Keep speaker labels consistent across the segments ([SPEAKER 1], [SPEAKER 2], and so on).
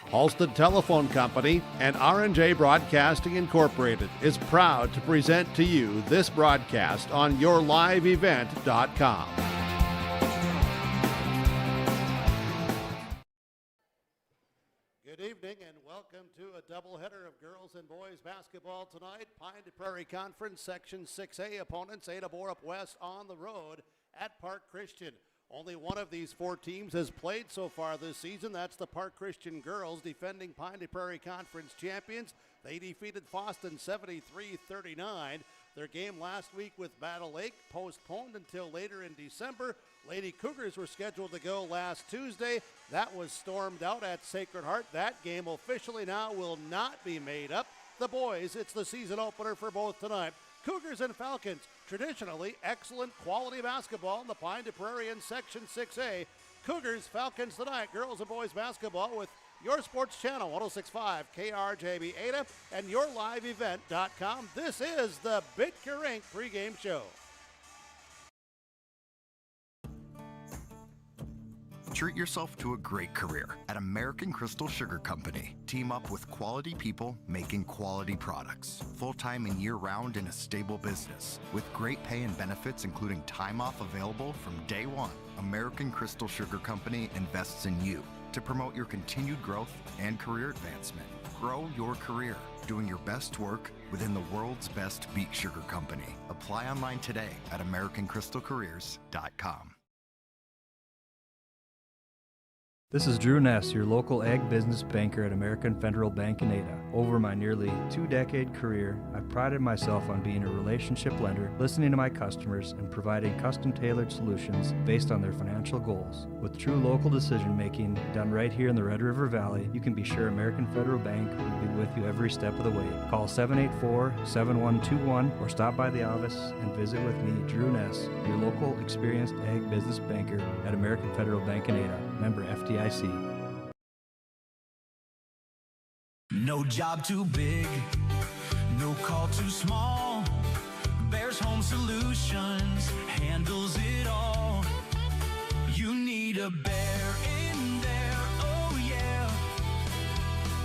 [SPEAKER 1] Halsted Telephone Company and R&J Broadcasting Incorporated is proud to present to you this broadcast on yourliveevent.com. Good evening and welcome to a doubleheader of girls and boys basketball tonight. Pine to Prairie Conference Section 6A opponents, Ada-Borup-West on the road at Park Christian. Only one of these four teams has played so far this season. That's the Park Christian girls, defending Pine to Prairie Conference champions. They defeated Fosston 73-39. Their game last week with Battle Lake postponed until later in December. Lady Cougars were scheduled to go last Tuesday. That was stormed out at Sacred Heart. That game officially now will not be made up. The boys, it's the season opener for both tonight. Cougars and Falcons, traditionally excellent quality basketball in the Pine to Prairie in Section 6A. Cougars, Falcons tonight, girls and boys basketball with your sports channel, 106.5 KRJB Ada and yourliveevent.com. This is the Bitker Inc. pregame show.
[SPEAKER 2] Treat yourself to a great career at American Crystal Sugar Company. Team up with quality people making quality products. Full-time and year-round in a stable business. With great pay and benefits including time off available from day one. American Crystal Sugar Company invests in you to promote your continued growth and career advancement. Grow your career doing your best work within the world's best beet sugar company. Apply online today at AmericanCrystalCareers.com.
[SPEAKER 3] This is Drew Ness, your local ag business banker at American Federal Bank in Ada. Over my nearly 2-decade career, I've prided myself on being a relationship lender, listening to my customers, and providing custom-tailored solutions based on their financial goals. With true local decision-making done right here in the Red River Valley, you can be sure American Federal Bank will be with you every step of the way. Call 784-7121 or stop by the office and visit with me, Drew Ness, your local experienced ag business banker at American Federal Bank in Ada, member FDIC.
[SPEAKER 4] No job too big, no call too small. Bears Home Solutions handles it all. You need a bear in there, oh yeah.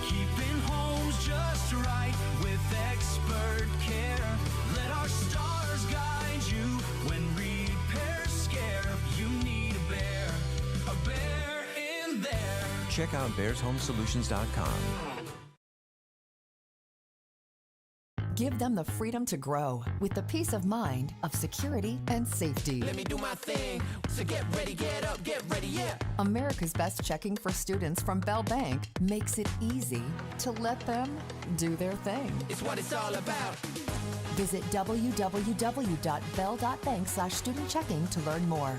[SPEAKER 4] Keeping homes just right with expert care. Let our stars guide you when repairs scare. You need a bear in there.
[SPEAKER 5] Check out bearshomesolutions.com.
[SPEAKER 6] Give them the freedom to grow with the peace of mind of security and safety.
[SPEAKER 4] Let me do my thing. So get ready, get up, get ready, yeah.
[SPEAKER 6] America's Best Checking for students from Bell Bank makes it easy to let them do their thing.
[SPEAKER 4] It's what it's all about.
[SPEAKER 6] Visit www.bell.bank/student-checking to learn more.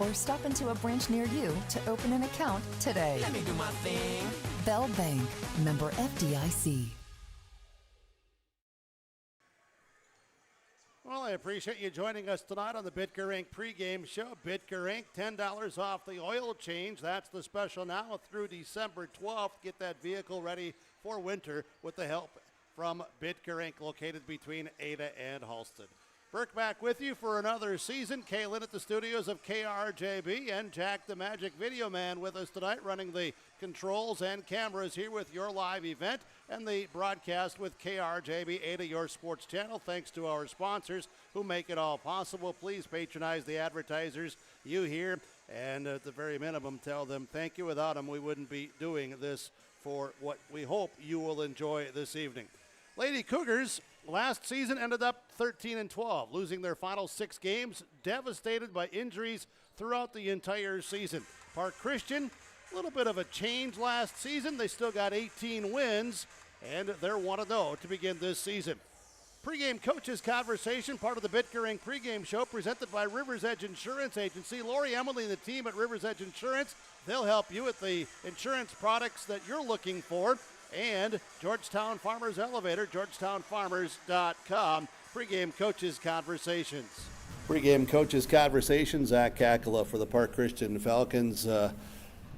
[SPEAKER 6] Or stop into a branch near you to open an account today.
[SPEAKER 4] Let me do my thing.
[SPEAKER 6] Bell Bank, member FDIC.
[SPEAKER 1] Well, I appreciate you joining us tonight on the Bitker Inc. pregame show. Bitker Inc., $10 off the oil change. That's the special now through December 12th. Get that vehicle ready for winter with the help from Bitker Inc., located between Ada and Halsted. Burke back with you for another season. Kaylin at the studios of KRJB, and Jack the Magic Video Man with us tonight, running the controls and cameras here with your live event and the broadcast with KRJB Ada, your sports channel. Thanks to our sponsors who make it all possible. Please patronize the advertisers you hear, and at the very minimum, tell them thank you. Without them, we wouldn't be doing this for what we hope you will enjoy this evening. Lady Cougars last season ended up 13-12, losing their final 6 games, devastated by injuries throughout the entire season. Park Christian, a little bit of a change last season. They still got 18 wins, and they're 1-0 to begin this season. Pre-game coaches conversation, part of the Bitker Inc. pregame show, presented by Rivers Edge Insurance Agency. Lori, Emily, and the team at Rivers Edge Insurance, they'll help you with the insurance products that you're looking for. And Georgetown Farmers Elevator, georgetownfarmers.com. Pre-game coaches conversations. Pre-game coaches conversations. Zach Kakala for the Park Christian Falcons.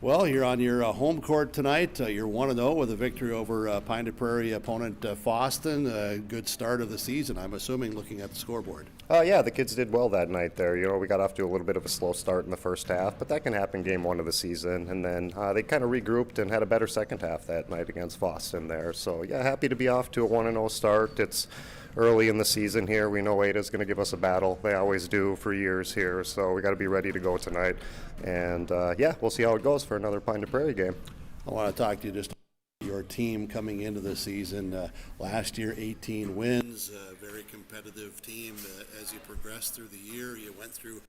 [SPEAKER 1] Well, you're on your home court tonight. You're 1-0 with a victory over Pine de Prairie opponent Foston. A good start of the season, I'm assuming, looking at the scoreboard.
[SPEAKER 7] Yeah, the kids did well that night there. You know, we got off to a little bit of a slow start in the first half, but that can happen game one of the season. And then they kind of regrouped and had a better second half that night against Foston there. So, yeah, happy to be off to a 1-0 start. It's early in the season here. We know Ada's going to give us a battle. They always do for years here. So we got to be ready to go tonight. And, yeah, we'll see how it goes for another Pine de Prairie game.
[SPEAKER 1] I want to talk to you just about your team coming into the season. Last year, 18 wins, a very competitive team. As you progressed through the year, you went through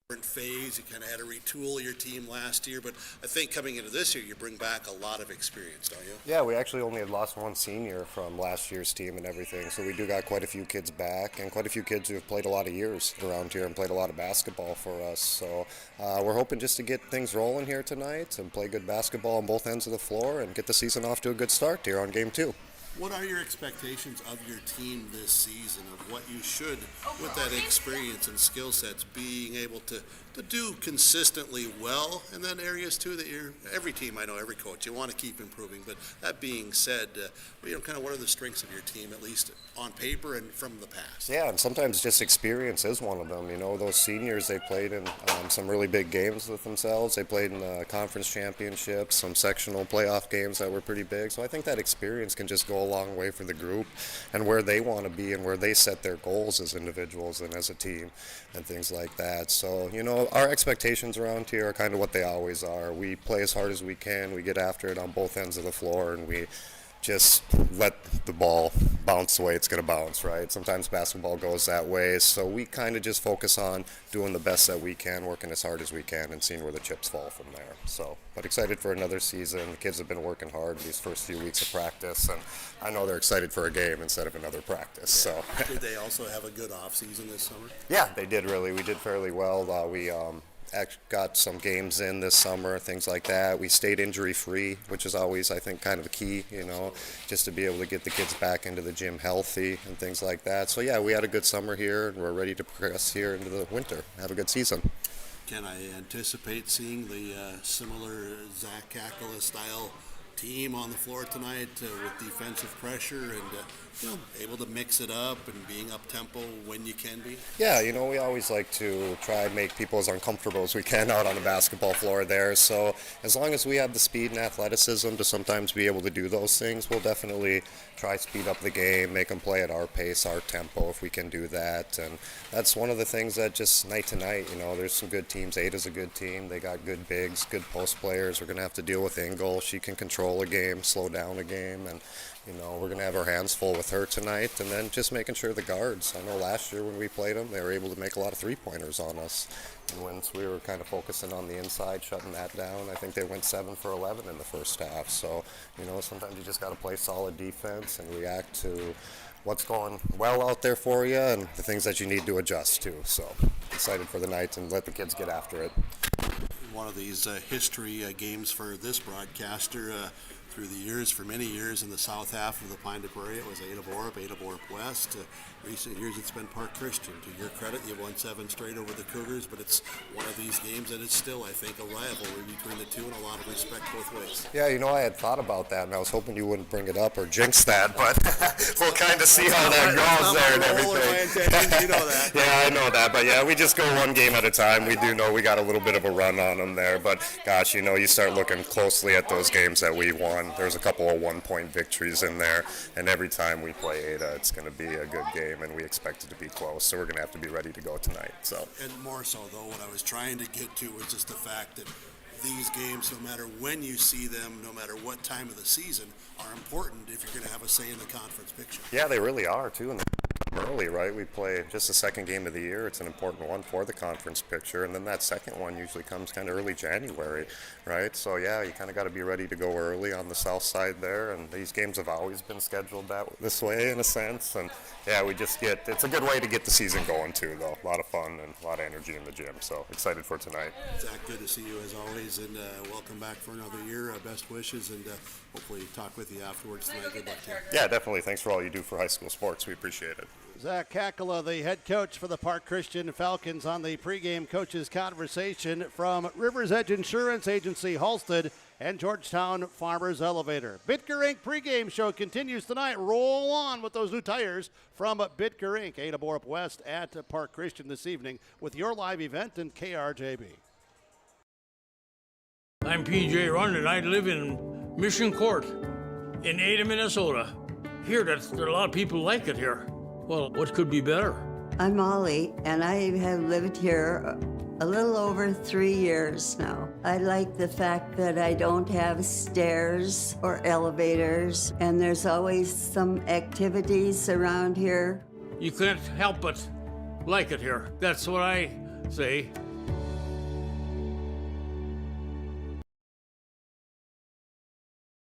[SPEAKER 1] different phase. You kind of had to retool your team last year, but I think coming into this year, you bring back a lot of experience, don't you?
[SPEAKER 7] Yeah, we actually only had lost one senior from last year's team and everything, so we do got quite a few kids back and quite a few kids who have played a lot of years around here and played a lot of basketball for us. So we're hoping just to get things rolling here tonight and play good basketball on both ends of the floor and get the season off to a good start here on game 2.
[SPEAKER 1] What are your expectations of your team this season, of what you should, with that experience and skill sets, being able to do consistently well, and then areas too that every team, I know every coach, you want to keep improving, but that being said, kind of what are the strengths of your team, at least on paper and from the past?
[SPEAKER 7] Yeah, and sometimes just experience is one of them. You know, those seniors, they played in some really big games with themselves. They played in conference championships, some sectional playoff games that were pretty big. So I think that experience can just go a long way for the group and where they want to be and where they set their goals as individuals and as a team and things like that. So, you know, our expectations around here are kind of what they always are. We play as hard as we can. We get after it on both ends of the floor, and we just let the ball bounce the way it's going to bounce, right? Sometimes basketball goes that way, so we kind of just focus on doing the best that we can, working as hard as we can, and seeing where the chips fall from there. So, but excited for another season. The kids have been working hard these first few weeks of practice, and I know they're excited for a game instead of another practice. So,
[SPEAKER 1] did they also have a good off season this summer?
[SPEAKER 7] Yeah, they did really. We did fairly well. We got some games in this summer, things like that. We stayed injury-free, which is always, I think, kind of the key, you know, just to be able to get the kids back into the gym healthy and things like that. So, yeah, we had a good summer here, and we're ready to progress here into the winter. Have a good season.
[SPEAKER 1] Can I anticipate seeing the similar Zach Kakala style team on the floor tonight with defensive pressure and able to mix it up and being up tempo when you can be?
[SPEAKER 7] Yeah, you know, we always like to try and make people as uncomfortable as we can out on the basketball floor there. So as long as we have the speed and athleticism to sometimes be able to do those things, we'll definitely try speed up the game, make them play at our pace, our tempo, if we can do that. And that's one of the things that just night to night, you know, there's some good teams. Ada's a good team. They got good bigs, good post players. We're going to have to deal with Engel. She can control a game, slow down a game, and you know, we're going to have our hands full with her tonight, and then just making sure the guards. I know last year when we played them, they were able to make a lot of three-pointers on us. And once we were kind of focusing on the inside, shutting that down, I think they went 7 for 11 in the first half. So, you know, sometimes you just got to play solid defense and react to what's going well out there for you and the things that you need to adjust to. So, excited for the night and let the kids get after it.
[SPEAKER 1] One of these history games for this broadcaster through the years, for many years in the south half of the Pine de Prairie, it was Ada-Borup-West. Recent years it's been Park Christian. To your credit, you won 7 straight over the Cougars, but it's one of these games that is still, I think, a rivalry between the two and a lot of respect both ways.
[SPEAKER 7] Yeah, you know, I had thought about that, and I was hoping you wouldn't bring it up or jinx that, but we'll kind of see how that goes there and everything.
[SPEAKER 1] You know that.
[SPEAKER 7] Yeah, I know that, but yeah, we just go one game at a time. We do know we got a little bit of a run on them there, but gosh, you know, you start looking closely at those games that we won. There's a couple of one-point victories in there, and every time we play Ada, it's going to be a good game, and we expect it to be close, so we're going to have to be ready to go tonight. So.
[SPEAKER 1] And more so, though, what I was trying to get to was just the fact that these games, no matter when you see them, no matter what time of the season, are important if you're going to have a say in the conference picture.
[SPEAKER 7] Yeah, they really are, too. And early, right? We play just the second game of the year. It's an important one for the conference picture, and then that second one usually comes kind of early January, right? So yeah, you kind of got to be ready to go early on the south side there, and these games have always been scheduled this way in a sense, and yeah, it's a good way to get the season going too, though. A lot of fun and a lot of energy in the gym, so excited for tonight.
[SPEAKER 1] Zach, good to see you as always, and welcome back for another year. Best wishes, and hopefully talk with you afterwards tonight. Good luck to you.
[SPEAKER 7] Yeah, definitely. Thanks for all you do for high school sports. We appreciate it.
[SPEAKER 1] Zach Kakala, the head coach for the Park Christian Falcons, on the pregame coaches conversation from Rivers Edge Insurance Agency, Halstead, and Georgetown Farmers Elevator. Bitker Inc. pregame show continues tonight. Roll on with those new tires from Bitker Inc. Ada-Borup-West at Park Christian this evening with your live event in KRJB.
[SPEAKER 8] I'm PJ Rund, and I live in Mission Court in Ada, Minnesota. Here, there are a lot of people like it here. Well, what could be better?
[SPEAKER 9] I'm Molly, and I have lived here a little over 3 years now. I like the fact that I don't have stairs or elevators, and there's always some activities around here.
[SPEAKER 8] You couldn't help but like it here. That's what I say.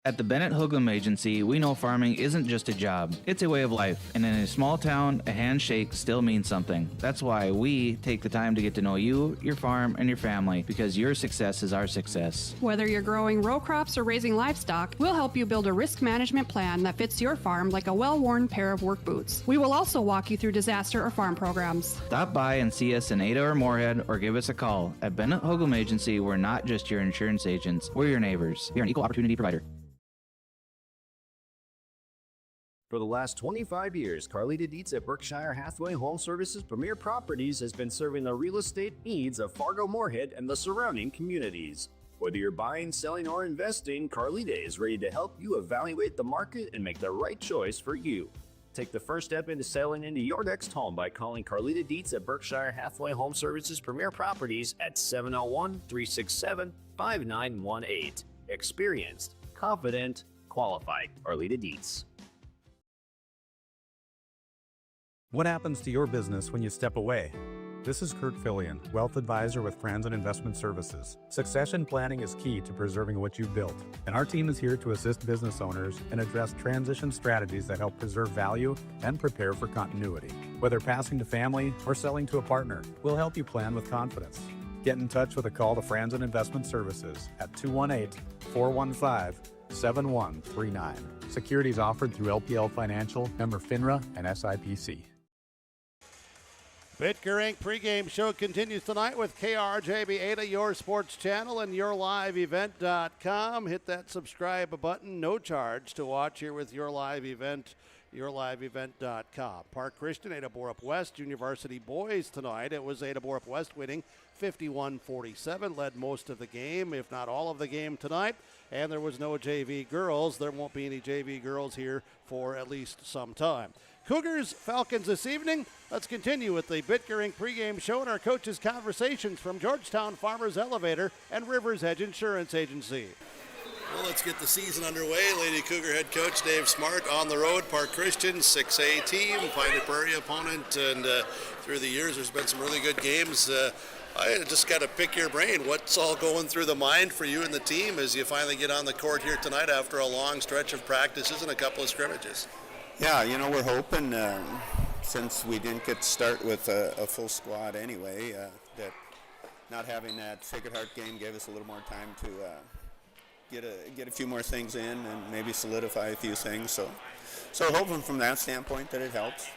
[SPEAKER 10] At the Bennett Hoogland Agency, we know farming isn't just a job, it's a way of life. And in a small town, a handshake still means something. That's why we take the time to get to know you, your farm, and your family, because your success is our success.
[SPEAKER 11] Whether you're growing row crops or raising livestock, we'll help you build a risk management plan that fits your farm like a well-worn pair of work boots. We will also walk you through disaster or farm programs.
[SPEAKER 10] Stop by and see us in Ada or Moorhead, or give us a call. At Bennett Hoogland Agency, we're not just your insurance agents, we're your neighbors. We're an equal opportunity provider.
[SPEAKER 12] For the last 25 years, Carlita Dietz at Berkshire Hathaway Home Services Premier Properties has been serving the real estate needs of Fargo Moorhead and the surrounding communities. Whether you're buying, selling, or investing, Carlita is ready to help you evaluate the market and make the right choice for you. Take the first step into selling into your next home by calling Carlita Dietz at Berkshire Hathaway Home Services Premier Properties at 701-367-5918. Experienced, confident, qualified. Carlita Dietz.
[SPEAKER 13] What happens to your business when you step away? This is Kurt Fillion, Wealth Advisor with Franzen Investment Services. Succession planning is key to preserving what you've built, and our team is here to assist business owners and address transition strategies that help preserve value and prepare for continuity. Whether passing to family or selling to a partner, we'll help you plan with confidence. Get in touch with a call to Franzen Investment Services at 218-415-7139. Securities offered through LPL Financial, member FINRA, and SIPC.
[SPEAKER 1] Bitker Inc. pregame show continues tonight with KRJB Ada, your sports channel, and yourliveevent.com. Hit that subscribe button, no charge, to watch here with Your Live Event, yourliveevent.com. Park Christian, Ada-Borup-West, Junior Varsity Boys tonight. It was Ada-Borup-West winning 51-47, led most of the game, if not all of the game tonight. And there was no JV girls. There won't be any JV girls here for at least some time. Cougars, Falcons this evening. Let's continue with the Bitker Inc. pregame show and our coaches' conversations from Georgetown Farmers Elevator and Rivers Edge Insurance Agency.
[SPEAKER 14] Well, let's get the season underway. Lady Cougar head coach Dave Smart on the road. Park Christian, 6A team, Pioneer Prairie opponent, and through the years there's been some really good games. I just got to pick your brain. What's all going through the mind for you and the team as you finally get on the court here tonight after a long stretch of practices and a couple of scrimmages?
[SPEAKER 15] Yeah, we're hoping, since we didn't get to start with a full squad anyway, that not having that Sacred Heart game gave us a little more time to get a few more things in and maybe solidify a few things. So we're hoping from that standpoint that it helps.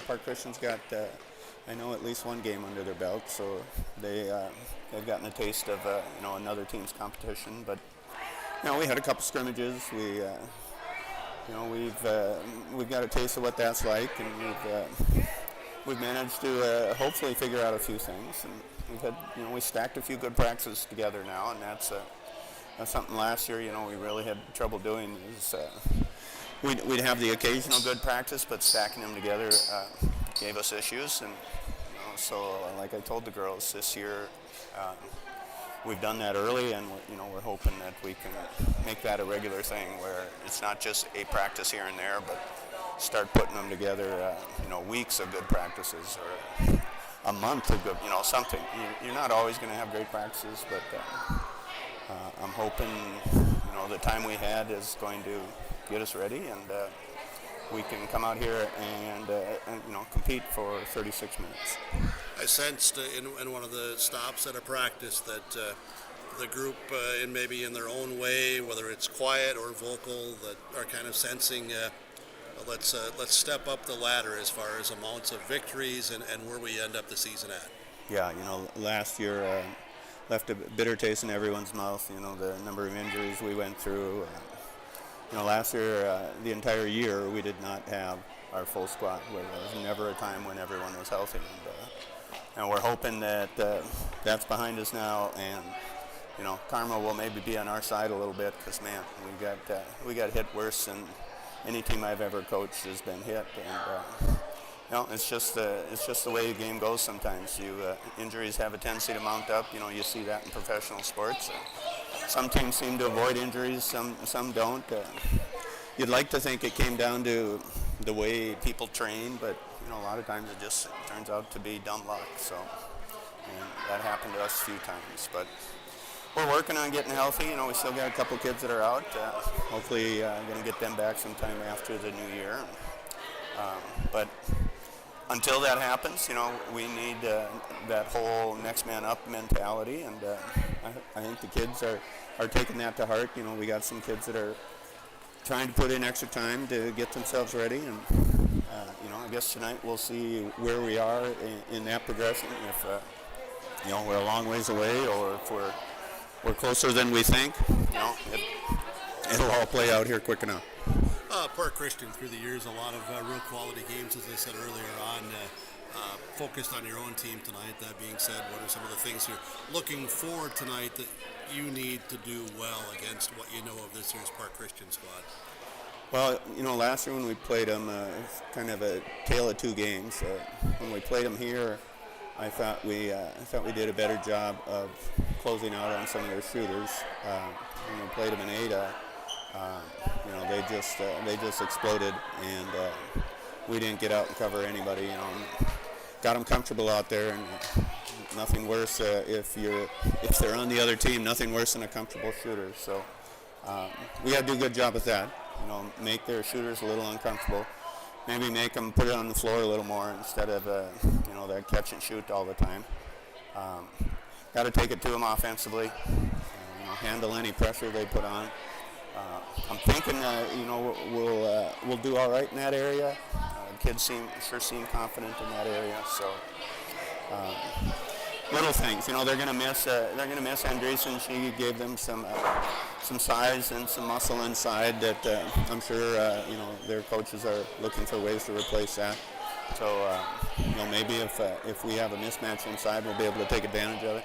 [SPEAKER 15] Park Christian's got, I know, at least one game under their belt, so they've gotten a taste of another team's competition. But we had a couple scrimmages. We've got a taste of what that's like, and we've managed to hopefully figure out a few things. And we've had, we stacked a few good practices together now, and that's something last year, we really had trouble doing. Is we'd have the occasional good practice, but stacking them together gave us issues. And so, like I told the girls this year, we've done that early, and we're hoping that we can make that a regular thing where it's not just a practice here and there, but start putting them together, weeks of good practices or a month of good, something. You're not always going to have great practices, but I'm hoping, the time we had is going to get us ready, and we can come out here and compete for 36 minutes.
[SPEAKER 14] I sensed in one of the stops at a practice that the group, maybe in their own way, whether it's quiet or vocal, that are kind of sensing let's step up the ladder as far as amounts of victories and where we end up the season at.
[SPEAKER 15] Yeah, last year left a bitter taste in everyone's mouth. The number of injuries we went through. Last year, the entire year, we did not have our full squad. There was never a time when everyone was healthy. And we're hoping that that's behind us now, and karma will maybe be on our side a little bit, because man, we got hit worse than any team I've ever coached has been hit. And it's just the way the game goes sometimes. Injuries have a tendency to mount up. You see that in professional sports. Some teams seem to avoid injuries, some don't. You'd like to think it came down to the way people train, but a lot of times it just turns out to be dumb luck. So, and that happened to us a few times. But we're working on getting healthy. We still got a couple kids that are out. Hopefully, going to get them back sometime after the new year. But until that happens, we need that whole next man up mentality, and I think the kids are taking that to heart. We got some kids that are trying to put in extra time to get themselves ready, and I guess tonight we'll see where we are in that progression. If we're a long ways away, or if we're closer than we think, it'll all play out here quick enough.
[SPEAKER 14] Park Christian, through the years, a lot of real quality games, as I said earlier on, focused on your own team tonight. That being said, what are some of the things you're looking for tonight that you need to do well against what you know of this year's Park Christian squad?
[SPEAKER 15] Well, last year when we played them, it's kind of a tale of two games. When we played them here, I thought we did a better job of closing out on some of their shooters. When we played them in Ada, they just exploded, and we didn't get out and cover anybody. Got them comfortable out there, and nothing worse if they're on the other team. Nothing worse than a comfortable shooter. So we got to do a good job with that. Make their shooters a little uncomfortable. Maybe make them put it on the floor a little more instead of that catch and shoot all the time. Got to take it to them offensively. Handle any pressure they put on. I'm thinking, we'll do all right in that area. Kids seem confident in that area. So little things, they're going to miss Andreessen. She gave them some size and some muscle inside that I'm sure their coaches are looking for ways to replace that. So maybe if we have a mismatch inside, we'll be able to take advantage of it.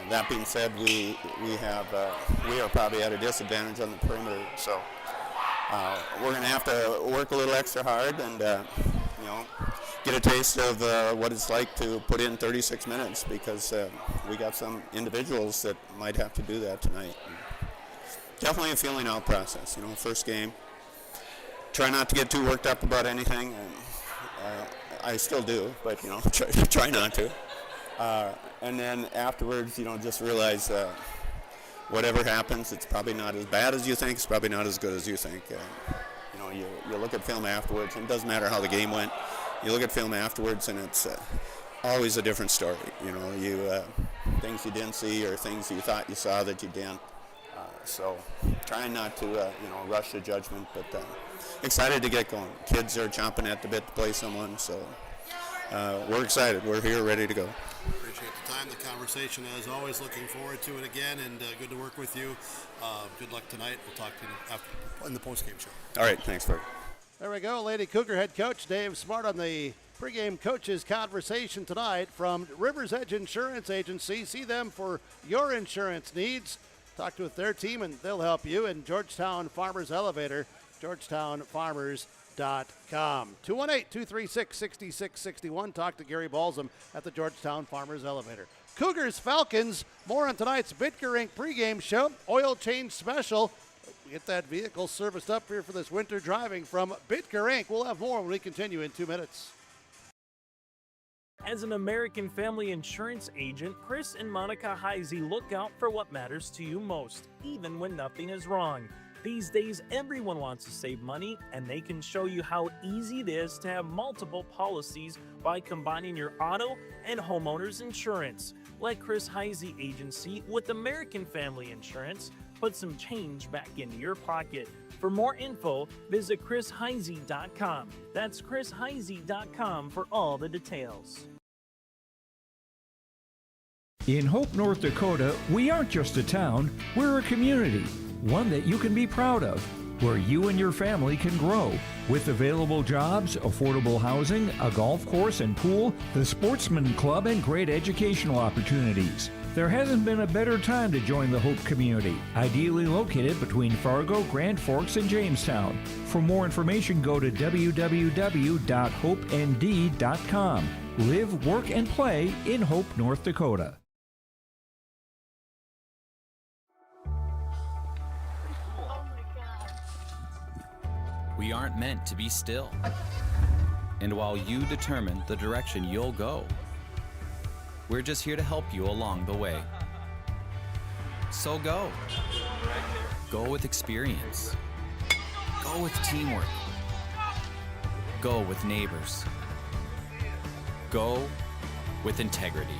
[SPEAKER 15] That being said, we are probably at a disadvantage on the perimeter, so we're going to have to work a little extra hard and get a taste of what it's like to put in 36 minutes, because we got some individuals that might have to do that tonight. Definitely a feeling out process. First game, try not to get too worked up about anything, and I still do, but try not to. And then afterwards, just realize whatever happens, it's probably not as bad as you think. It's probably not as good as you think. You look at film afterwards, and it doesn't matter how the game went. You look at film afterwards, and it's always a different story. Things you didn't see or things you thought you saw that you didn't. So trying not to rush the judgment, but excited to get going. Kids are chomping at the bit to play someone, so we're excited. We're here, ready to go.
[SPEAKER 14] Appreciate the time, the conversation, as always. Looking forward to it again, and good to work with you. Good luck tonight. We'll talk to you in the postgame show.
[SPEAKER 15] All right, thanks, Fred.
[SPEAKER 1] There we go. Lady Cougar head coach Dave Smart on the pregame coaches conversation tonight from Rivers Edge Insurance Agency. See them for your insurance needs. Talk with their team, and they'll help you. And Georgetown Farmers Elevator, GeorgetownFarmers.com. 218-236-6661. Talk to Gary Balsam at the Georgetown Farmers Elevator. Cougars, Falcons, more on tonight's Bitker Inc. pregame show. Oil change special. Get that vehicle serviced up here for this winter driving from Bitker Inc. We'll have more when we continue in 2 minutes.
[SPEAKER 16] As an American Family Insurance agent, Chris and Monica Heisey look out for what matters to you most, even when nothing is wrong. These days, everyone wants to save money, and they can show you how easy it is to have multiple policies by combining your auto and homeowner's insurance. Let Chris Heisey Agency with American Family Insurance put some change back into your pocket. For more info, visit chrisheisey.com. That's chrisheisey.com for all the details.
[SPEAKER 17] In Hope, North Dakota, we aren't just a town, we're a community, one that you can be proud of, where you and your family can grow. With available jobs, affordable housing, a golf course and pool, the Sportsman Club, and great educational opportunities. There hasn't been a better time to join the Hope community, ideally located between Fargo, Grand Forks, and Jamestown. For more information, go to www.hopend.com. Live, work, and play in Hope, North Dakota.
[SPEAKER 18] We aren't meant to be still. And while you determine the direction you'll go, we're just here to help you along the way. So go. Go with experience. Go with teamwork. Go with neighbors. Go with integrity.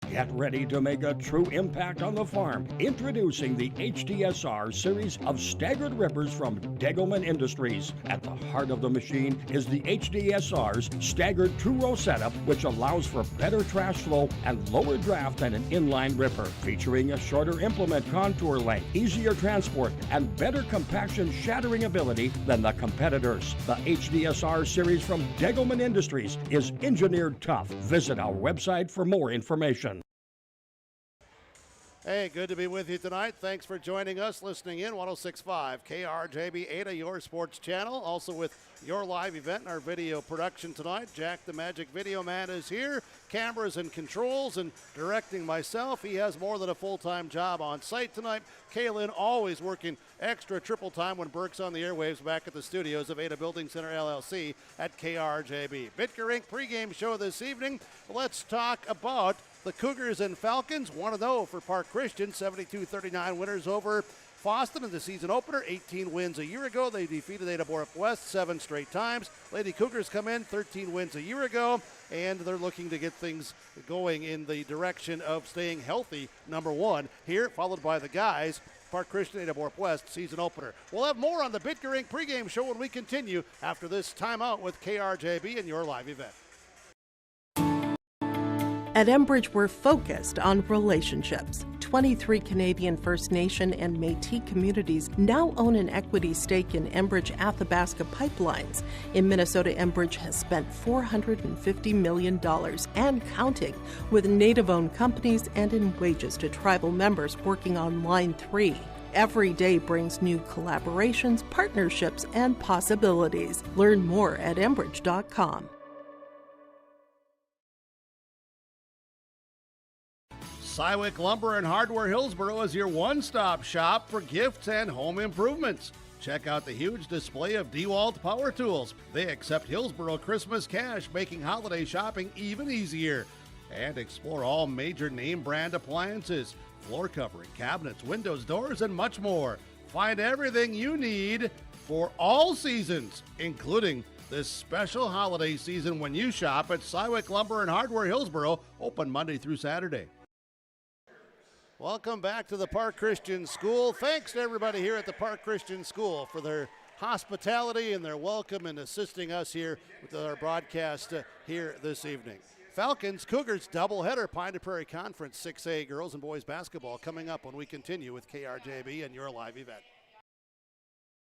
[SPEAKER 19] Get ready to make a true impact on the farm. Introducing the HDSR series of staggered rippers from Degelman Industries. At the heart of the machine is the HDSR's staggered two-row setup, which allows for better trash flow and lower draft than an inline ripper. Featuring a shorter implement contour length, easier transport, and better compaction shattering ability than the competitors. The HDSR series from Degelman Industries is engineered tough. Visit our website for more information.
[SPEAKER 1] Hey, good to be with you tonight. Thanks for joining us, listening in 106.5 KRJB Ada, your sports channel. Also with your live event and our video production tonight. Jack the Magic Video Man is here. Cameras and controls and directing myself. He has more than a full-time job on site tonight. Kaylin always working extra triple time when Burke's on the airwaves back at the studios of Ada Building Center LLC at KRJB. Bitker Inc. pregame show this evening. Let's talk about the Cougars and Falcons. 1-0 for Park Christian. 72-39 winners over Boston in the season opener. 18 wins a year ago. They defeated Ada-Borup-West 7 straight times. Lady Cougars come in 13 wins a year ago, and they're looking to get things going in the direction of staying healthy, number one. Here, followed by the guys, Park Christian, Ada-Borup-West season opener. We'll have more on the Bitker Inc. pregame show when we continue after this timeout with KRJB and your live event.
[SPEAKER 20] At Enbridge, we're focused on relationships. 23 Canadian First Nation and Métis communities now own an equity stake in Enbridge Athabasca Pipelines. In Minnesota, Enbridge has spent $450 million and counting with Native-owned companies and in wages to tribal members working on Line 3. Every day brings new collaborations, partnerships, and possibilities. Learn more at Enbridge.com.
[SPEAKER 1] Cywick Lumber and Hardware Hillsboro is your one-stop shop for gifts and home improvements. Check out the huge display of DeWalt power tools. They accept Hillsboro Christmas cash, making holiday shopping even easier. And explore all major name brand appliances, floor covering, cabinets, windows, doors, and much more. Find everything you need for all seasons, including this special holiday season when you shop at Cywick Lumber and Hardware Hillsboro, open Monday through Saturday. Welcome back to the Park Christian School. Thanks to everybody here at the Park Christian School for their hospitality and their welcome and assisting us here with our broadcast here this evening. Falcons, Cougars doubleheader, Pine to Prairie Conference 6A girls and boys basketball coming up when we continue with KRJB and your live event.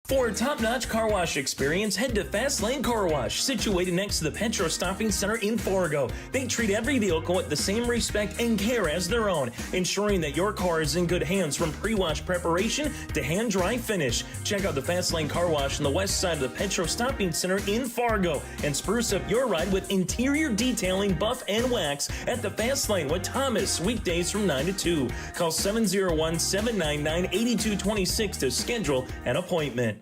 [SPEAKER 16] For a top-notch car wash experience, head to Fast Lane Car Wash, situated next to the Petro Stopping Center in Fargo. They treat every vehicle with the same respect and care as their own, ensuring that your car is in good hands from pre-wash preparation to hand-dry finish. Check out the Fast Lane Car Wash on the west side of the Petro Stopping Center in Fargo and spruce up your ride with interior detailing, buff, and wax at the Fast Lane with Thomas, weekdays from 9 to 2. Call 701-799-8226 to schedule an appointment.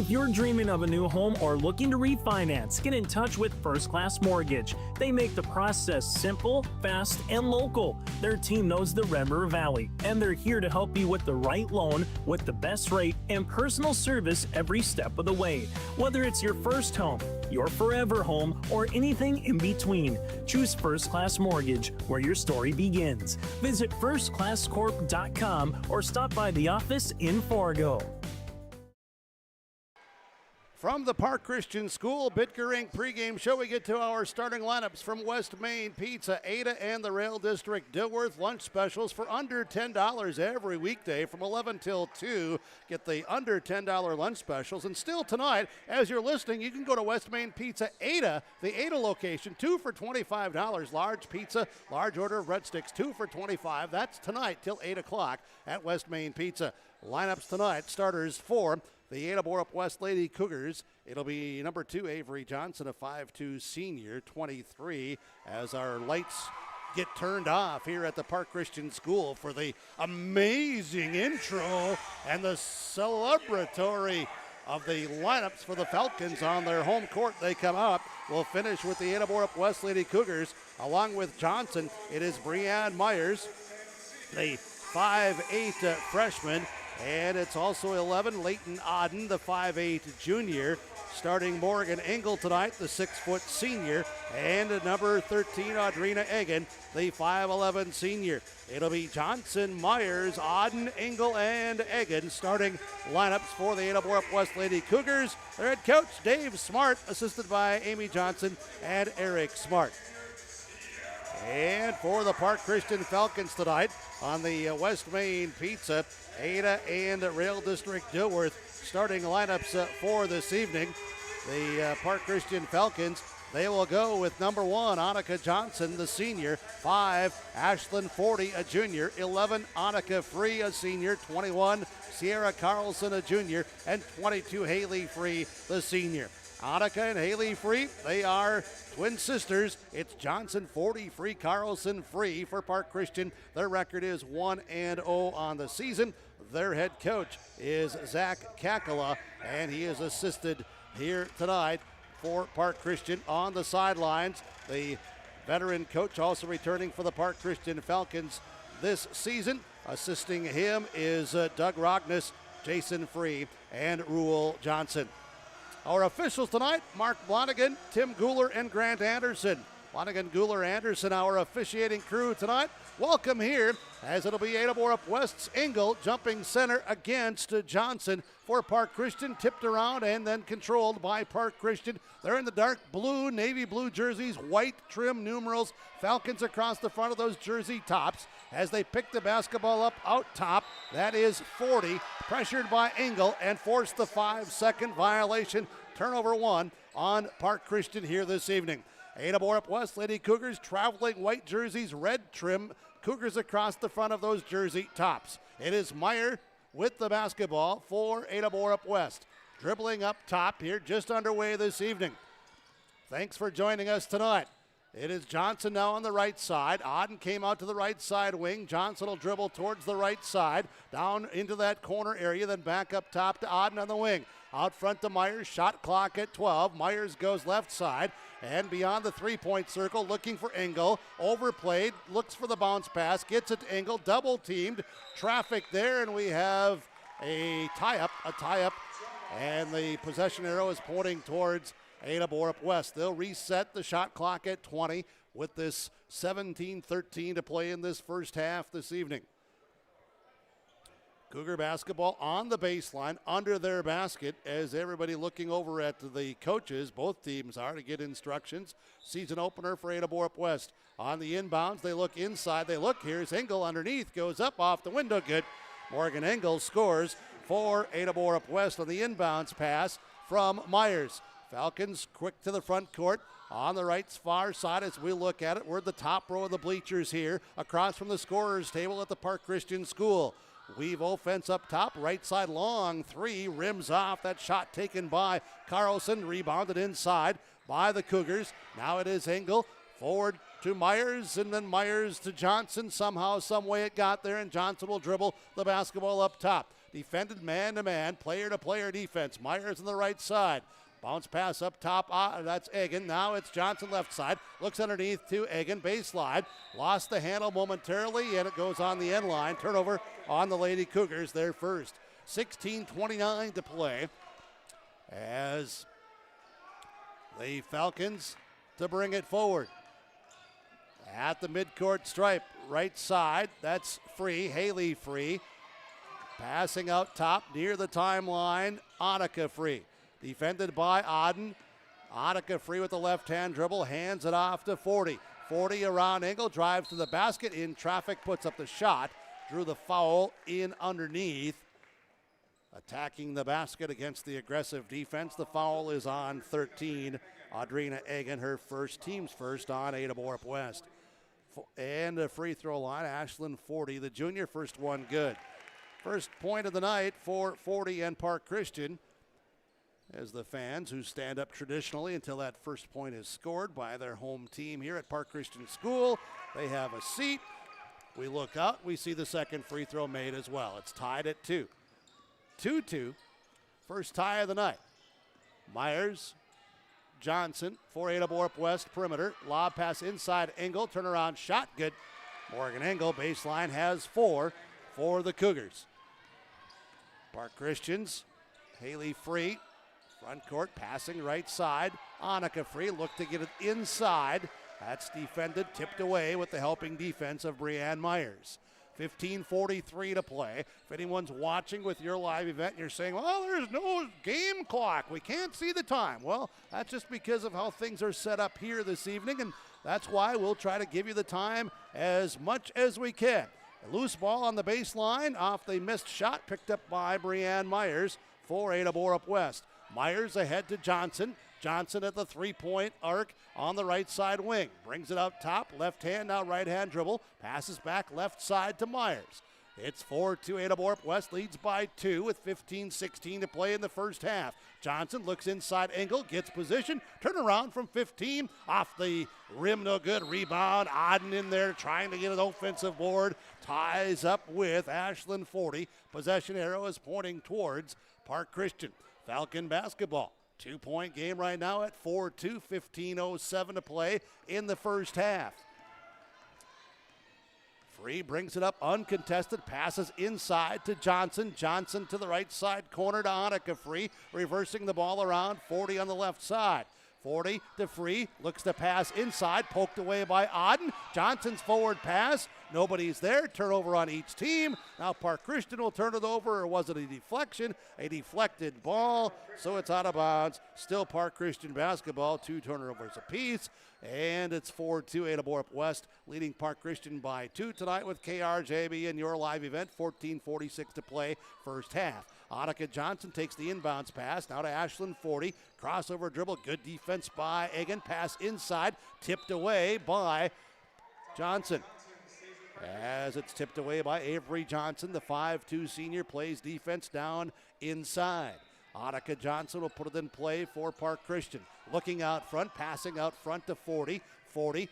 [SPEAKER 16] If you're dreaming of a new home or looking to refinance, get in touch with First Class Mortgage. They make the process simple, fast, and local. Their team knows the Red River Valley, and they're here to help you with the right loan, with the best rate, and personal service every step of the way. Whether it's your first home, your forever home, or anything in between, choose First Class Mortgage, where your story begins. Visit firstclasscorp.com or stop by the office in Fargo.
[SPEAKER 1] From the Park Christian School Bitker Inc. pregame show, we get to our starting lineups from West Main Pizza, Ada and the Rail District Dilworth. Lunch specials for under $10 every weekday from 11 till 2. Get the under $10 lunch specials. And still tonight, as you're listening, you can go to West Main Pizza Ada, the Ada location, 2 for $25. Large pizza, large order of breadsticks, 2 for $25. That's tonight till 8 o'clock at West Main Pizza. Lineups tonight, starters for the Ada-Borup-West Lady Cougars. It'll be number 2, Avery Johnson, a 5'2 senior, 23, as our lights get turned off here at the Park Christian School for the amazing intro and the celebratory of the lineups for the Falcons on their home court. They come out. We'll finish with the Ada-Borup-West Lady Cougars. Along with Johnson, it is Breanne Myers, the 5'8 freshman. And it's also 11, Leighton Auden, the 5'8 junior. Starting Morgan Engel tonight, the 6-foot senior. And number 13, Audrina Egan, the 5'11 senior. It'll be Johnson, Myers, Auden, Engel, and Egan starting lineups for the Ada-Borup-West Lady Cougars. Their head coach, Dave Smart, assisted by Amy Johnson and Eric Smart. And for the Park Christian Falcons tonight on the West Main Pizza, Ada and Rail District Dilworth starting lineups for this evening. The Park Christian Falcons, they will go with number 1, Annika Johnson, the senior. 5, Ashlyn Forty, a junior. 11, Annika Free, a senior. 21, Sierra Carlson, a junior. And 22, Haley Free, the senior. Annika and Haley Free, they are twin sisters. It's Johnson 40, Free, Carlson Free for Park Christian. Their record is 1-0 on the season. Their head coach is Zach Kakala, and he is assisted here tonight for Park Christian on the sidelines. The veteran coach also returning for the Park Christian Falcons this season. Assisting him is Doug Rogness, Jason Free, and Rule Johnson. Our officials tonight, Mark Blonigan, Tim Guler, and Grant Anderson. Blonigan, Guler, Anderson, our officiating crew tonight. Welcome here, as it'll be Ada-Borup-West's Engel jumping center against Johnson for Park Christian, tipped around and then controlled by Park Christian. They're in the dark blue, navy blue jerseys, white trim numerals, Falcons across the front of those jersey tops as they pick the basketball up out top. That is 40, pressured by Engel and forced the 5-second violation. Turnover 1 on Park Christian here this evening. Ada-Borup-West Lady Cougars, traveling white jerseys, red trim, Cougars across the front of those jersey tops. It is Meyer with the basketball for Ada-Borup-West. Dribbling up top here, just underway this evening. Thanks for joining us tonight. It is Johnson now on the right side. Auden came out to the right side wing. Johnson will dribble towards the right side, down into that corner area, then back up top to Auden on the wing. Out front to Myers, shot clock at 12. Myers goes left side and beyond the three-point circle, looking for Engel. Overplayed, looks for the bounce pass, gets it to Engel, double teamed. Traffic there, and we have a tie-up, and the possession arrow is pointing towards Ada-Borup-West. They'll reset the shot clock at 20 with this 17-13 to play in this first half this evening. Cougar basketball on the baseline under their basket as everybody looking over at the coaches. Both teams are to get instructions. Season opener for Ada-Borup-West. On the inbounds, they look inside. They look, here's Engel underneath, goes up off the window, good. Morgan Engel scores for Ada-Borup-West on the inbounds pass from Myers. Falcons quick to the front court on the right far side as we look at it. We're at the top row of the bleachers here across from the scorer's table at the Park Christian School. Weave offense up top, right side long three, rims off. That shot taken by Carlson, rebounded inside by the Cougars. Now it is Engel, forward to Myers, and then Myers to Johnson. Somehow, some way it got there, and Johnson will dribble the basketball up top. defended man-to-man, player-to-player defense. Myers on the right side. Bounce pass up top, that's Egan. Now it's Johnson left side. Looks underneath to Egan, baseline. Lost the handle momentarily, and it goes on the end line. Turnover on the Lady Cougars, their first. 16:29 to play as the Falcons to bring it forward. At the midcourt stripe, right side, that's free, Haley free. Passing out top near the timeline, Annika free. Defended by Auden. Annika free with the left-hand dribble, hands it off to 40. 40 around Engel, drives to the basket, in traffic, puts up the shot. Drew the foul in underneath. Attacking the basket against the aggressive defense. The foul is on 13. Audrina Egan, her first, team's first on Ada-Borup-West. And a free throw line, Ashlyn 40, the junior, first one good. First point of the night for 40 and Park Christian, as the fans who stand up traditionally until that first point is scored by their home team here at Park Christian School. They have a seat. We look out, we see the second free throw made as well. It's tied at 2. 2-2, first tie of the night. Myers, Johnson for Ada-Borup-West perimeter. Lob pass inside Engel, turnaround shot, good. Morgan Engel, baseline, has 4 for the Cougars. Park Christians, Haley free. Front court, passing right side. Annika free, look to get it inside. That's defended, tipped away with the helping defense of Brianne Myers. 15:43 to play. If anyone's watching with your live event, you're saying, well, there's no game clock. We can't see the time. Well, that's just because of how things are set up here this evening, and that's why we'll try to give you the time as much as we can. A loose ball on the baseline, off the missed shot, picked up by Brianne Myers for Ada-Borup-West. Myers ahead to Johnson. Johnson at the three-point arc on the right side wing. Brings it out top, left hand, now right hand dribble. Passes back left side to Myers. It's 4-2 Ada-Borup-West, leads by 2 with 15:16 to play in the first half. Johnson looks inside Engel, gets position, turn around from 15, off the rim, no good, rebound. Auden in there trying to get an offensive board, ties up with Ashlyn 40. Possession arrow is pointing towards Park Christian. Falcon basketball. 2-point game right now at 4-2, 15:07 to play in the first half. Free brings it up uncontested, passes inside to Johnson. Johnson to the right side corner to Annika Free, reversing the ball around, 40 on the left side. 40 to Free, looks to pass inside, poked away by Auden. Johnson's forward pass, nobody's there, turnover on each team. Now Park Christian will turn it over, or was it a deflection? A deflected ball, so it's out of bounds. Still Park Christian basketball, 2 turnovers apiece, and it's 4-2 Ada-Borup-West, leading Park Christian by 2 tonight with KRJB in your live event, 14:46 to play first half. Annika Johnson takes the inbounds pass, now to Ashlyn 40. Crossover dribble, good defense by Egan. Pass inside, tipped away by Johnson. As it's tipped away by Avery Johnson, the 5'2 senior plays defense down inside. Annika Johnson will put it in play for Park Christian. Looking out front, passing out front to 40. 40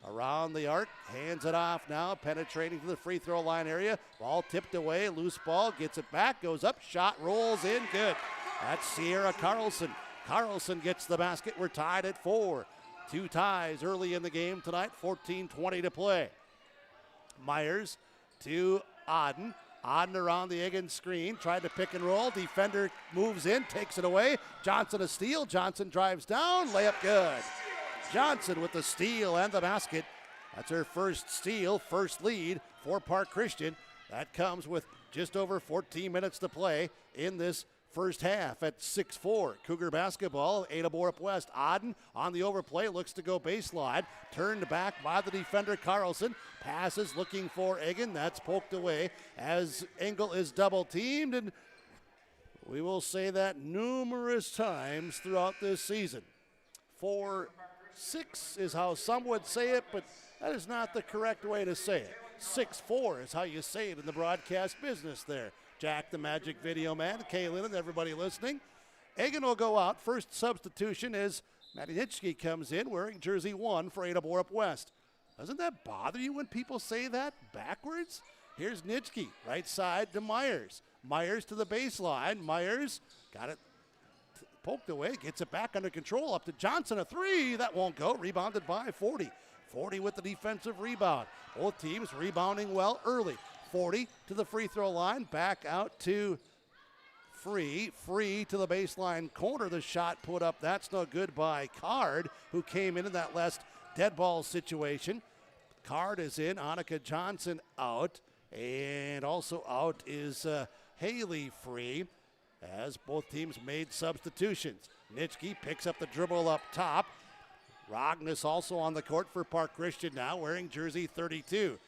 [SPEAKER 1] around the arc, hands it off now, penetrating to the free throw line area. Ball tipped away, loose ball, gets it back, goes up, shot rolls in, good. That's Sierra Carlson. Carlson gets the basket, we're tied at 4. 2 ties early in the game tonight, 14:20 to play. Myers to Auden. Auden around the Egan screen, tried to pick and roll. Defender moves in, takes it away. Johnson a steal, Johnson drives down, layup good. Johnson with the steal and the basket. That's her first steal, first lead for Park Christian. That comes with just over 14 minutes to play in this first half at 6-4. Cougar basketball, Ada-Borup-West. Auden on the overplay, looks to go baseline. Turned back by the defender Carlson. Passes looking for Egan. That's poked away as Engel is double teamed. And we will say that numerous times throughout this season. 4-6 is how some would say it, but that is not the correct way to say it. 6-4 is how you say it in the broadcast business there. Jack the Magic Video Man, Kaylin, and everybody listening. Egan will go out. First substitution is Matynitsky comes in wearing jersey 1 for Ada-Borup-West. Doesn't that bother you when people say that backwards? Here's Nitschke, right side to Myers. Myers to the baseline. Myers got it poked away, gets it back under control, up to Johnson, a three. That won't go. Rebounded by 40. 40 with the defensive rebound. Both teams rebounding well early. 40 to the free throw line, back out to Free to the baseline corner. The shot put up, that's no good by Card, who came in that last dead ball situation. Card is in, Annika Johnson out, and also out is Haley Free, as both teams made substitutions. Nitschke picks up the dribble up top. Rognus also on the court for Park Christian now, wearing jersey 32.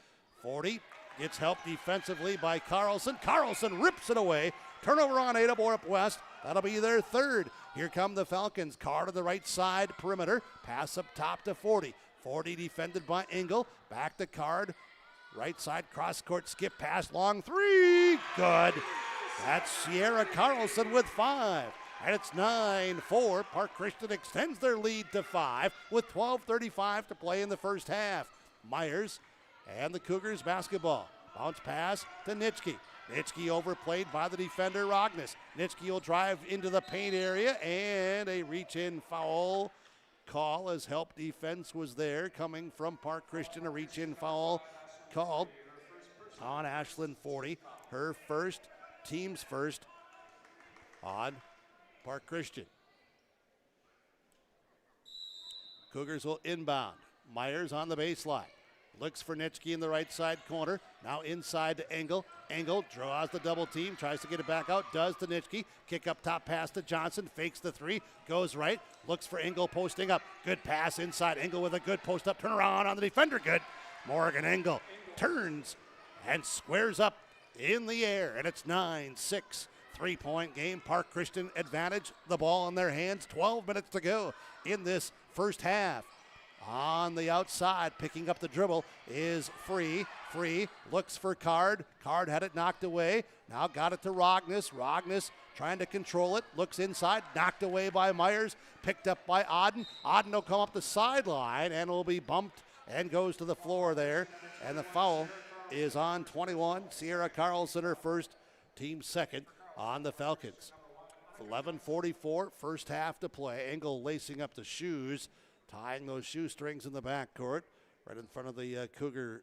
[SPEAKER 1] 40 gets help defensively by Carlson. Carlson rips it away. Turnover on Ada-Borup-West. That'll be their third. Here come the Falcons. Card to the right side perimeter. Pass up top to 40. 40 defended by Engel. Back to Card. Right side cross court skip pass. Long three. Good. That's Sierra Carlson with 5. And it's 9-4. Park Christian extends their lead to 5 with 12:35 to play in the first half. Myers and the Cougars basketball. Bounce pass to Nitschke. Nitschke overplayed by the defender Rognus. Nitschke will drive into the paint area, and a reach-in foul call as help defense was there coming from Park Christian. A reach-in foul called on Ashlyn 40. Her first, team's first on Park Christian. Cougars will inbound. Myers on the baseline. Looks for Nitschke in the right side corner. Now inside to Engel. Engel draws the double team, tries to get it back out, does to Nitschke. Kick up top pass to Johnson, fakes the three, goes right, looks for Engel posting up. Good pass inside. Engel with a good post up, turn around on the defender, good. Morgan Engel turns and squares up in the air, and it's 9-6. 3-point game. Park Christian advantage, the ball in their hands. 12 minutes to go in this first half. On the outside, picking up the dribble is Free. Free looks for Card. Card had it knocked away. Now got it to Rognus. Rognus trying to control it. Looks inside. Knocked away by Myers. Picked up by Auden. Auden will come up the sideline and will be bumped and goes to the floor there. And the foul is on 21. Sierra Carlson, her first, team second on the Falcons. 11:44, first half to play. Engel lacing up the shoes, tying those shoestrings in the backcourt, right in front of the Cougar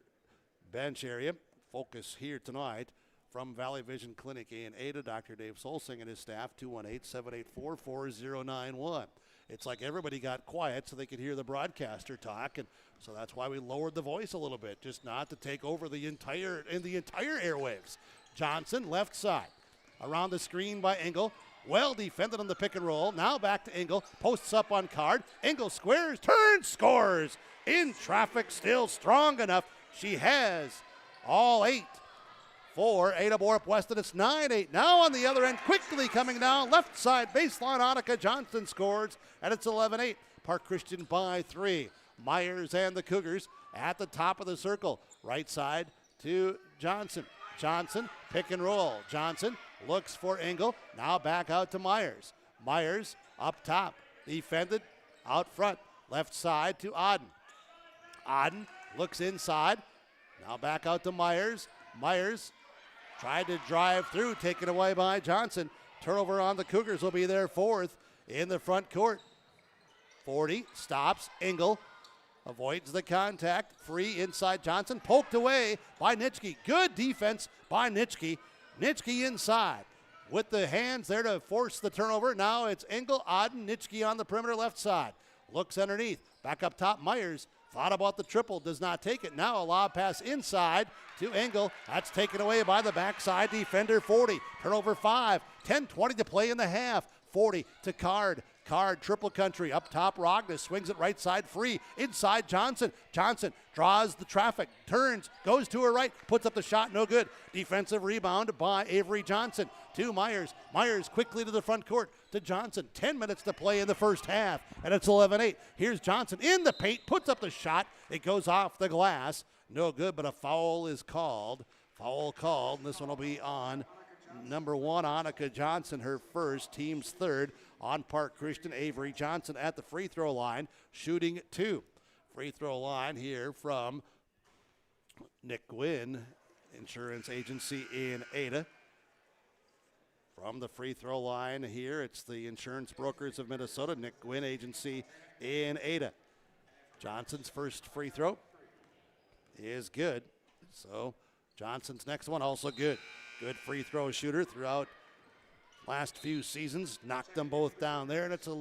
[SPEAKER 1] bench area. Focus here tonight from Valley Vision Clinic in Ada. Dr. Dave Solsing and his staff, 218-784-4091. It's like everybody got quiet so they could hear the broadcaster talk, and so that's why we lowered the voice a little bit, just not to take over the entire airwaves. Johnson, left side, around the screen by Engel. Well defended on the pick and roll. Now back to Engel. Posts up on Card. Engel squares, turns, scores. In traffic, still strong enough. She has all 8 for Ada-Borup-West, and it's 9-8. Now on the other end, quickly coming down. Left side baseline, Annika Johnson scores, and it's 11-8. Park Christian by 3. Myers and the Cougars at the top of the circle. Right side to Johnson. Johnson, pick and roll. Johnson looks for Engel. Now back out to Myers. Myers up top. Defended out front. Left side to Auden. Auden looks inside. Now back out to Myers. Myers tried to drive through. Taken away by Johnson. Turnover on the Cougars will be their 4th in the front court. 40 stops. Engel avoids the contact. Free inside Johnson. Poked away by Nitschke. Good defense by Nitschke. Nitschke inside with the hands there to force the turnover. Now it's Engel, Auden, Nitschke on the perimeter left side. Looks underneath. Back up top, Myers. Thought about the triple. Does not take it. Now a lob pass inside to Engel. That's taken away by the backside defender, 40. Turnover 5. 10:20 to play in the half. 40 to Card. Card, triple country, up top, Rognus swings it right side, Free, inside Johnson. Johnson draws the traffic, turns, goes to her right, puts up the shot, no good. Defensive rebound by Avery Johnson to Myers. Myers quickly to the front court to Johnson. 10 minutes to play in the first half, and it's 11-8. Here's Johnson in the paint, puts up the shot. It goes off the glass. No good, but a foul is called. Foul called, and this one will be on number 1, Annika Johnson, her first, team's third on Park Christian. Avery Johnson at the free throw line, shooting 2. Free throw line here from Nick Gwynn Insurance Agency in Ada. From the free throw line here, it's the Insurance Brokers of Minnesota, Nick Gwynn Agency in Ada. Johnson's first free throw is good. So Johnson's next one also good. Good free throw shooter throughout last few seasons. Knocked them both down there, and it's a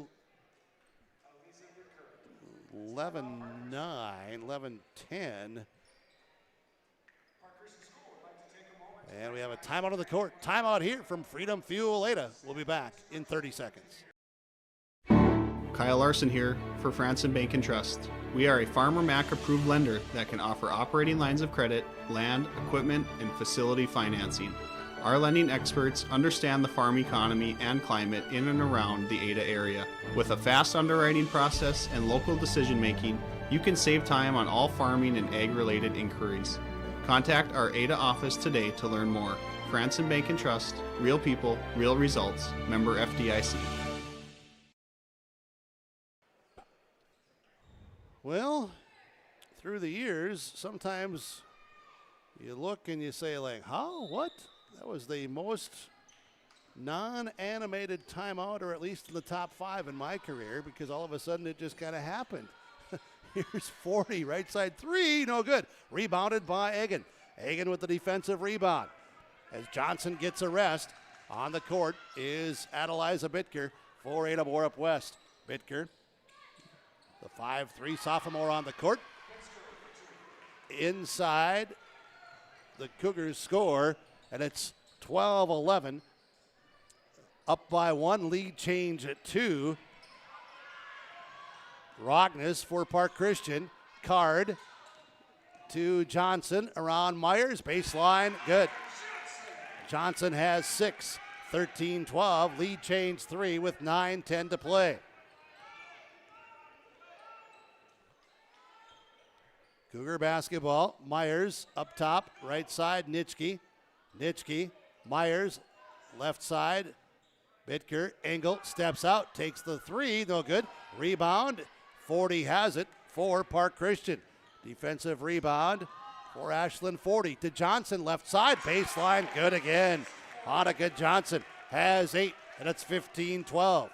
[SPEAKER 1] 11-9, 11-10. And we have a timeout on the court. Timeout here from Freedom Fuel Ada. We'll be back in 30 seconds.
[SPEAKER 21] Kyle Larson here for Franson Bank and Trust. We are a Farmer Mac approved lender that can offer operating lines of credit, land, equipment, and facility financing. Our lending experts understand the farm economy and climate in and around the Ada area. With a fast underwriting process and local decision making, you can save time on all farming and ag-related inquiries. Contact our Ada office today to learn more. Franson Bank and Trust, real people, real results. Member FDIC.
[SPEAKER 1] Well, through the years, sometimes you look and you say, like, how? What? That was the most non-animated timeout, or at least in the top 5 in my career, because all of a sudden it just kind of happened. Here's 40, right side three, no good. Rebounded by Egan. Egan with the defensive rebound. As Johnson gets a rest, on the court is Adeliza Bitker for Ada-Borup-West. Bitker, the 5'3" sophomore on the court. Inside, the Cougars score, and it's 12-11. Up by 1, lead change at 2. Rogness for Park Christian. Card to Johnson around Myers. Baseline, good. Johnson has 6, 13-12. Lead change 3 with 9:10 to play. Cougar basketball. Myers up top, right side, Nitschke. Nitschke, Myers, left side. Bitker, Engel steps out, takes the 3, no good. Rebound. 40 has it for Park Christian. Defensive rebound for Ashlyn 40 to Johnson, left side, baseline, good again. Monica Johnson has 8, and it's 15-12.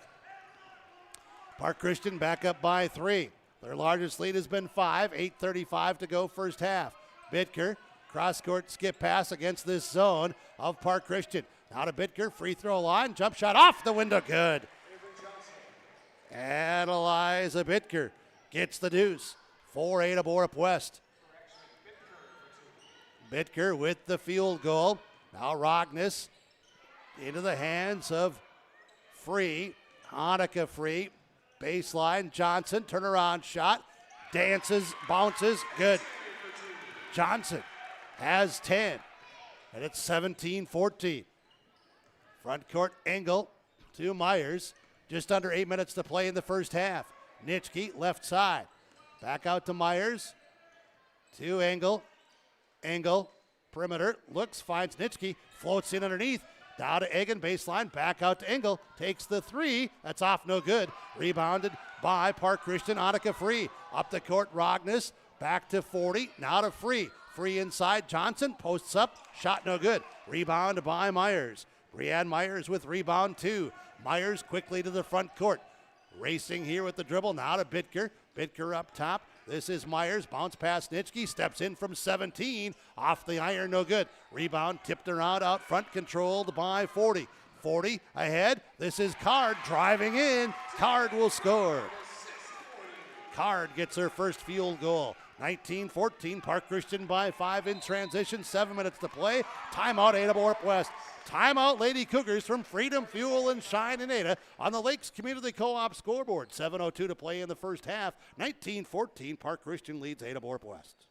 [SPEAKER 1] Park Christian back up by 3. Their largest lead has been 5, 8:35 to go first half. Bitker, cross-court skip pass against this zone of Park Christian. Now to Bitker, free throw line, jump shot off the window, good. Adeliza Bitker gets the deuce for Ada-Borup-West. Bitker with the field goal. Now Rogness into the hands of Free. Hanukkah Free. Baseline, Johnson, turnaround shot. Dances, bounces, good. Johnson has 10, and it's 17-14. Front court, Engel to Myers. Just under 8 minutes to play in the first half. Nitschke, left side. Back out to Myers. To Engel. Engel, perimeter, looks, finds Nitschke, floats in underneath. Down to Egan, baseline, back out to Engel. Takes the 3, that's off, no good. Rebounded by Park Christian, Annika Free. Up the court, Rogness, back to 40, now to Free. Free inside, Johnson, posts up, shot no good. Rebound by Myers. Brianne Myers with rebound 2. Myers quickly to the front court. Racing here with the dribble, now to Bitker. Bitker up top. This is Myers, bounce past Nitschke, steps in from 17. Off the iron, no good. Rebound tipped around out front, controlled by 40. 40 ahead. This is Card driving in. Card will score. Card gets her first field goal. 19-14, Park Christian by 5 in transition. 7 minutes to play. Timeout, Ada-Borup-West. Timeout, Lady Cougars from Freedom Fuel and Shine in Ada on the Lakes Community Co-op scoreboard. 7:02 to play in the first half. 19-14, Park Christian leads Ada-Borup-West.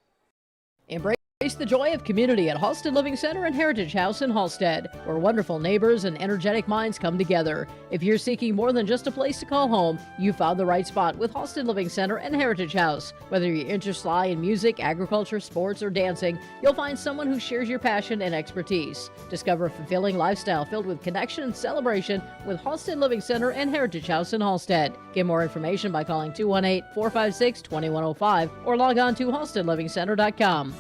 [SPEAKER 22] Embrace the joy of community at Halsted Living Center and Heritage House in Halsted, where wonderful neighbors and energetic minds come together. If you're seeking more than just a place to call home, you found the right spot with Halsted Living Center and Heritage House. Whether your interests lie in music, agriculture, sports, or dancing, you'll find someone who shares your passion and expertise. Discover a fulfilling lifestyle filled with connection and celebration with Halsted Living Center and Heritage House in Halsted. Get more information by calling 218-456-2105 or log on to halstedlivingcenter.com.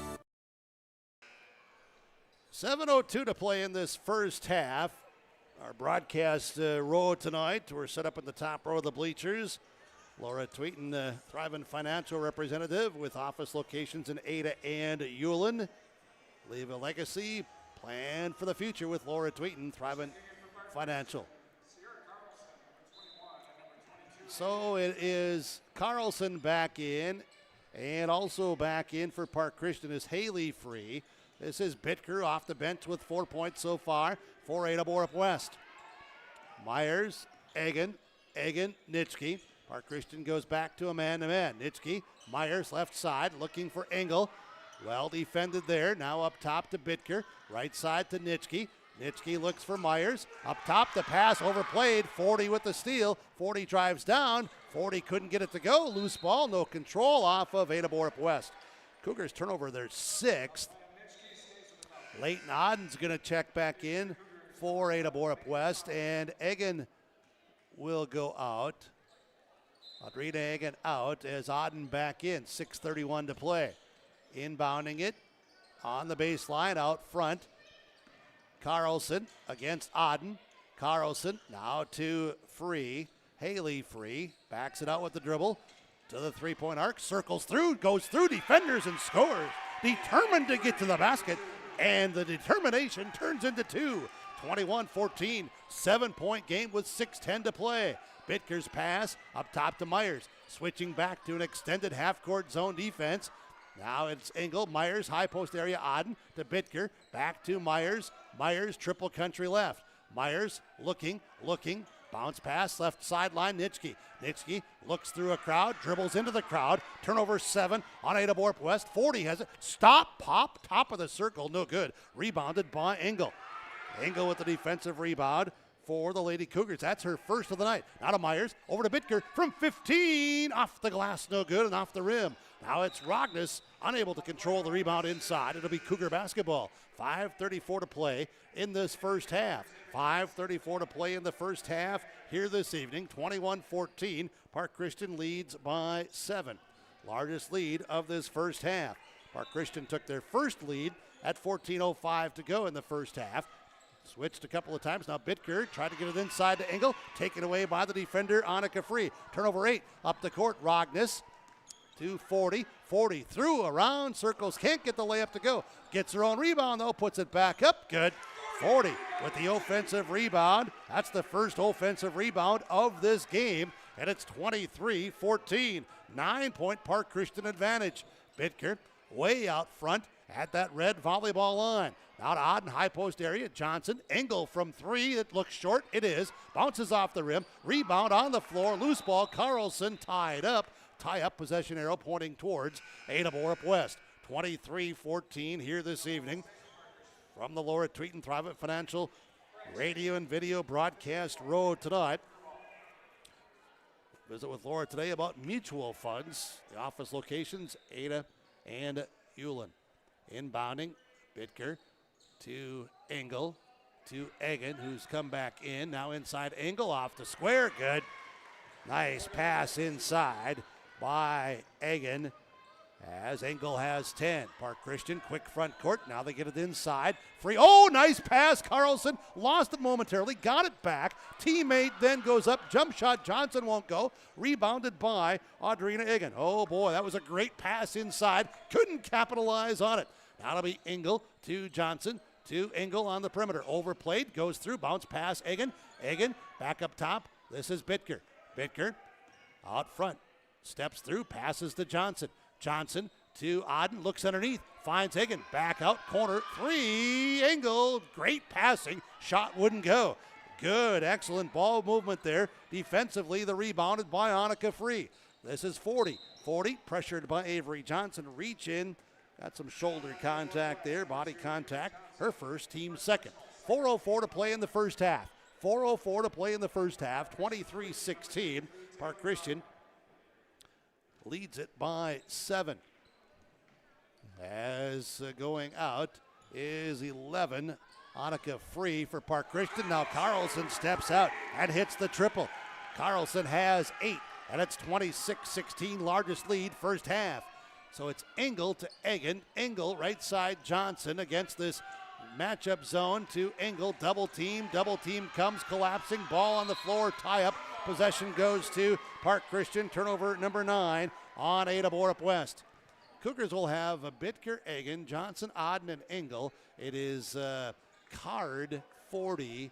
[SPEAKER 1] 7:02 to play in this first half. Our broadcast row tonight, we're set up in the top row of the bleachers. Laura Tweeten, Thrivent Financial representative with office locations in Ada and Ulen. Leave a legacy, plan for the future with Laura Tweeten, Thrivent Financial. So it is Carlson back in, and also back in for Park Christian is Haley Free. This is Bitker off the bench with 4 points so far for Ada-Borup-West. Myers, Egan, Nitschke. Park Christian goes back to a man-to-man. Nitschke, Myers left side looking for Engel. Well defended there. Now up top to Bitker. Right side to Nitschke. Nitschke looks for Myers. Up top, the pass overplayed. 40 with the steal. 40 drives down. 40 couldn't get it to go. Loose ball, no control off of Ada-Borup-West. Cougars turnover their 6th. Leighton Odden's going to check back in for Ada-Borup-West, and Egan will go out. Audrina Egan out as Odden back in. 6:31 to play. Inbounding it on the baseline out front. Carlson against Odden. Carlson now to Free. Haley Free backs it out with the dribble to the three-point arc. Circles through, goes through defenders and scores. Determined to get to the basket, and the determination turns into 2. 21-14, 7-point game with 6:10 to play. Bitker's pass up top to Myers. Switching back to an extended half-court zone defense. Now it's Engel, Myers, high post area, Odden to Bitker. Back to Myers. Myers, triple country left. Myers looking. Bounce pass, left sideline, Nitschke. Nitschke looks through a crowd, dribbles into the crowd. Turnover 7 on Ada-Borup-West. 40 has it. Stop, pop, top of the circle, no good. Rebounded by Engel. Engel with the defensive rebound for the Lady Cougars. That's her first of the night. Now to Myers, over to Bitker from 15. Off the glass, no good, and off the rim. Now it's Rognus, unable to control the rebound inside. It'll be Cougar basketball. 5:34 to play in this first half. 5:34 to play in the first half here this evening. 21-14. Park Christian leads by 7. Largest lead of this first half. Park Christian took their first lead at 14:05 to go in the first half. Switched a couple of times. Now Bitker tried to get it inside to Engel. Taken away by the defender, Annika Free. Turnover 8. Up the court, Rognus. To 40. 40 through, around, circles. Can't get the layup to go. Gets her own rebound, though. Puts it back up. Good. 40 with the offensive rebound. That's the first offensive rebound of this game. And it's 23-14. 9-point Park Christian advantage. Bitker way out front at that red volleyball line. Now to Odden, high post area. Johnson, Engel from 3. It looks short. It is. Bounces off the rim. Rebound on the floor. Loose ball. Carlson tied up. Tie up possession arrow pointing towards Ada-Borup-West. 23-14 here this evening from the Laura Tweeten Thrivent Financial radio and video broadcast row tonight. Visit with Laura today about mutual funds. The office locations, Ada and Ulen. Inbounding, Bitker to Engel to Egan, who's come back in. Now inside Engel off the square. Good. Nice pass inside by Egan as Engel has 10. Park Christian, quick front court. Now they get it inside. Free. Oh, nice pass. Carlson lost it momentarily. Got it back. Teammate then goes up. Jump shot. Johnson won't go. Rebounded by Audrina Egan. Oh, boy, that was a great pass inside. Couldn't capitalize on it. Now it'll be Engel to Johnson to Engel on the perimeter. Overplayed. Goes through. Bounce pass. Egan. Egan back up top. This is Bitker. Bitker out front. Steps through, passes to Johnson. Johnson to Odden, looks underneath, finds Egan, back out, corner, 3, Engel, great passing, shot wouldn't go. Good, excellent ball movement there. Defensively, the rebounded by Annika Free. This is 40. 40, pressured by Avery Johnson, reach in, got some shoulder contact there, body contact, her first, team second. 4:04 to play in the first half. 4:04 to play in the first half, 23-16. Park Christian leads it by 7. As going out is 11. Annika Free for Park Christian. Now Carlson steps out and hits the triple. Carlson has 8, and it's 26-16, largest lead first half. So it's Engel to Egan. Engel right side Johnson against this Matchup zone to Engel. Double team comes collapsing. Ball on the floor. Tie up. Possession goes to Park Christian. Turnover number 9 on Ada-Borup-West. Cougars will have Bitker, Egan, Johnson, Auden, and Engel. It is Card, 40,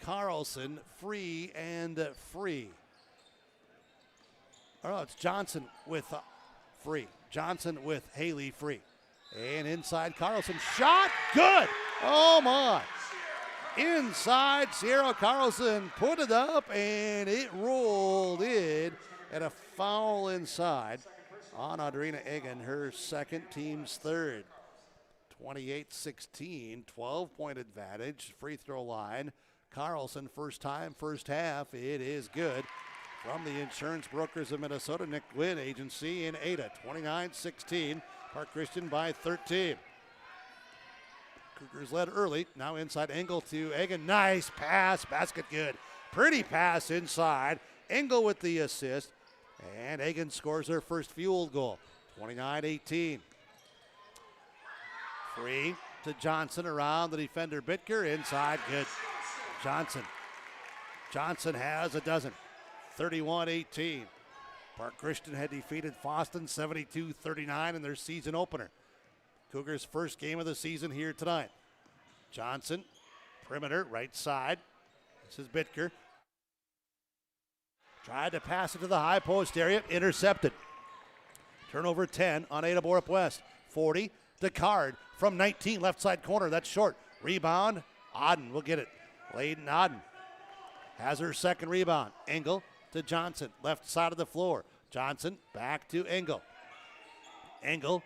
[SPEAKER 1] Carlson, Free, and Free. Oh, it's Johnson with Free. Johnson with Haley, Free. And inside Carlson. Shot. Good. Oh, my. Inside, Sierra Carlson put it up, and it rolled in. And a foul inside on Audrina Egan, her second, team's third. 28-16, 12-point advantage, free throw line. Carlson, first time, first half. It is good. From the Insurance Brokers of Minnesota, Nick Gwynn Agency in Ada. 29-16, Park Christian by 13. Cougars led early. Now inside Engel to Egan. Nice pass. Basket good. Pretty pass inside. Engel with the assist. And Egan scores her first field goal. 29-18. Free to Johnson around the defender Bitker. Inside. Good. Johnson. Johnson has a dozen. 31-18. Park Christian had defeated Foston 72-39 in their season opener. Cougars' first game of the season here tonight. Johnson, perimeter, right side. This is Bitker. Tried to pass it to the high post area, intercepted. Turnover 10 on Ada-Borup-West. 40 to Card from 19, left side corner. That's short. Rebound, Auden will get it. Layden Auden has her second rebound. Engel to Johnson, left side of the floor. Johnson back to Engel. Engel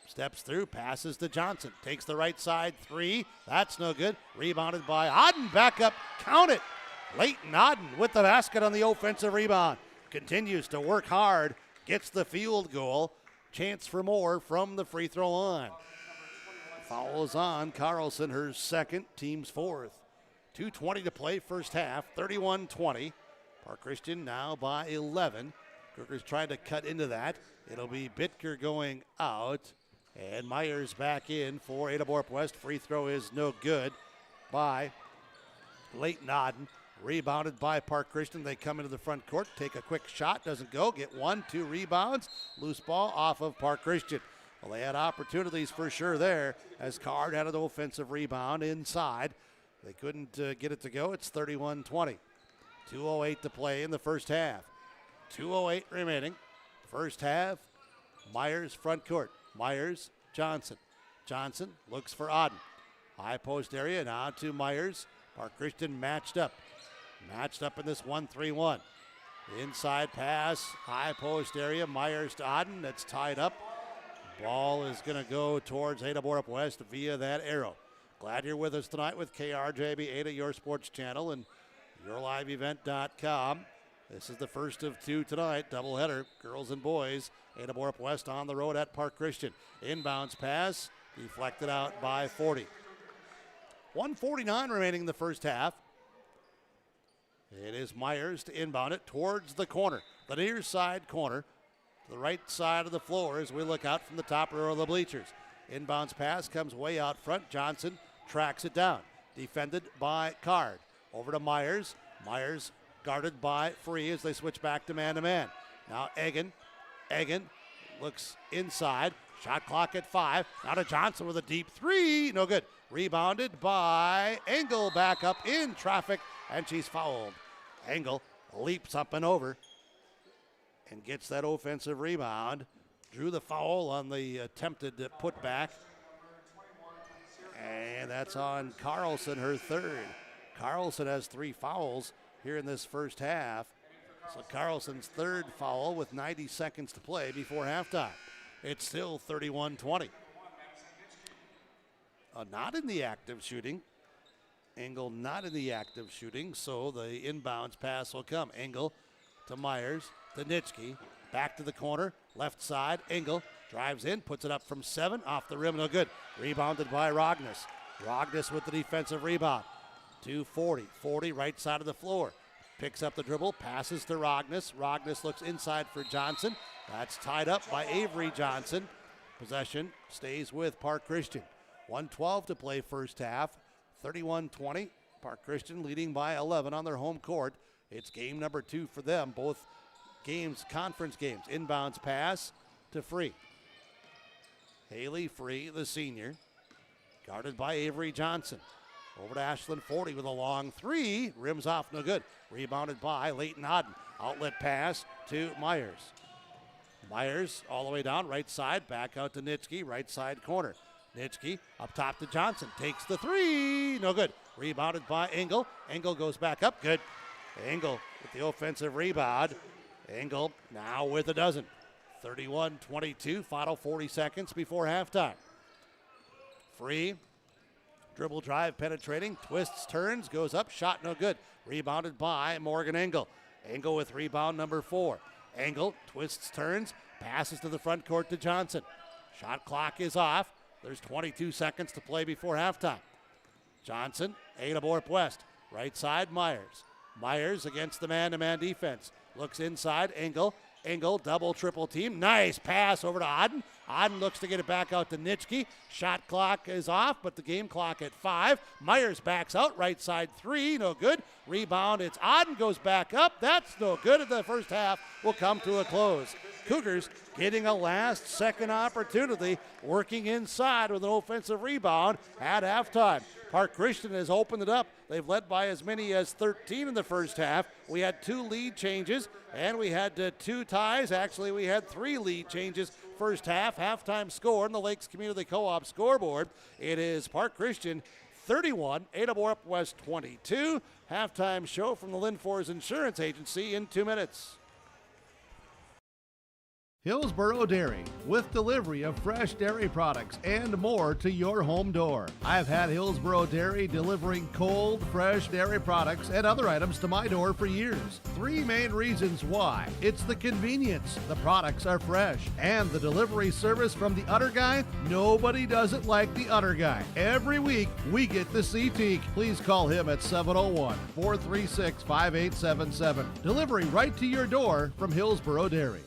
[SPEAKER 1] steps through, passes to Johnson. Takes the right side, 3. That's no good. Rebounded by Auden. Back up, count it. Layton Auden with the basket on the offensive rebound. Continues to work hard. Gets the field goal. Chance for more from the free throw line. Foul is on Carlson, her second, team's fourth. 2:20 to play, first half, 31-20. Park Christian now by 11. Cougars tried to cut into that. It'll be Bitker going out. And Myers back in for Ada-Borup-West. Free throw is no good by Layton Auden. Rebounded by Park Christian. They come into the front court, take a quick shot, doesn't go, get 1, 2 rebounds. Loose ball off of Park Christian. Well, they had opportunities for sure there as Card had an offensive rebound inside. They couldn't get it to go. It's 31-20. 2:08 to play in the first half. 2:08 remaining. First half, Myers front court. Myers, Johnson. Johnson looks for Auden. High post area now to Myers. Park Christian matched up. Matched up in this 1-3-1. Inside pass, high post area. Myers to Auden. That's tied up. Ball is going to go towards Ada-Borup-West via that arrow. Glad you're with us tonight with KRJB Ada, your sports channel, and yourliveevent.com. This is the first of 2 tonight, doubleheader, girls and boys. Ada-Borup-West on the road at Park Christian. Inbounds pass, deflected out by 40. 1:49 remaining in the first half. It is Myers to inbound it towards the corner, the near side corner, to the right side of the floor as we look out from the top row of the bleachers. Inbounds pass comes way out front. Johnson tracks it down. Defended by Card. Over to Myers. Myers guarded by Free as they switch back to man-to-man. Now Egan. Egan looks inside. Shot clock at 5. Now to Johnson with a deep 3. No good. Rebounded by Engel. Back up in traffic, and she's fouled. Engel leaps up and over and gets that offensive rebound. Drew the foul on the attempted putback. And that's on Carlson, her third. Carlson has 3 fouls here in this first half. So Carlson's third foul with 90 seconds to play before halftime. It's still 31-20. Not in the act of shooting. Engel not in the act of shooting, so the inbounds pass will come. Engel to Myers, to Nitschke, back to the corner, left side. Engel drives in, puts it up from 7, off the rim, no good. Rebounded by Rognus. Rognus with the defensive rebound. 2:40, 40 right side of the floor. Picks up the dribble, passes to Rognus. Rognus looks inside for Johnson. That's tied up by Avery Johnson. Possession stays with Park Christian. 1:12 to play first half. 31-20. Park Christian leading by 11 on their home court. It's game number 2 for them. Both games, conference games. Inbounds pass to Free. Haley Free, the senior. Guarded by Avery Johnson. Over to Ashlyn Forty with a long 3. Rims off, no good. Rebounded by Leighton Odden. Outlet pass to Myers. Myers all the way down, right side, back out to Nitschke, right side corner. Nitschke up top to Johnson, takes the 3, no good. Rebounded by Engel. Engel goes back up, good. Engel with the offensive rebound. Engel now with a dozen. 31-22, final 40 seconds before halftime. Free, dribble drive penetrating, twists, turns, goes up, shot no good. Rebounded by Morgan Engel. Engel with rebound number 4. Engel twists, turns, passes to the front court to Johnson. Shot clock is off. There's 22 seconds to play before halftime. Johnson, Ada-Borup-West. Right side, Myers. Myers against the man-to-man defense. Looks inside, Engel. Engel, double, triple team. Nice pass over to Odden. Odden looks to get it back out to Nitschke. Shot clock is off, but the game clock at 5. Myers backs out, right side 3, no good. Rebound, it's Odden, goes back up. That's no good. The first half will come to a close. Cougars getting a last-second opportunity, working inside with an offensive rebound at halftime. Park Christian has opened it up. They've led by as many as 13 in the first half. We had 2 lead changes, and we had 2 ties. Actually, we had 3 lead changes first half. Halftime score on the Lakes Community Co-op scoreboard. It is Park Christian 31, Ada-Borup-West 22. Halftime show from the Linfors Insurance Agency in 2 minutes. Hillsboro Dairy, with delivery of fresh dairy products and more to your home door. I've had Hillsboro Dairy delivering cold, fresh dairy products and other items to my door for years. 3 main reasons why. It's the convenience, the products are fresh, and the delivery service from the Udder Guy. Nobody does it like the Udder Guy. Every week, we get to see Teak. Please call him at 701-436-5877. Delivery right to your door from Hillsboro Dairy.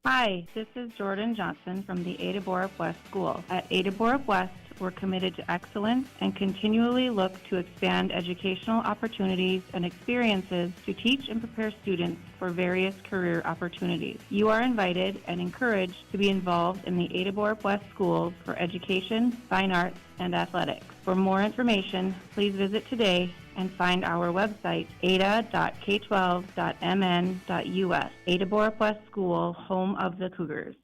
[SPEAKER 2] Hi, this is Jordan Johnson from the Ada-Borup-West School. At Ada-Borup-West, we're committed to excellence and continually look to expand educational opportunities and experiences to teach and prepare students for various career opportunities. You are invited and encouraged to be involved in the Ada-Borup-West Schools for education, fine arts, and athletics. For more information, please visit today and find our website, ada.k12.mn.us. Ada-Borup-West School, home of the Cougars.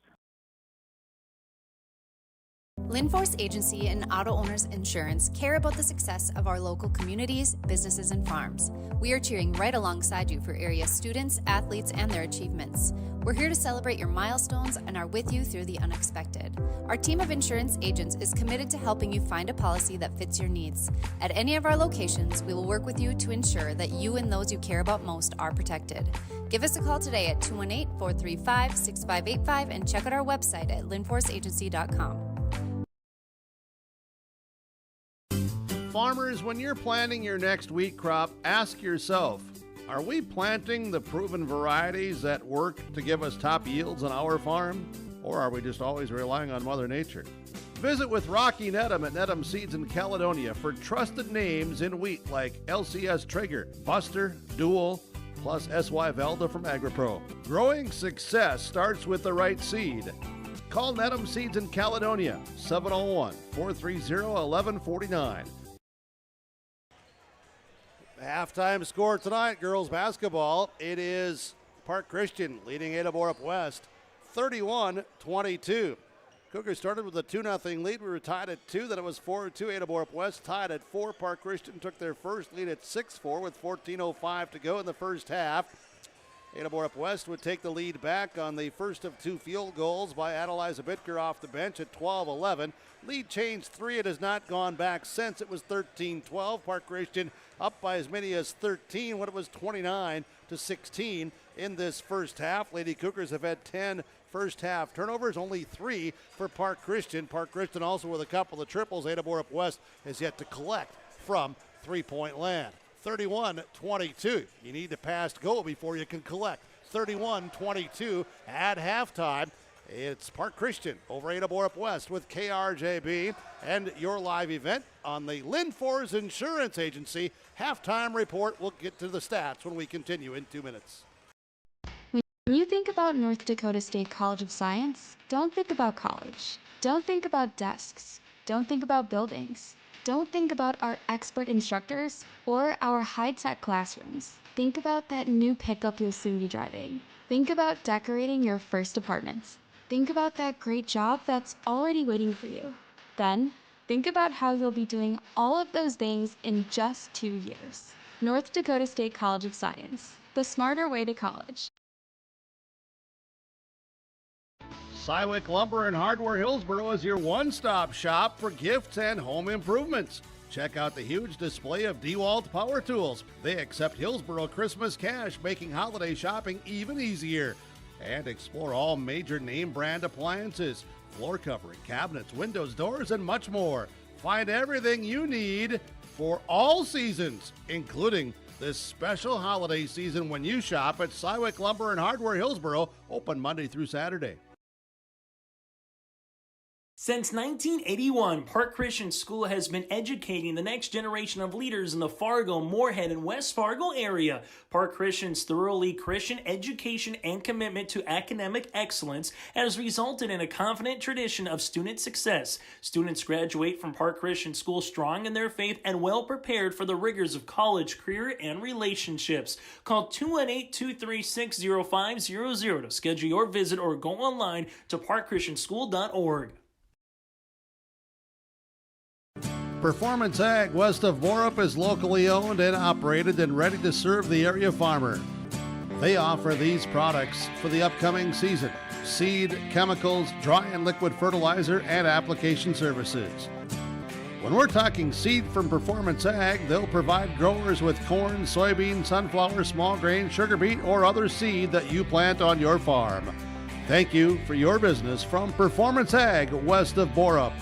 [SPEAKER 3] Linforce Agency and Auto Owners Insurance care about the success of our local communities, businesses, and farms. We are cheering right alongside you for area students, athletes, and their achievements. We're here to celebrate your milestones and are with you through the unexpected. Our team of insurance agents is committed to helping you find a policy that fits your needs. At any of our locations, we will work with you to ensure that you and those you care about most are protected. Give us a call today at 218-435-6585 and check out our website at linforceagency.com.
[SPEAKER 1] Farmers, when you're planting your next wheat crop, ask yourself, are we planting the proven varieties that work to give us top yields on our farm? Or are we just always relying on Mother Nature? Visit with Rocky Nedham at Nedham Seeds in Caledonia for trusted names in wheat like LCS Traeger, Buster, Dual, plus SY Velda from AgriPro. Growing success starts with the right seed. Call Nedham Seeds in Caledonia, 701-430-1149. Halftime score tonight, girls basketball. It is Park Christian leading Ada-Borup-West 31-22. Cougars started with a 2-0 lead. We were tied at 2. Then it was 4-2. Ada-Borup-West tied at 4. Park Christian took their first lead at 6-4 with 14:05 to go in the first half. Ada-Borup-West would take the lead back on the first of 2 field goals by Adeliza Bittker off the bench at 12-11. Lead changed 3. It has not gone back since. It was 13-12. Park Christian up by as many as 13 when it was 29-16 in this first half. Lady Cougars have had 10 first half turnovers, only 3 for Park Christian. Park Christian also with a couple of triples. Ada-Borup-West has yet to collect from three-point land. 31-22. You need to pass to go before you can collect. 31-22 at halftime. It's Park Christian over Ada-Borup-West with KRJB and your live event on the Linfors Insurance Agency halftime report. We'll get to the stats when we continue in 2 minutes.
[SPEAKER 4] When you think about North Dakota State College of Science, don't think about college. Don't think about desks. Don't think about buildings. Don't think about our expert instructors or our high-tech classrooms. Think about that new pickup you'll soon be driving. Think about decorating your first apartments. Think about that great job that's already waiting for you. Then, think about how you'll be doing all of those things in just 2 years. North Dakota State College of Science, the smarter way to college.
[SPEAKER 1] Cywick Lumber and Hardware Hillsboro is your one-stop shop for gifts and home improvements. Check out the huge display of DeWalt power tools. They accept Hillsboro Christmas cash, making holiday shopping even easier. And explore all major name brand appliances, floor covering, cabinets, windows, doors, and much more. Find everything you need for all seasons, including this special holiday season when you shop at Cywick Lumber and Hardware Hillsboro, open Monday through Saturday.
[SPEAKER 16] Since 1981, Park Christian School has been educating the next generation of leaders in the Fargo, Moorhead, and West Fargo area. Park Christian's thoroughly Christian education and commitment to academic excellence has resulted in a confident tradition of student success. Students graduate from Park Christian School strong in their faith and well prepared for the rigors of college, career, and relationships. Call 218-236-0500 to schedule your visit or go online to parkchristianschool.org.
[SPEAKER 1] Performance Ag west of Borup is locally owned and operated and ready to serve the area farmer. They offer these products for the upcoming season: seed, chemicals, dry and liquid fertilizer, and application services. When we're talking seed from Performance Ag, they'll provide growers with corn, soybean, sunflower, small grain, sugar beet, or other seed that you plant on your farm. Thank you for your business from Performance Ag west of Borup.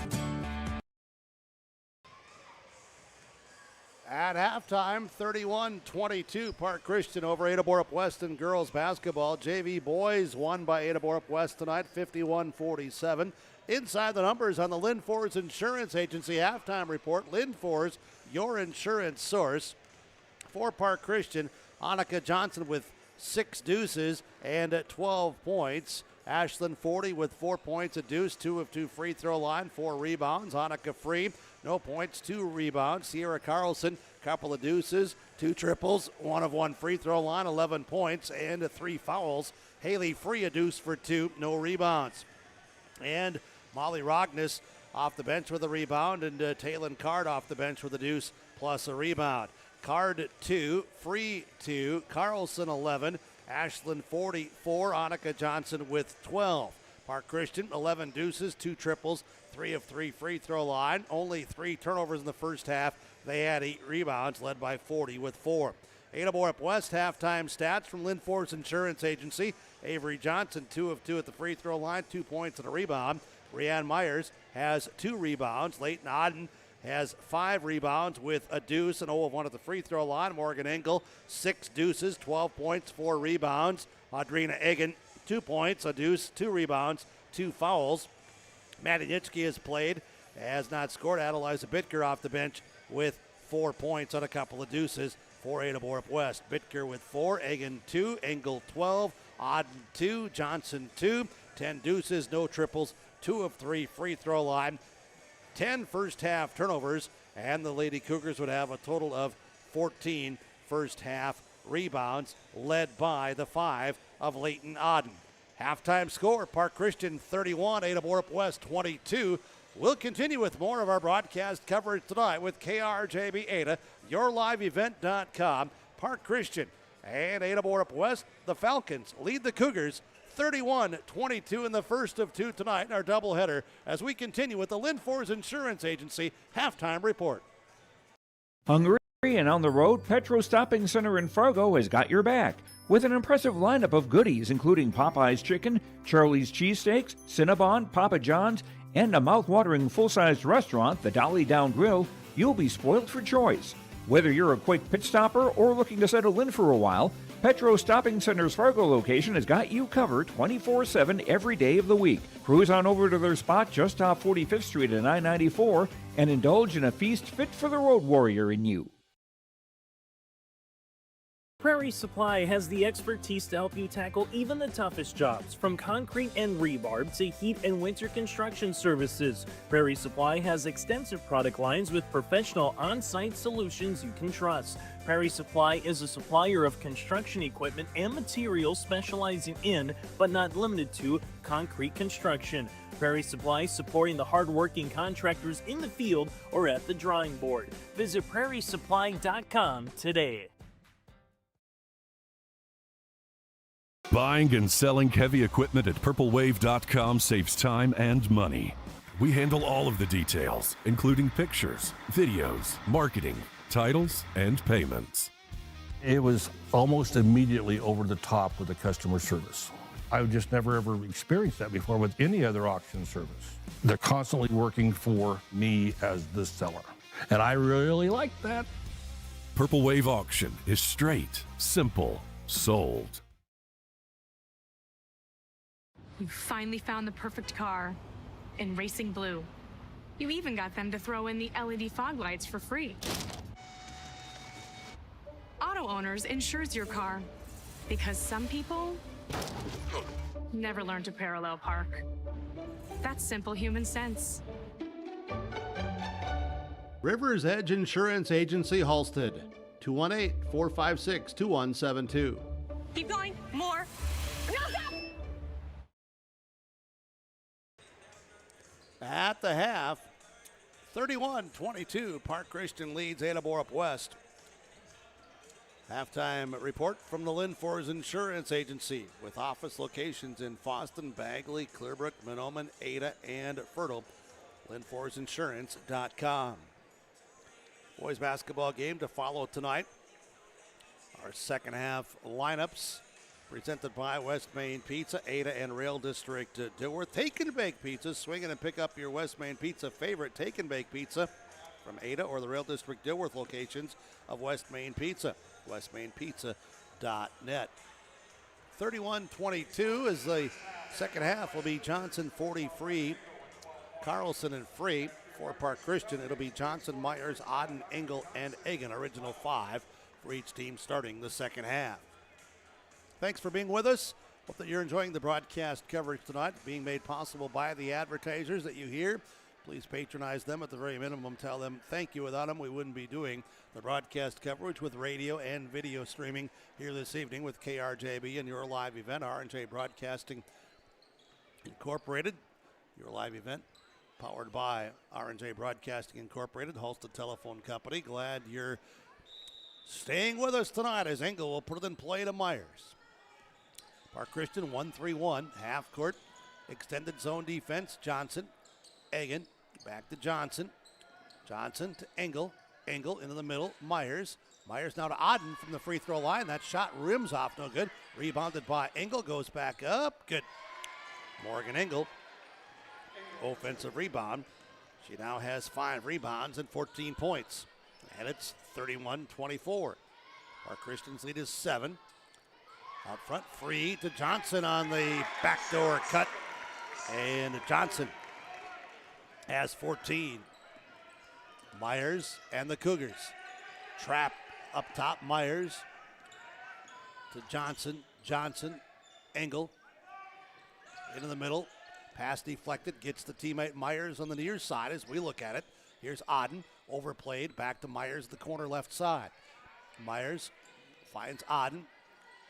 [SPEAKER 1] At halftime, 31-22, Park Christian over Ada-Borup-West in girls basketball. JV boys won by Ada-Borup-West tonight, 51-47. Inside the numbers on the Linfors Insurance Agency halftime report. Linfors, your insurance source. For Park Christian, Annika Johnson with 6 deuces and 12 points. Ashlyn 40 with 4 points, a deuce, 2 of 2 free throw line, 4 rebounds. Annika Free, no points, 2 rebounds. Sierra Carlson, couple of deuces, 2 triples, 1 of 1 free throw line, 11 points, and 3 fouls. Haley Free, a deuce for 2, no rebounds. And Molly Rogness off the bench with a rebound, and Taylon Card off the bench with a deuce plus a rebound. Card 2, Free 2, Carlson 11, Ashlyn 44, Annika Johnson with 12. Park Christian, 11 deuces, 2 triples, 3 of 3 free throw line. Only 3 turnovers in the first half. They had 8 rebounds, led by 40 with 4. Ada-Borup-West halftime stats from Linfors Insurance Agency. Avery Johnson, 2 of 2 at the free throw line, 2 points and a rebound. Rianne Myers has 2 rebounds. Leighton Odden has 5 rebounds with a deuce and 0 of 1 at the free throw line. Morgan Engel, 6 deuces, 12 points, 4 rebounds. Audrina Egan, 2 points, a deuce, 2 rebounds, 2 fouls. Maddie Nitschke has played, has not scored. Adeliza Bitker off the bench with 4 points on a couple of deuces for Ada-Borup-West. Bitker with 4, Egan 2, Engel 12, Odden 2, Johnson 2, 10 deuces, no triples, 2 of 3 free throw line. 10 first half turnovers, and the Lady Cougars would have a total of 14 first half rebounds, led by the 5 of Leighton Odden. Halftime score, Park Christian 31, Ada-Borup-West 22. We'll continue with more of our broadcast coverage tonight with KRJB Ada, yourliveevent.com. Park Christian and Ada-Borup-West, the Falcons lead the Cougars 31-22 in the first of 2 tonight in our doubleheader as we continue with the Linfors Insurance Agency halftime report.
[SPEAKER 17] Hungry and on the road, Petro Stopping Center in Fargo has got your back with an impressive lineup of goodies including Popeye's Chicken, Charlie's Cheesesteaks, Cinnabon, Papa John's, and a mouth-watering full-sized restaurant, the Dolly Down Grill. You'll be spoiled for choice. Whether you're a quick pit stopper or looking to settle in for a while, Petro Stopping Center's Fargo location has got you covered 24/7 every day of the week. Cruise on over to their spot just off 45th Street and I-94 and indulge in a feast fit for the road warrior in you.
[SPEAKER 16] Prairie Supply has the expertise to help you tackle even the toughest jobs, from concrete and rebar to heat and winter construction services. Prairie Supply has extensive product lines with professional on-site solutions you can trust. Prairie Supply is a supplier of construction equipment and materials specializing in, but not limited to, concrete construction. Prairie Supply supporting the hard-working contractors in the field or at the drawing board. Visit prairiesupply.com today.
[SPEAKER 5] Buying and selling heavy equipment at purplewave.com saves time and money. We handle all of the details, including pictures, videos, marketing, titles, and payments.
[SPEAKER 6] It was almost immediately over the top with the customer service. I've just never ever experienced that before with any other auction service. They're constantly working for me as the seller, and I really like that.
[SPEAKER 5] Purple Wave Auction is straight, simple, sold.
[SPEAKER 23] You finally found the perfect car in racing blue. You even got them to throw in the LED fog lights for free. Auto Owners insures your car because some people never learn to parallel park. That's simple human sense.
[SPEAKER 1] Rivers Edge Insurance Agency, Halstead, 218-456-2172.
[SPEAKER 23] Keep going, more. No, stop!
[SPEAKER 1] At the half, 31-22, Park Christian leads Ada-Borup-West. Halftime report from the Linfors Insurance Agency with office locations in Foston, Bagley, Clearbrook, Mahnomen, Ada, and Fertile. LinforsInsurance.com. Boys basketball game to follow tonight. Our second half lineups presented by West Main Pizza, Ada and Rail District Dilworth. Take and Bake Pizza. Swing in and pick up your West Main Pizza favorite Take and Bake Pizza from Ada or the Rail District Dilworth locations of West Main Pizza. WestMainPizza.net. 31-22 as the second half will be Johnson 40 free, Carlson and free. For Park Christian, it'll be Johnson, Myers, Auden, Engel, and Egan, original 5 for each team starting the second half. Thanks for being with us. Hope that you're enjoying the broadcast coverage tonight, being made possible by the advertisers that you hear. Please patronize them at the very minimum. Tell them thank you. Without them, we wouldn't be doing the broadcast coverage with radio and video streaming here this evening with KRJB and your live event, R&J Broadcasting Incorporated. Your live event powered by R&J Broadcasting Incorporated, Halstead Telephone Company. Glad you're staying with us tonight as Engel will put it in play to Myers. Park Christian 1-3-1, half court, extended zone defense. Johnson, Egan, back to Johnson. Johnson to Engel. Engel into the middle. Myers. Myers now to Auden from the free throw line. That shot rims off, no good. Rebounded by Engel, goes back up. Good. Morgan Engel, offensive rebound. She now has 5 rebounds and 14 points. And it's 31-24. Our Christian's lead is 7. Out front, free to Johnson on the backdoor cut. And Johnson has 14. Myers and the Cougars. Trap up top, Myers to Johnson. Johnson, Engel into the middle. Pass deflected, gets the teammate Myers on the near side as we look at it. Here's Auden, overplayed, back to Myers, the corner left side. Myers finds Auden.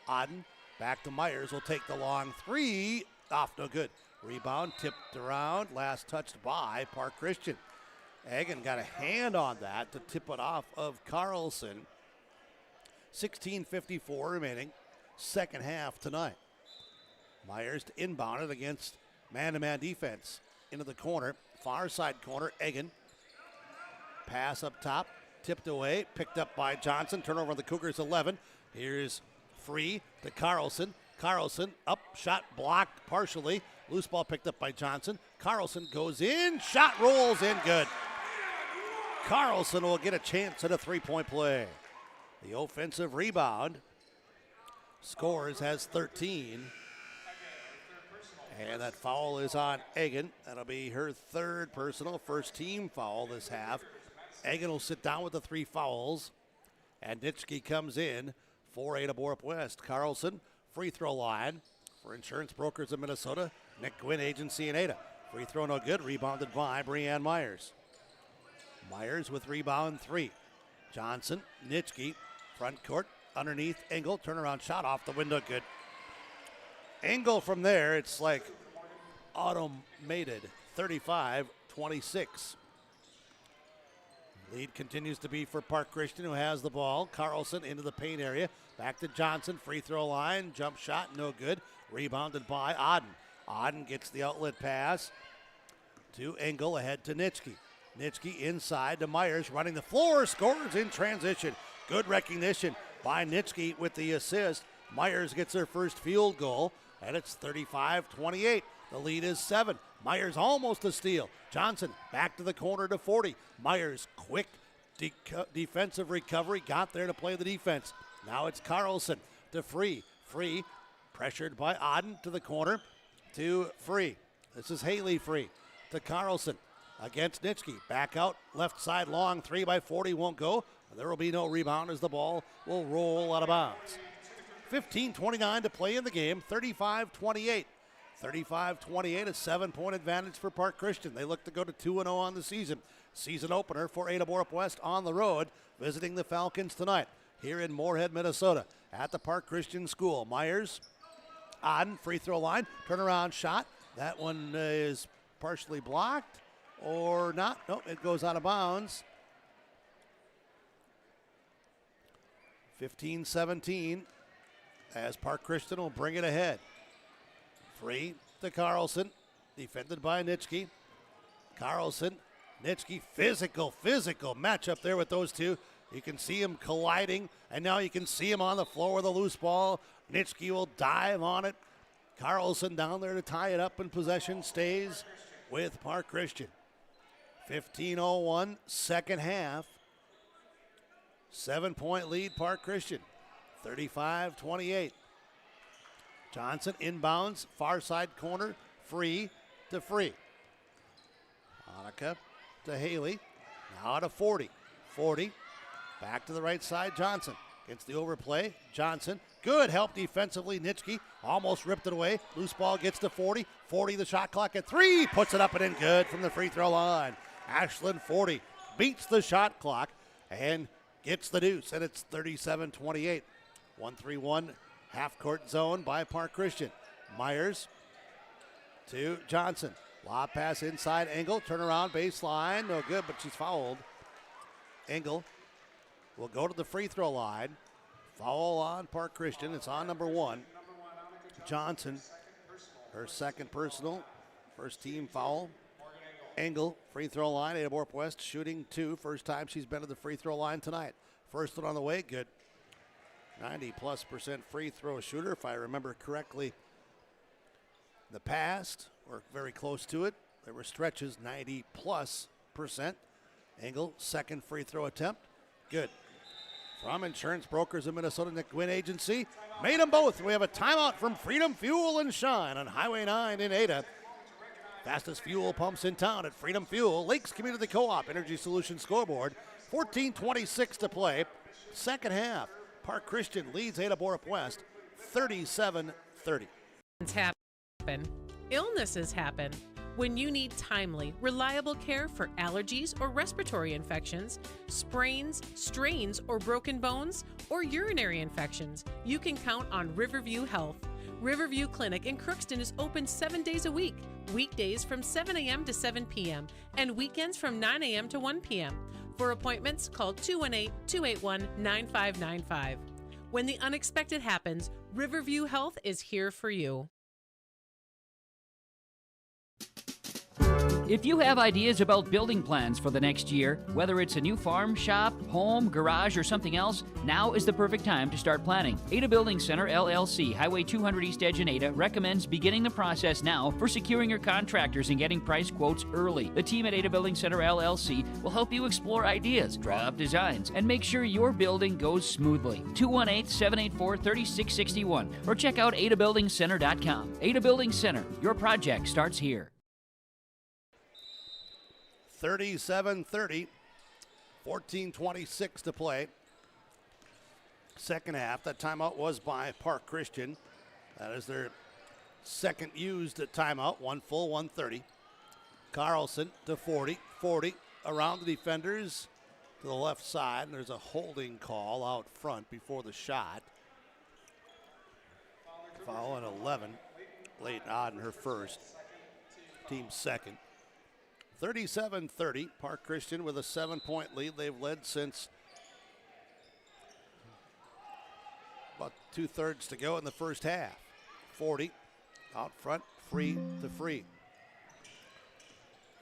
[SPEAKER 1] Auden back to Myers, will take the long 3. Off, no good. Rebound tipped around, last touched by Park Christian. Egan got a hand on that to tip it off of Carlson. 16:54 remaining, second half tonight. Myers to inbound it against man-to-man defense. Into the corner, far side corner, Egan. Pass up top, tipped away, picked up by Johnson. Turnover on the Cougars 11. Here's free to Carlson. Carlson up, shot blocked partially. Loose ball picked up by Johnson. Carlson goes in, shot rolls in, good. Carlson will get a chance at a 3-point play. The offensive rebound scores, has 13. And that foul is on Egan. That'll be her third personal, first team foul this half. Egan will sit down with the 3 fouls. And Nitschke comes in for Ada-Borup-West. Carlson, free throw line for Insurance Brokers of Minnesota. Nick Gwynn, Agency in Ada. Free throw no good, rebounded by Breanne Myers. Myers with rebound 3. Johnson, Nitschke, front court, underneath Engel, turnaround shot off the window, good. Engel from there, it's like automated, 35-26. Lead continues to be for Park Christian, who has the ball. Carlson into the paint area. Back to Johnson, free throw line, jump shot, no good. Rebounded by Auden. Auden gets the outlet pass to Engel, ahead to Nitschke. Nitschke inside to Myers, running the floor, scores in transition. Good recognition by Nitschke with the assist. Myers gets her first field goal, and it's 35-28. The lead is 7. Myers almost a steal. Johnson back to the corner to 40. Myers, quick defensive recovery, got there to play the defense. Now it's Carlson to Free. Free, pressured by Auden to the corner to Free. This is Haley Free to Carlson against Nitschke. Back out, left side long, 3 by 40 won't go. There will be no rebound as the ball will roll out of bounds. 15:29 to play in the game, 35-28. 35-28, a 7-point advantage for Park Christian. They look to go to 2-0 on the season. Season opener for Ada-Borup-West on the road, visiting the Falcons tonight here in Moorhead, Minnesota, at the Park Christian School. Myers, Auden, free throw line, turnaround shot. That one is partially blocked or not. Nope, it goes out of bounds. 15-17 as Park Christian will bring it ahead. Free to Carlson, defended by Nitschke. Carlson, Nitschke, physical matchup there with those two. You can see him colliding, and now you can see him on the floor with a loose ball. Nitschke will dive on it. Carlson down there to tie it up, and possession stays with Park Christian. 15:01, second half. 7-point lead, Park Christian. 35-28. Johnson inbounds, far side corner, Free to Free. Hanukkah to Haley, now to 40. 40, back to the right side, Johnson. Gets the overplay, Johnson. Good help defensively, Nitschke almost ripped it away. Loose ball gets to 40. 40, the shot clock at 3, puts it up and in good from the free throw line. Ashlyn 40 beats the shot clock and gets the deuce, and it's 37-28. 1-3-1 half-court zone by Park Christian. Myers to Johnson. Lob pass inside Engel. Turnaround baseline. No good, but she's fouled. Engel will go to the free throw line. Foul on Park Christian. It's on number 1. Johnson, her second personal. First team foul. Engel, free throw line. Ada-Borup-West shooting 2. First time she's been to the free throw line tonight. First one on the way, good. 90+% free throw shooter, if I remember correctly. The past, or very close to it. There were stretches 90+%. Engel, second free throw attempt, good. From Insurance Brokers of Minnesota, Nick Gwynn Agency, made them both. We have a timeout from Freedom Fuel and Shine on Highway 9 in Ada. Fastest fuel pumps in town at Freedom Fuel. Lakes Community Co-op Energy Solutions scoreboard. 14:26 to play. Second half. Park Christian leads Ada-Borup-West 37-30.
[SPEAKER 7] Happen. Illnesses happen. When you need timely, reliable care for allergies or respiratory infections, sprains, strains, or broken bones, or urinary infections, you can count on Riverview Health. Riverview Clinic in Crookston is open 7 days a week, weekdays from 7 a.m. to 7 p.m., and weekends from 9 a.m. to 1 p.m. For appointments, call 218-281-9595. When the unexpected happens, Riverview Health is here for you.
[SPEAKER 8] If you have ideas about building plans for the next year, whether it's a new farm, shop, home, garage, or something else, now is the perfect time to start planning. Ada Building Center, LLC, Highway 200 East Edge in Ada, recommends beginning the process now for securing your contractors and getting price quotes early. The team at Ada Building Center, LLC, will help you explore ideas, draw up designs, and make sure your building goes smoothly. 218-784-3661 or check out adabuildingcenter.com. Ada Building Center, your project starts here.
[SPEAKER 1] 37-30, 14:26 to play. Second half. That timeout was by Park Christian. That is their second used timeout. One full, 1:30. Carlson to 40. 40 around the defenders to the left side. And there's a holding call out front before the shot. Foul at 11. Leighton Auden, her first. Team second. 37-30. Park Christian with a 7-point lead. They've led since about 2/3 to go in the first half. 40 out front, Free to Free.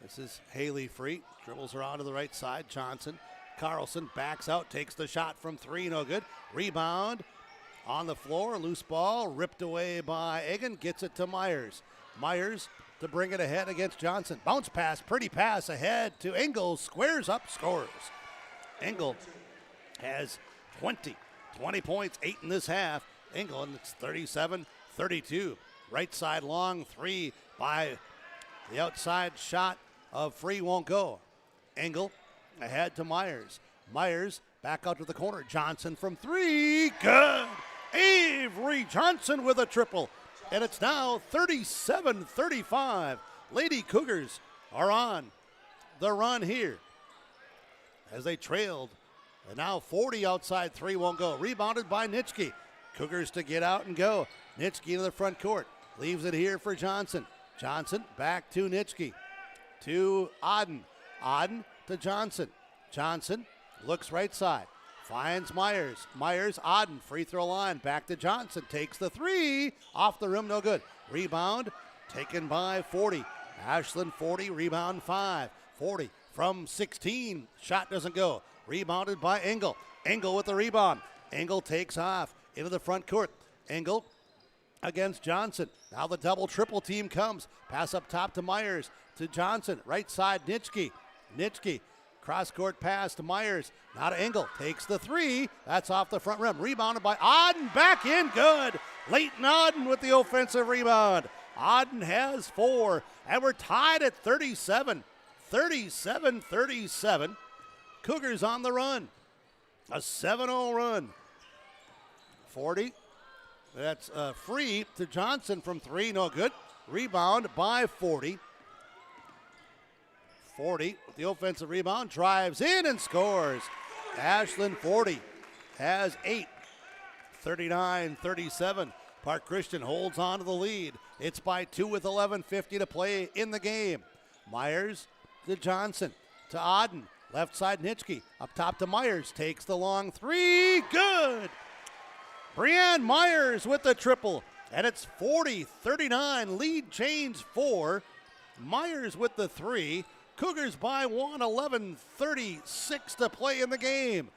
[SPEAKER 1] This is Haley Free. Dribbles around to the right side. Johnson. Carlson backs out, takes the shot from three. No good. Rebound on the floor. Loose ball ripped away by Egan. Gets it to Myers. Myers to bring it ahead against Johnson. Bounce pass, pretty pass ahead to Engel. Squares up, scores. Engel has 20 points, 8 in this half. Engel, and it's 37-32. Right side long three by the outside shot of Free won't go. Engel ahead to Myers. Myers back out to the corner. Johnson from three. Good. Avery Johnson with a triple. And it's now 37-35. Lady Cougars are on the run here as they trailed. And now 40 outside, three won't go. Rebounded by Nitschke. Cougars to get out and go. Nitschke to the front court. Leaves it here for Johnson. Johnson back to Nitschke. To Auden. Auden to Johnson. Johnson looks right side. Finds Myers. Myers, Auden, free throw line. Back to Johnson. Takes the three. Off the rim, no good. Rebound taken by 40. Ashland 40, rebound 5. 40 from 16. Shot doesn't go. Rebounded by Engel. Engel with the rebound. Engel takes off into the front court. Engel against Johnson. Now the double-triple team comes. Pass up top to Myers. To Johnson. Right side, Nitschke. Nitschke. Cross-court pass to Myers. Now to Engel. Takes the three. That's off the front rim. Rebounded by Auden. Back in. Good. Leighton Auden with the offensive rebound. Auden has 4. And we're tied at 37. 37-37. Cougars on the run. A 7-0 run. 40. That's Free to Johnson from 3. No good. Rebound by 40. 40 with the offensive rebound, drives in and scores. Ashland 40 has 8. 39-37. Park Christian holds on to the lead. It's by 2 with 11:50 to play in the game. Myers to Johnson to Auden. Left side Nitschke. Up top to Myers. Takes the long three. Good. Brianne Myers with the triple. And it's 40-39. Lead change 4. Myers with the 3. Cougars by 1, 11:36 to play in the game.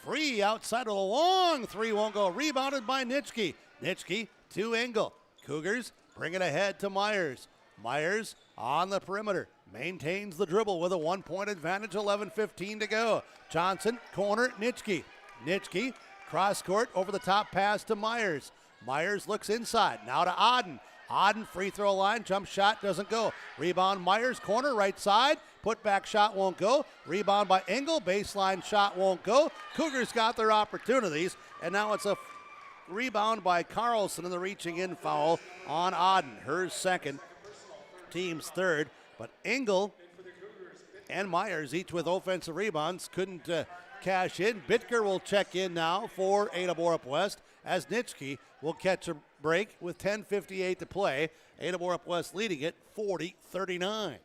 [SPEAKER 1] Free outside of the long three won't go. Rebounded by Nitschke. Nitschke to Engel. Cougars bring it ahead to Myers. Myers on the perimeter. Maintains the dribble with a 1-point advantage. 11:15 to go. Johnson, corner, Nitschke. Nitschke, cross court, over the top pass to Myers. Myers looks inside. Now to Auden. Auden, free throw line, jump shot doesn't go. Rebound Myers, corner, right side. Put back shot won't go. Rebound by Engel, baseline shot won't go. Cougars got their opportunities, and now it's a rebound by Carlson and the reaching in foul on Auden. Her second, team's third. But Engel and Myers, each with offensive rebounds, couldn't cash in. Bitker will check in now for Ada-Borup-West as Nitschke will catch a break with 10:58 to play. Ada-Borup-West leading it 40-39.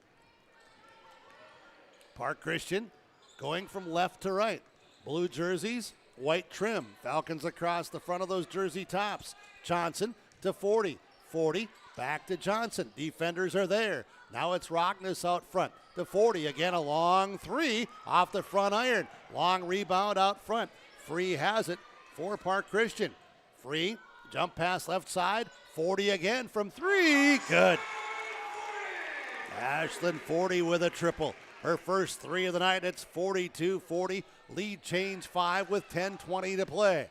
[SPEAKER 1] Park Christian going from left to right. Blue jerseys, white trim. Falcons across the front of those jersey tops. Johnson to 40. 40 Back to Johnson. Defenders are there. Now it's Rockness out front. To 40. Again, a long three off the front iron. Long rebound out front. Free has it for Park Christian. Free. Jump pass left side. 40 again from three. Good. Ashlyn 40 with a triple. Her first three of the night. It's 42-40. Lead change 5 with 10:20 to play.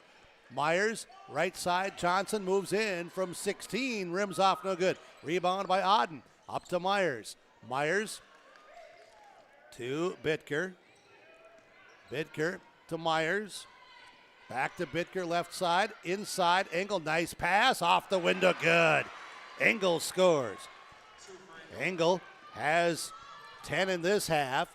[SPEAKER 1] Myers, right side. Johnson moves in from 16. Rims off, no good. Rebound by Auden. Up to Myers. Myers to Bitker. Bitker to Myers. Back to Bitker, left side. Inside, Engel. Nice pass. Off the window, good. Engel scores. Engel has 10 in this half.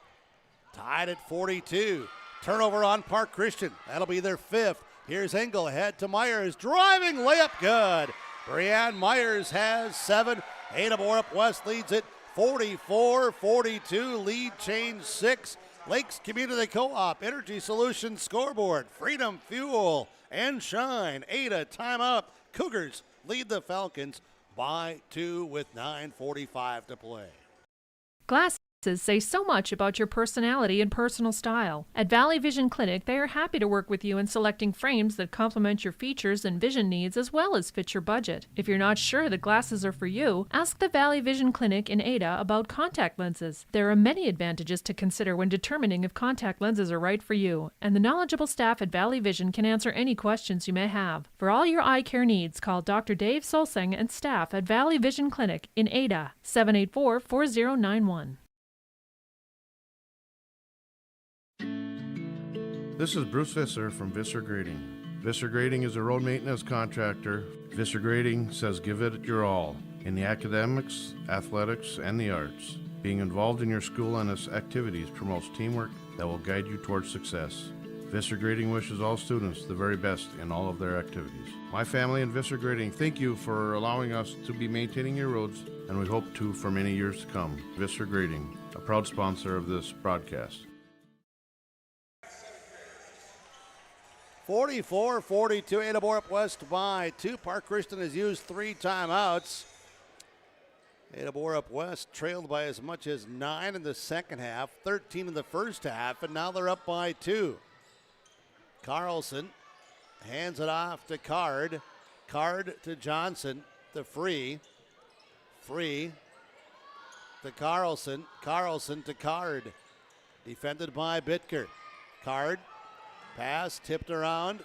[SPEAKER 1] Tied at 42. Turnover on Park Christian. That'll be their 5th. Here's Engel ahead to Myers. Driving layup, good. Brianne Myers has 7. Ada-Borup-West leads it 44-42. Lead change 6. Lakes Community Co-op, Energy Solutions scoreboard, Freedom Fuel, and Shine. Ada timeout. Cougars lead the Falcons by 2 with 9:45 to play.
[SPEAKER 9] Glasses say so much about your personality and personal style. At Valley Vision Clinic, they are happy to work with you in selecting frames that complement your features and vision needs as well as fit your budget. If you're not sure that glasses are for you, ask the Valley Vision Clinic in Ada about contact lenses. There are many advantages to consider when determining if contact lenses are right for you, and the knowledgeable staff at Valley Vision can answer any questions you may have. For all your eye care needs, call Dr. Dave Solseng and staff at Valley Vision Clinic in Ada, 784-4091.
[SPEAKER 10] This is Bruce Visser from Visser Grading. Visser Grading is a road maintenance contractor. Visser Grading says give it your all in the academics, athletics, and the arts. Being involved in your school and its activities promotes teamwork that will guide you towards success. Visser Grading wishes all students the very best in all of their activities. My family and Visser Grading thank you for allowing us to be maintaining your roads, and we hope to for many years to come. Visser Grading, a proud sponsor of this broadcast.
[SPEAKER 1] 44-42, Ada-Borup-West by 2. Park Christian has used 3 timeouts. Ada-Borup-West trailed by as much as 9 in the second half, 13 in the first half, and now they're up by 2. Carlson hands it off to Card. Card to Johnson, to Free. Free to Carlson. Carlson to Card. Defended by Bitker. Card. Pass tipped around.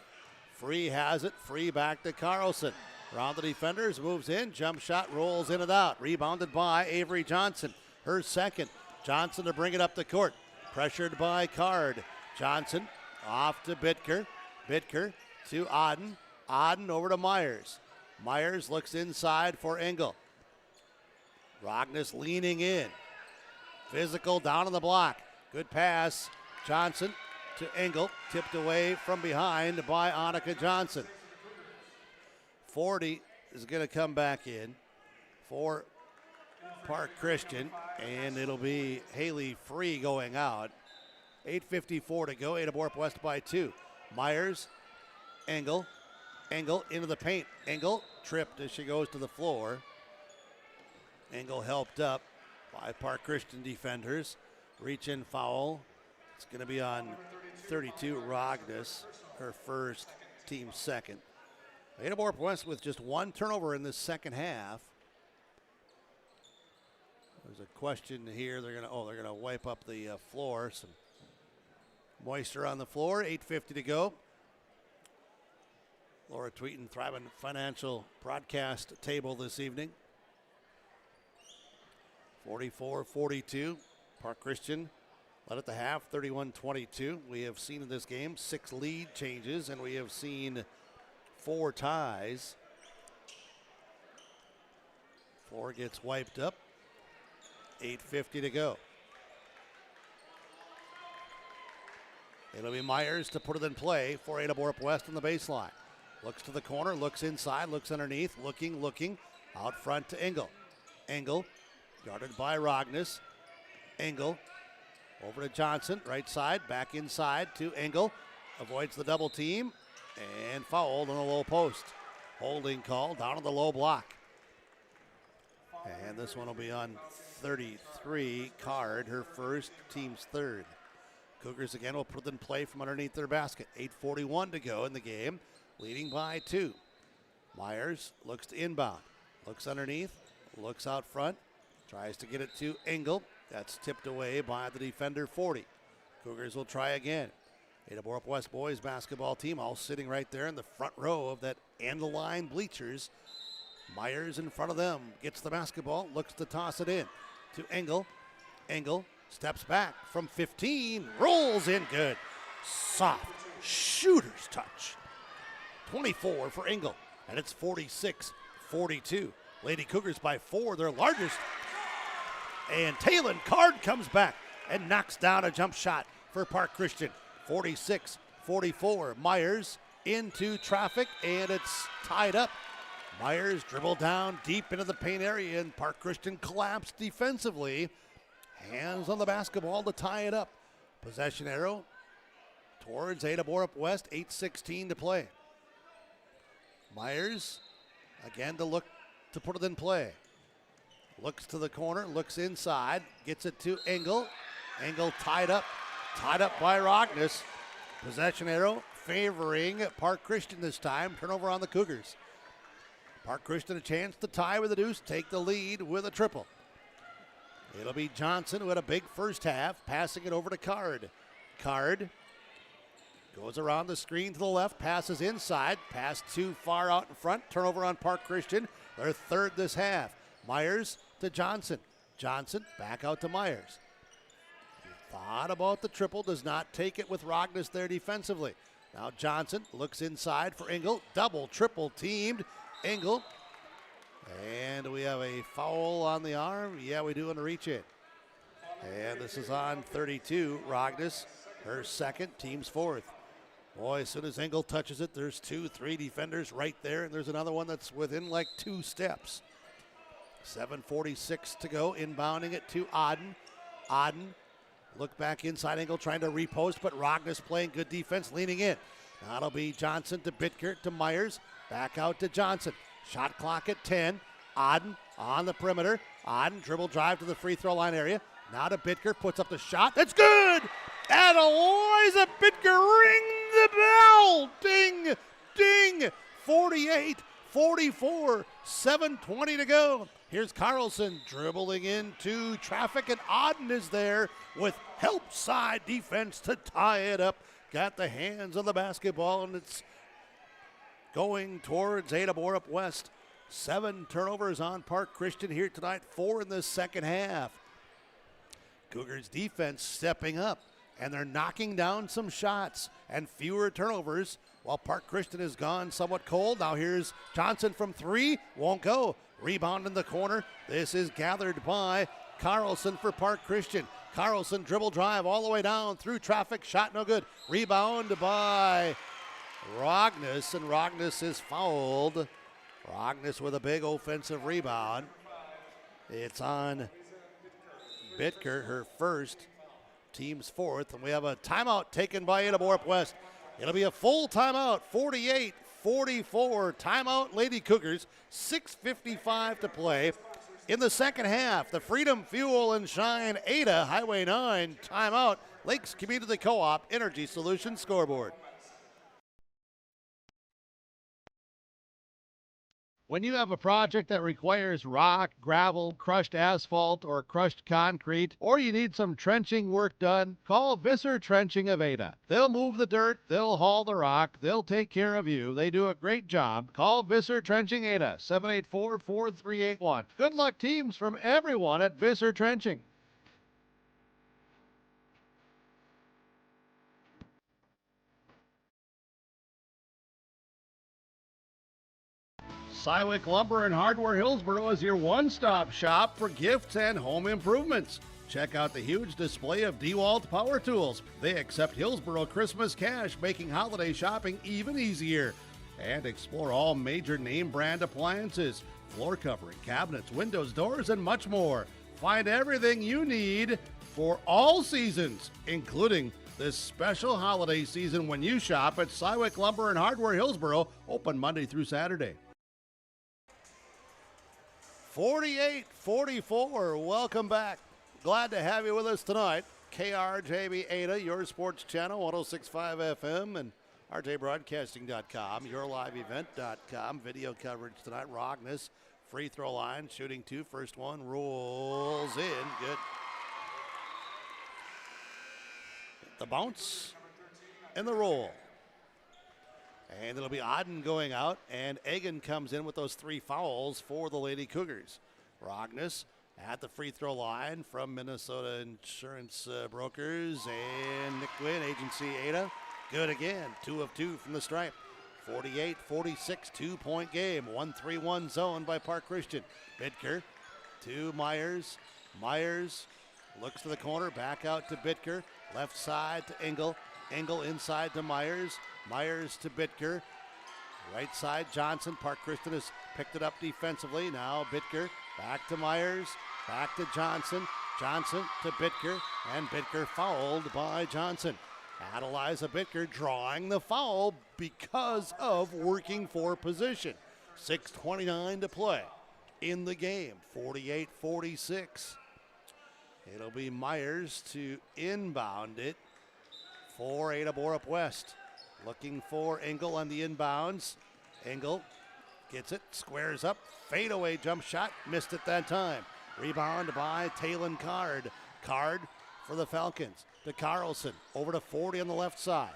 [SPEAKER 1] Free has it. Free back to Carlson. Around the defenders, moves in. Jump shot rolls in and out. Rebounded by Avery Johnson. Her second. Johnson to bring it up the court. Pressured by Card. Johnson off to Bitker. Bitker to Auden. Auden over to Myers. Myers looks inside for Engel. Rogness leaning in. Physical down on the block. Good pass. Johnson to Engel, tipped away from behind by Annika Johnson. 40 is going to come back in for Park Christian, and it'll be Haley Free going out. 8:54 to go, Ada-Borup-West by 2. Myers, Engel into the paint. Engel tripped as she goes to the floor. Engel helped up by Park Christian defenders. Reach in foul. It's going to be on 32, Rogness, her first, team second. Ada-Borup-West with just 1 turnover in this second half. There's a question here. They're going to wipe up the floor. Some moisture on the floor. 8:50 to go. Laura Tweeten, Thriving Financial broadcast table this evening. 44-42. Park Christian led at the half, 31-22. We have seen in this game 6 lead changes, and we have seen 4 ties. 4 gets wiped up. 8:50 to go. It'll be Myers to put it in play for Ada-Borup-West on the baseline. Looks to the corner, looks inside, looks underneath, looking. Out front to Engel. Engel, guarded by Rogness. Engel over to Johnson, right side, back inside to Engel. Avoids the double team and fouled on the low post. Holding call down on the low block. And this one will be on 33. Card, her first, team's third. Cougars again will put it in play from underneath their basket. 8:41 to go in the game, leading by 2. Myers looks to inbound, looks underneath, looks out front, tries to get it to Engel. That's tipped away by the defender, 40. Cougars will try again. Ada-Borup-West boys basketball team all sitting right there in the front row of that end-of-line bleachers. Myers in front of them, gets the basketball, looks to toss it in to Engel. Engel steps back from 15, rolls in good. Soft shooter's touch. 24 for Engel, and it's 46-42. Lady Cougars by 4, their largest. And Talon Card comes back and knocks down a jump shot for Park Christian. 46-44. Myers into traffic, and it's tied up. Myers dribbled down deep into the paint area, and Park Christian collapsed defensively. Hands on the basketball to tie it up. Possession arrow towards Ada-Borup-West. 8:16 to play. Myers again to look to put it in play. Looks to the corner, looks inside, gets it to Engel. Engel tied up by Rogness. Possession arrow favoring Park Christian this time. Turnover on the Cougars. Park Christian a chance to tie with a deuce, take the lead with a triple. It'll be Johnson, who had a big first half, passing it over to Card. Card goes around the screen to the left, passes inside, pass too far out in front. Turnover on Park Christian, their third this half. Myers to Johnson. Johnson back out to Myers. Thought about the triple, does not take it with Rogness there defensively. Now Johnson looks inside for Engel. Double, triple teamed. Engel. And we have a foul on the arm. Yeah, we do, in the reach in. And this is on 32. Rogness, her second, team's fourth. Boy, as soon as Engel touches it, there's 2-3 defenders right there, and there's another one that's within like 2 steps. 7:46 to go, inbounding it to Aden. Aden, look back inside, Engel trying to repost, but Rogness playing good defense, leaning in. Now it'll be Johnson to Bittker to Myers, back out to Johnson. Shot clock at 10. Aden on the perimeter. Aden dribble drive to the free throw line area. Now to Bittker, puts up the shot. That's good! And Eliza Bittker, ring the bell! Ding, ding! 48-44, 7:20 to go. Here's Carlson dribbling into traffic, and Aden is there with help side defense to tie it up. Got the hands on the basketball, and it's going towards Ada-Borup-West. 7 turnovers on Park Christian here tonight, 4 in the second half. Cougars defense stepping up, and they're knocking down some shots and fewer turnovers while Park Christian has gone somewhat cold. Now here's Johnson from 3, won't go. Rebound in the corner. This is gathered by Carlson for Park Christian. Carlson dribble drive all the way down through traffic, shot no good. Rebound by Rogness, and Rogness is fouled. Rogness with a big offensive rebound. It's on Bittker, her first, team's fourth, and we have a timeout taken by Ada-Borup-West. It'll be a full timeout, 48-44, timeout Lady Cougars, 6:55 to play. In the second half, the Freedom Fuel and Shine Ada Highway 9 timeout, Lakes Community Co-op Energy Solutions scoreboard. When you have a project that requires rock, gravel, crushed asphalt, or crushed concrete, or you need some trenching work done, call Visser Trenching of Ada. They'll move the dirt, they'll haul the rock, they'll take care of you. They do a great job. Call Visser Trenching Ada, 784-4381. Good luck, teams, from everyone at Visser Trenching. Sywick Lumber and Hardware Hillsboro is your one-stop shop for gifts and home improvements. Check out the huge display of DeWalt power tools. They accept Hillsboro Christmas cash, making holiday shopping even easier. And explore all major name brand appliances, floor covering, cabinets, windows, doors, and much more. Find everything you need for all seasons, including this special holiday season when you shop at Sywick Lumber and Hardware Hillsboro, open Monday through Saturday. 48-44. Welcome back. Glad to have you with us tonight. KRJB Ada, your sports channel, 106.5 FM, and rjbroadcasting.com, yourliveevent.com. Video coverage tonight. Rogness, free throw line, shooting 2. First one rolls in. Good. The bounce and the roll. And it'll be Aden going out, and Egan comes in with those 3 fouls for the Lady Cougars. Rogness at the free throw line from Minnesota Insurance Brokers, and Nick Gwynn, Agency Ada. Good again, 2 of 2 from the stripe. 48-46, 2-point game. 1-3-1 zone by Park Christian. Bitker to Myers. Myers looks to the corner, back out to Bitker. Left side to Engel. Engel inside to Myers. Myers to Bitker. Right side, Johnson. Park Christian has picked it up defensively. Now Bitker back to Myers. Back to Johnson. Johnson to Bitker. And Bitker fouled by Johnson. Adeliza Bitker drawing the foul because of working for position. 6:29 to play in the game. 48-46. It'll be Myers to inbound it for Ada-Borup-West. Looking for Engel on the inbounds. Engel gets it, squares up, fadeaway jump shot, missed it that time. Rebound by Talon Card. Card for the Falcons to Carlson. Over to 40 on the left side.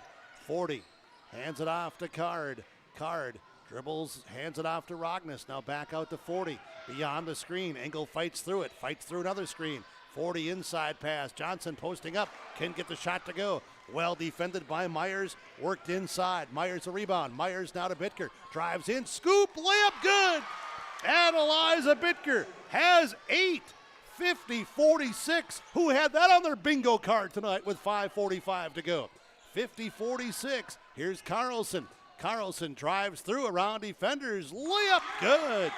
[SPEAKER 1] 40 hands it off to Card. Card dribbles, hands it off to Rogness. Now back out to 40. Beyond the screen. Engel fights through it, fights through another screen. 40 inside pass. Johnson posting up. Can get the shot to go. Well defended by Myers. Worked inside. Myers a rebound. Myers now to Bitker. Drives in. Scoop. Layup. Good. Adeliza Bitker has 8. 50-46. Who had that on their bingo card tonight with 5:45 to go? 50-46. Here's Carlson. Carlson drives through around defenders. Layup. Good.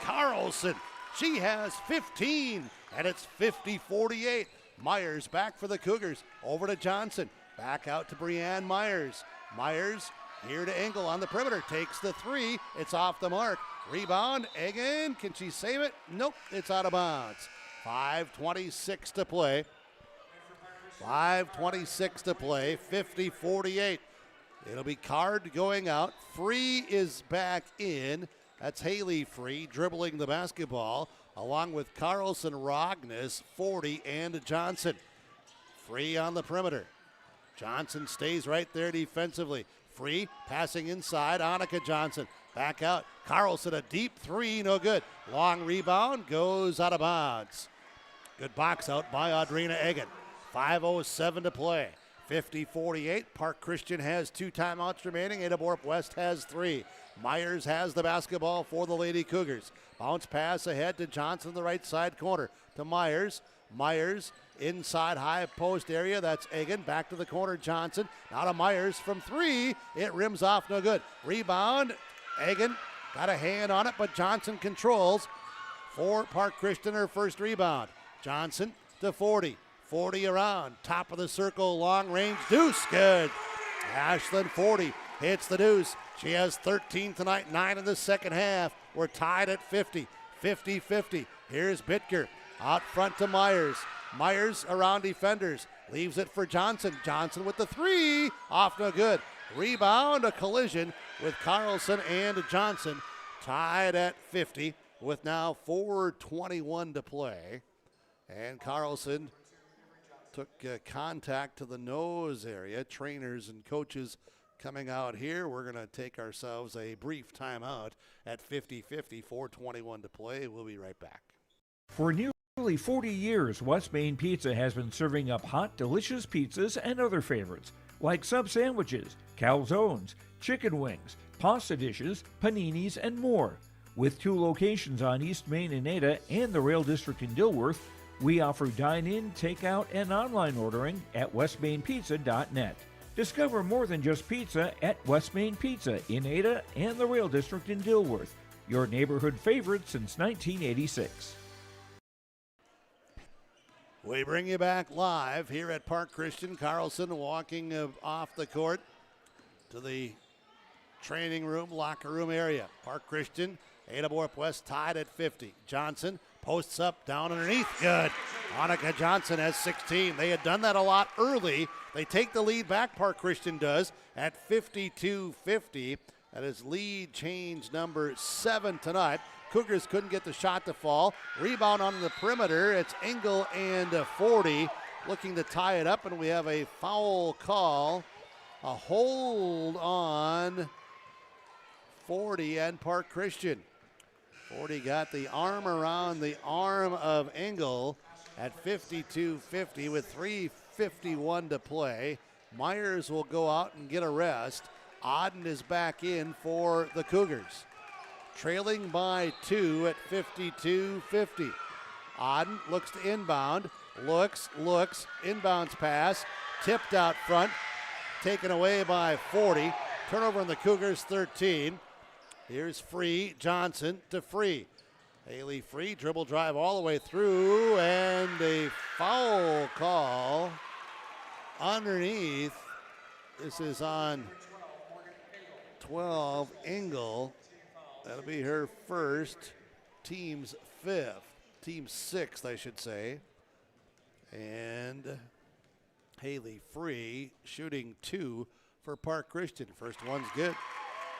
[SPEAKER 1] Carlson. She has 15. And it's 50-48. Myers back for the Cougars. Over to Johnson. Back out to Brianne Myers. Myers here to Engel on the perimeter. Takes the 3. It's off the mark. Rebound. Egan. Can she save it? Nope. It's out of bounds. 5:26 to play. 5:26 to play. 50-48. It'll be Card going out. Free is back in. That's Haley Free dribbling the basketball, along with Carlson, Rogness, 40, and Johnson. Free on the perimeter. Johnson stays right there defensively. Free, passing inside, Annika Johnson. Back out. Carlson, a deep 3, no good. Long rebound, goes out of bounds. Good box out by Audrina Egan. 5:07 to play. 50-48. Park Christian has 2 timeouts remaining. Ada-Borup-West has 3. Myers has the basketball for the Lady Cougars. Bounce pass ahead to Johnson, the right side corner. To Myers. Myers inside high post area. That's Egan. Back to the corner, Johnson. Now to Myers from 3. It rims off, no good. Rebound. Egan got a hand on it, but Johnson controls for Park Christian, her first rebound. Johnson to 40. 40 around. Top of the circle, long range deuce. Good. Ashlyn 40 hits the deuce. She has 13 tonight, 9 in the second half. We're tied at 50. 50-50. Here's Bitker. Out front to Myers. Myers around defenders. Leaves it for Johnson. Johnson with the 3. Off no good. Rebound, a collision with Carlson and Johnson. Tied at 50 with now 4:21 to play. And Carlson took contact to the nose area. Trainers and coaches coming out here. We're going to take ourselves a brief timeout at 50-50, 4:21 to play. We'll be right back.
[SPEAKER 17] For nearly 40 years, West Main Pizza has been serving up hot, delicious pizzas and other favorites, like sub sandwiches, calzones, chicken wings, pasta dishes, paninis, and more. With 2 locations on East Main in Ada and the Rail District in Dilworth, we offer dine-in, takeout, and online ordering at westmainpizza.net. Discover more than just pizza at West Main Pizza in Ada and the Rail District in Dilworth, your neighborhood favorite since 1986.
[SPEAKER 1] We bring you back live here at Park Christian. Carlson walking off the court to the training room, locker room area. Park Christian, Ada-Borup-West tied at 50. Johnson posts up, down underneath. Good. Monica Johnson has 16. They had done that a lot early. They take the lead back, Park Christian does, at 52-50. That is lead change number 7 tonight. Cougars couldn't get the shot to fall. Rebound on the perimeter. It's Engel and 40 looking to tie it up, and we have a foul call. A hold on 40 and Park Christian. 40 got the arm around the arm of Engel at 52-50 with 3:51 to play. Myers will go out and get a rest. Auden is back in for the Cougars. Trailing by 2 at 52-50. Auden looks to inbound. Looks, inbounds pass, tipped out front, taken away by 40. Turnover on the Cougars, 13. Here's Free, Johnson to Free. Haley Free, dribble drive all the way through, and a foul call underneath. This is on 12, Engel. That'll be her first, team's 5th, team 6th, I should say. And Haley Free shooting 2 for Park Christian. First one's good.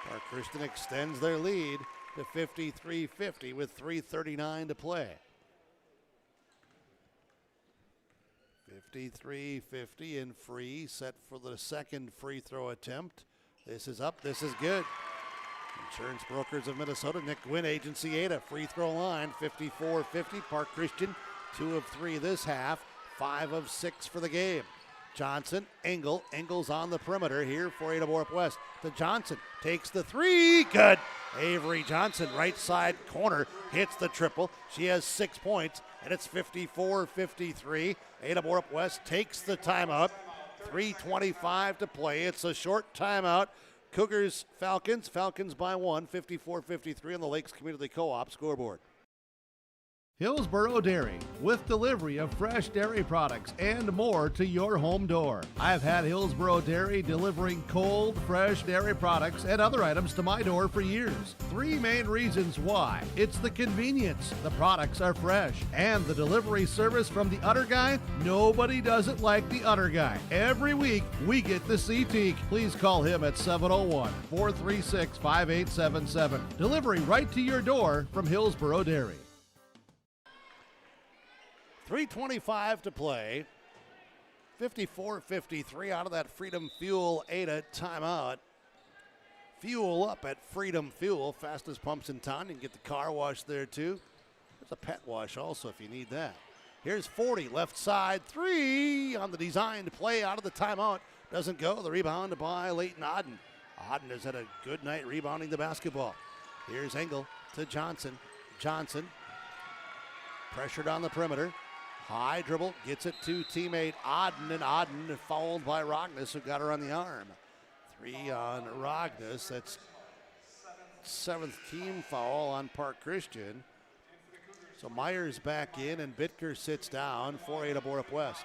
[SPEAKER 1] Park Christian extends their lead to 53-50 with 3:39 to play. 53-50 and Free set for the second free throw attempt. This is up, this is good. Insurance Brokers of Minnesota, Nick Gwynn, Agency Ada, free throw line, 54-50. Park Christian, 2 of 3 this half, 5 of 6 for the game. Johnson, Engel's on the perimeter here for Ada-Borup-West. To Johnson, takes the 3, good. Avery Johnson, right side corner, hits the triple. She has 6 points, and it's 54-53. Ada-Borup-West takes the timeout. 3:25 to play. It's a short timeout. Cougars, Falcons by 1, 54-53 on the Lakes Community Co-op scoreboard. Hillsboro Dairy, with delivery of fresh dairy products and more to your home door. I've had Hillsboro Dairy delivering cold, fresh dairy products and other items to my door for years. 3 main reasons why. It's the convenience, the products are fresh, and the delivery service from the Udder Guy. Nobody does it like the Udder Guy. Every week, we get the C-Teak. Please call him at 701-436-5877. Delivery right to your door from Hillsboro Dairy. 3:25 to play. 54-53 out of that Freedom Fuel Ada timeout. Fuel up at Freedom Fuel, fastest pumps in town. You can get the car wash there too. There's a pet wash also if you need that. Here's 40, left side 3 on the designed play out of the timeout. Doesn't go. The rebound by Leighton Auden. Auden has had a good night rebounding the basketball. Here's Engel to Johnson. Johnson pressured on the perimeter. High dribble, gets it to teammate Auden, and Auden fouled by Rognus, who got her on the arm. 3 on Rognus. That's 7th team foul on Park Christian. So Myers back in, and Bittker sits down for Ada-Borup-West.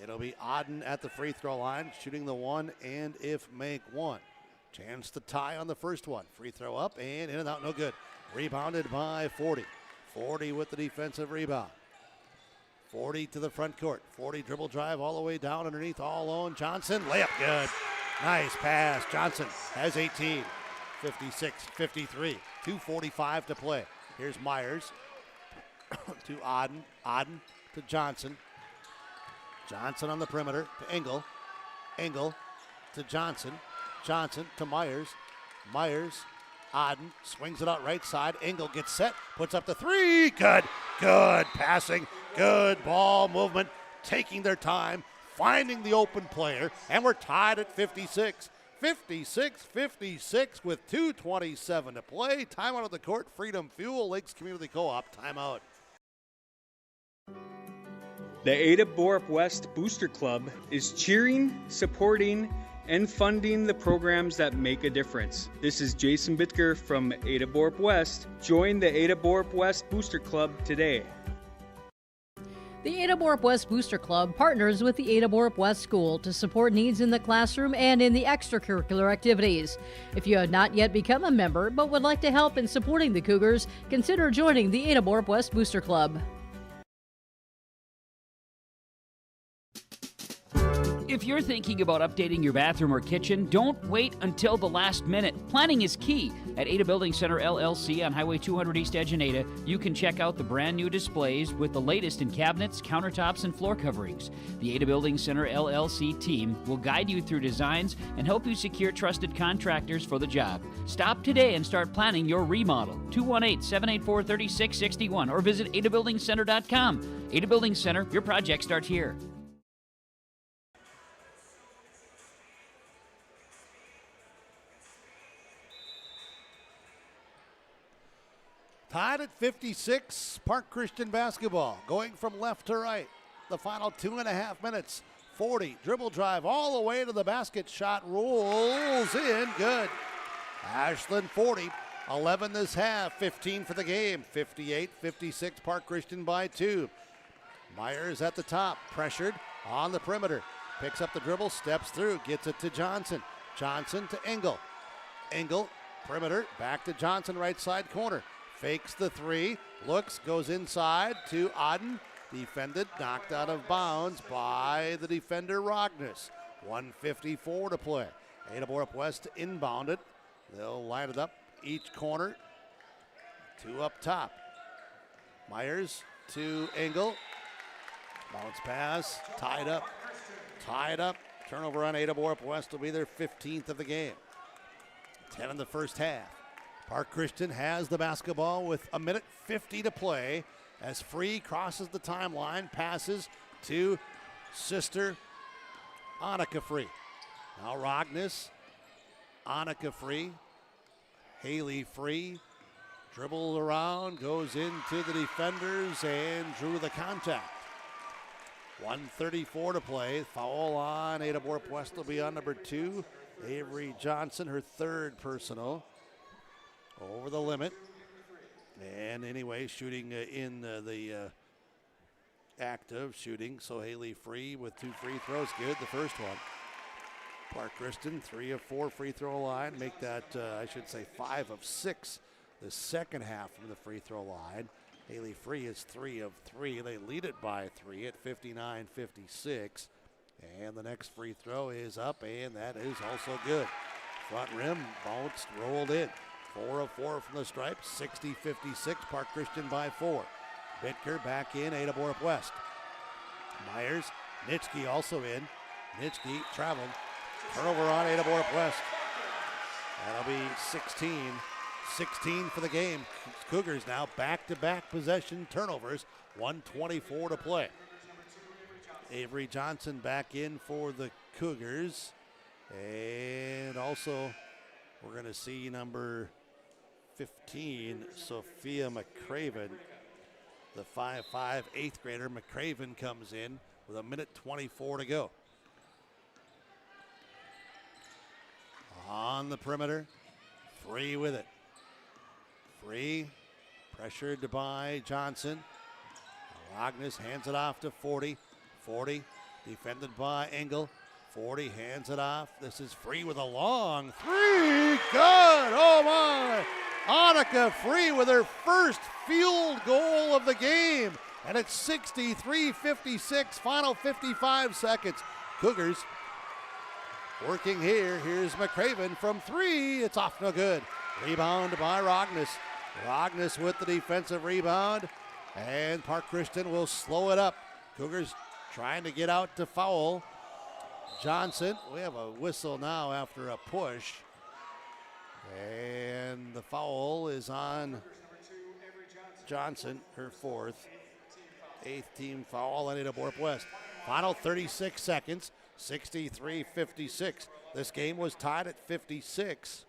[SPEAKER 1] It'll be Auden at the free throw line, shooting the 1 and if make 1. Chance to tie on the first one. Free throw up and in and out, no good. Rebounded by 40. 40 with the defensive rebound. 40 to the front court. 40 dribble drive all the way down underneath, all alone. Johnson, layup good. Nice pass. Johnson has 18. 56-53. 2:45 to play. Here's Myers to Auden. Auden to Johnson. Johnson on the perimeter to Engel. Engel to Johnson. Johnson to Myers. Myers. Auden swings it out right side. Engel gets set, puts up the 3. Good, good passing, good ball movement, taking their time, finding the open player, and we're tied at 56. 56-56 with 2:27 to play. Timeout of the court, Freedom Fuel, Lakes Community Co-op, timeout.
[SPEAKER 11] The Ada-Borup-West Booster Club is cheering, supporting, and funding the programs that make a difference. This is Jason Bittker from Ada-Borup-West. Join the Ada-Borup-West Booster Club today.
[SPEAKER 22] The Ada-Borup-West Booster Club partners with the Ada-Borup-West School to support needs in the classroom and in the extracurricular activities. If you have not yet become a member but would like to help in supporting the Cougars, consider joining the Ada-Borup-West Booster Club.
[SPEAKER 8] If you're thinking about updating your bathroom or kitchen, don't wait until the last minute. Planning is key. At Ada Building Center LLC on Highway 200 East Edge in Ada, you can check out the brand new displays with the latest in cabinets, countertops, and floor coverings. The Ada Building Center LLC team will guide you through designs and help you secure trusted contractors for the job. Stop today and start planning your remodel. 218-784-3661 or visit adabuildingcenter.com. Ada Building Center, your project starts here.
[SPEAKER 1] Tied at 56, Park Christian basketball going from left to right. The final 2.5 minutes. 40, dribble drive all the way to the basket. Shot rolls in, good. Ashland 40, 11 this half, 15 for the game. 58-56, Park Christian by 2. Myers at the top, pressured on the perimeter. Picks up the dribble, steps through, gets it to Johnson. Johnson to Engel. Engel, perimeter, back to Johnson, right side corner. Fakes the three, looks, goes inside to Auden. Defended, knocked out of bounds by the defender Rognus. 1:54 to play. Ada-Borup-West inbounded. They'll line it up each corner. 2 up top. Myers to Engel. Bounce pass, tied up. Tied up. Turnover on Ada-Borup-West will be their 15th of the game. 10 in the first half. Park Christian has the basketball with 1:50 to play as Free crosses the timeline, passes to sister Annika Free. Now Rognus, Annika Free, Haley Free, dribbles around, goes into the defenders and drew the contact. 1:34 to play. Foul on Ada-Borup-West will be on number 2. Avery Johnson, her 3rd personal. Over the limit. And anyway, shooting in the act of shooting. So Haley Free with 2 free throws. Good, the first one. Park Christian, 3 of 4 free throw line. Make that, 5 of 6 the second half from the free throw line. Haley Free is 3 of 3. They lead it by 3 at 59-56. And the next free throw is up, and that is also good. Front rim, bounced, rolled in. 4 of 4 from the stripe, 60-56, Park Christian by 4. Bittker back in, Ada-Borup-West. Myers, Nitschke also in. Nitschke traveled. Turnover on Ada-Borup-West. That'll be 16 for the game. Cougars now back-to-back possession turnovers, 1:24 to play. Avery Johnson back in for the Cougars. And also, we're going to see number 15, Sophia McCraven. The 5'5", 8th grader McCraven comes in with 1:24 to go. On the perimeter, Free with it. Free, pressured by Johnson. Rognus hands it off to 40. 40, defended by Engel. 40 hands it off. This is Free with a long 3. Good. Oh my. Annika Free with her first field goal of the game. And it's 63-56, final 55 seconds. Cougars working here. Here's McCraven from 3. It's off, no good. Rebound by Rognus. Rognus with the defensive rebound. And Park Christian will slow it up. Cougars trying to get out to foul Johnson. We have a whistle now after a push. And the foul is on Johnson, her 4th. 8th team foul on Ada-Borup-West. Final 36 seconds, 63-56. This game was tied at 56.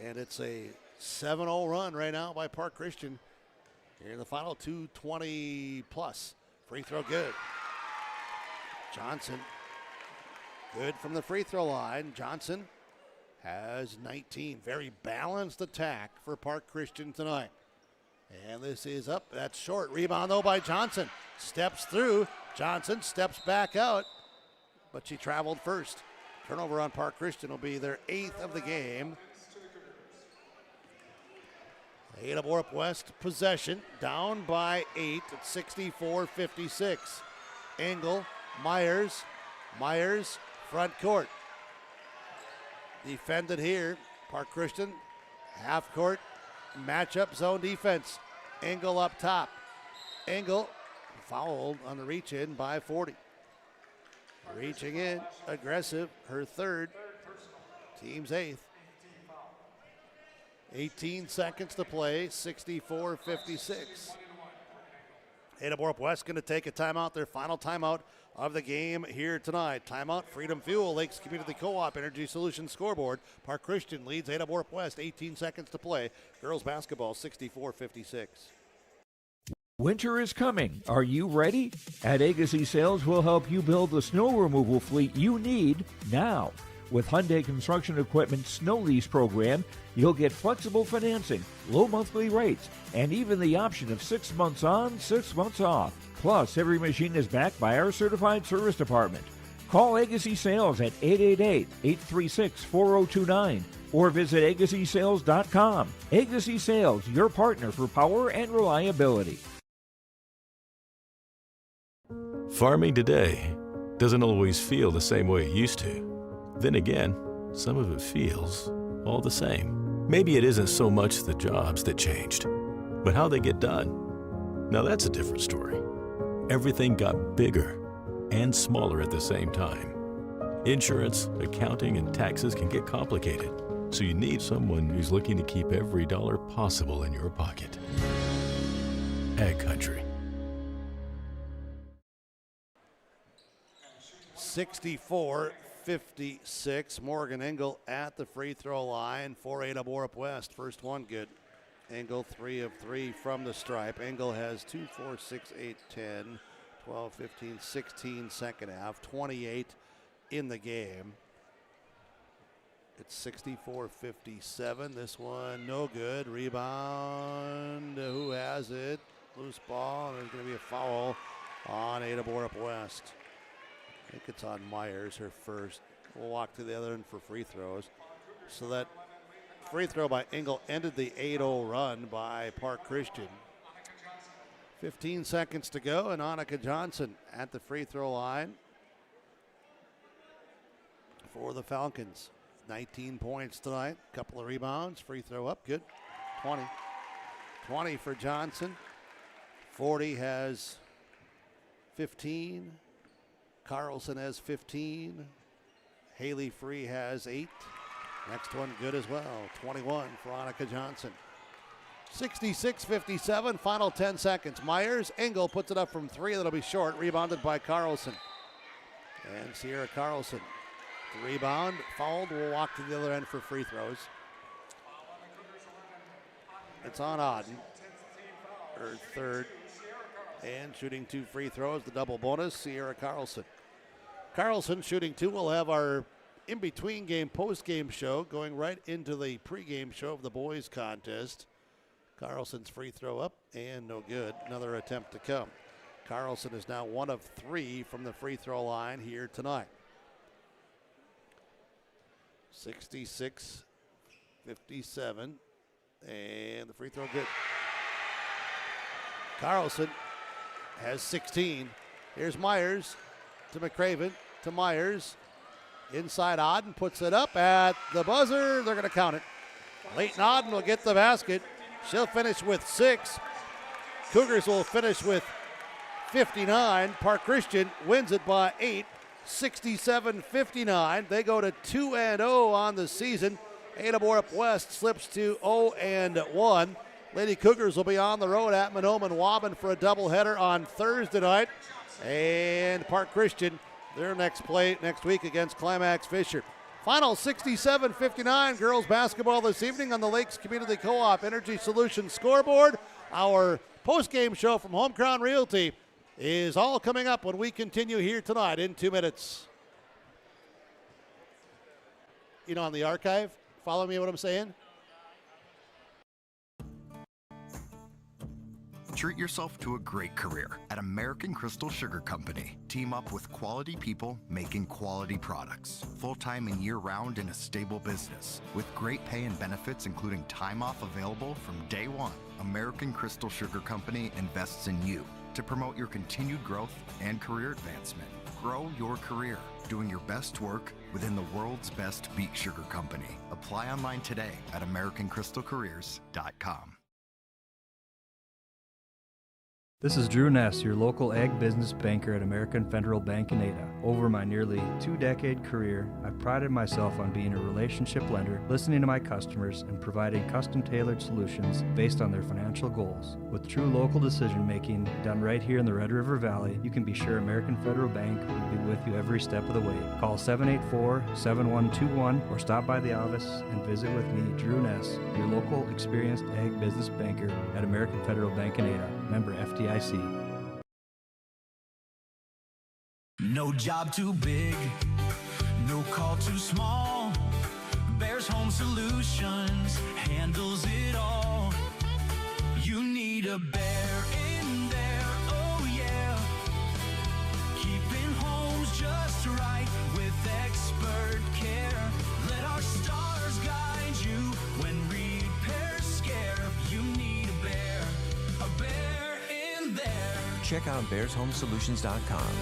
[SPEAKER 1] And it's a 7-0 run right now by Park Christian. Here in the final 2:20 plus. Free throw good. Johnson, good from the free throw line. Johnson has 19. Very balanced attack for Park Christian tonight. And this is up. That's short. Rebound, though, by Johnson. Steps through. Johnson steps back out, but she traveled first. Turnover on Park Christian will be their 8th of the game. Ada-Borup-West possession, down by 8 at 64-56. Engel, Myers, front court. Defended here. Park Christian, half court, matchup zone defense. Engel up top. Engel fouled on the reach in by 40. Reaching in, aggressive, her 3rd, team's 8th. 18 seconds to play, 64-56. Ada-Borup-West going to take a timeout, their final timeout of the game here tonight. Timeout, Freedom Fuel, Lakes Community Co-op, Energy Solutions scoreboard. Park Christian leads Ada-Borup-West, 18 seconds to play. Girls basketball, 64-56.
[SPEAKER 17] Winter is coming. Are you ready? At Agassi Sales, we'll help you build the snow removal fleet you need now. With Hyundai Construction Equipment Snow Lease Program, you'll get flexible financing, low monthly rates, and even the option of 6 months on, 6 months off. Plus, every machine is backed by our certified service department. Call Agassi Sales at 888-836-4029 or visit agassisales.com. Agassi Sales, your partner for power and reliability.
[SPEAKER 5] Farming today doesn't always feel the same way it used to. Then again, some of it feels all the same. Maybe it isn't so much the jobs that changed, but how they get done. Now that's a different story. Everything got bigger and smaller at the same time. Insurance, accounting, and taxes can get complicated, so you need someone who's looking to keep every dollar possible in your pocket. Ag Country.
[SPEAKER 1] 64-56. Morgan Engel at the free throw line for Ada-Borup-West. First one good. Engel 3 of 3 from the stripe. Engel has 2, 4, 6, 8, 10, 12, 15, 16 second half, 28 in the game. It's 64-57. This one no good. Rebound. Who has it? Loose ball. And there's going to be a foul on Ada-Borup-West. I think it's on Myers, her first. We'll walk to the other end for free throws. So that free throw by Engel ended the 8-0 run by Park Christian. 15 seconds to go, and Annika Johnson at the free throw line for the Falcons. 19 points tonight, couple of rebounds, free throw up, good. 20. 20 for Johnson. 40 has 15. Carlson has 15. Haley Free has 8. Next one good as well. 21 for Annika Johnson. 66-57, final 10 seconds. Myers, Engel puts it up from 3. That'll be short. Rebounded by Carlson. And Sierra Carlson. The rebound, fouled. We'll walk to the other end for free throws. It's on Auden. Her 3rd. And shooting 2 free throws. The double bonus, Sierra Carlson. Carlson shooting 2. We'll have our in-between game, post-game show going right into the pregame show of the boys contest. Carlson's free throw up and no good. Another attempt to come. Carlson is now 1 of 3 from the free throw line here tonight. 66-57. And the free throw good. Carlson has 16. Here's Myers to McCraven to Myers. Inside Auden puts it up at the buzzer. They're going to count it. Leighton Auden will get the basket. She'll finish with 6. Cougars will finish with 59. Park Christian wins it by 8. 67-59. They go to 2-0 on the season. Ada-Borup-West slips to 0-1. Lady Cougars will be on the road at Mahnomen Waban for a doubleheader on Thursday night. And Park Christian, their next play next week against Climax Fisher. Final 67-59 girls basketball this evening on the Lakes Community Co-op Energy Solutions scoreboard. Our post-game show from Home Crown Realty is all coming up when we continue here tonight in 2 minutes. You know, on the archive, follow me what I'm saying?
[SPEAKER 12] Treat yourself to a great career at American Crystal Sugar Company. Team up with quality people making quality products. Full-time and year-round in a stable business. With great pay and benefits including time off available from day one. American Crystal Sugar Company invests in you to promote your continued growth and career advancement. Grow your career, doing your best work within the world's best beet sugar company. Apply online today at AmericanCrystalCareers.com.
[SPEAKER 13] This is Drew Ness, your local ag business banker at American Federal Bank in Ada. Over my nearly 2-decade career, I've prided myself on being a relationship lender, listening to my customers, and providing custom-tailored solutions based on their financial goals. With true local decision-making done right here in the Red River Valley, you can be sure American Federal Bank will be with you every step of the way. Call 784-7121 or stop by the office and visit with me, Drew Ness, your local experienced ag business banker at American Federal Bank in Ada. Member FDIC.
[SPEAKER 14] No job too big, no call too small. Bears Home Solutions handles it all. You need a bear in there, oh yeah. Keeping homes just right with expert care. Let our stars guide you when repairs scare. You need a bear in there.
[SPEAKER 24] Check out BearsHomeSolutions.com.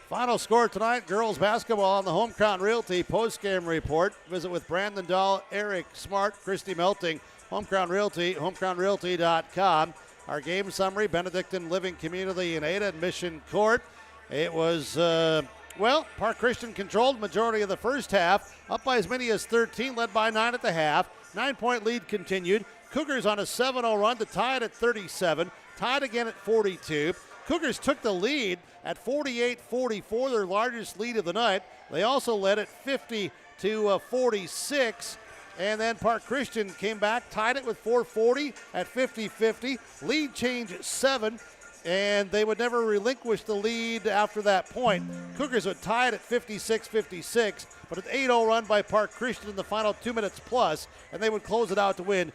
[SPEAKER 1] Final score tonight, girls basketball on the Homecrown Realty postgame report. Visit with Brandon Dahl, Eric Smart, Christy Melting, Homecrown Realty, homecrownrealty.com. Our game summary, Benedictine Living Community in Ada and Mission Court. It was, Park Christian controlled majority of the first half, up by as many as 13, led by 9 at the half. 9-point lead continued. Cougars on a 7-0 run to tie it at 37, tied again at 42. Cougars took the lead at 48-44, their largest lead of the night. They also led at 50-46. And then Park Christian came back, tied it with 4:40 at 50-50. Lead change at 7, and they would never relinquish the lead after that point. Cougars would tie it at 56-56, but an 8-0 run by Park Christian in the final 2 minutes plus, and they would close it out to win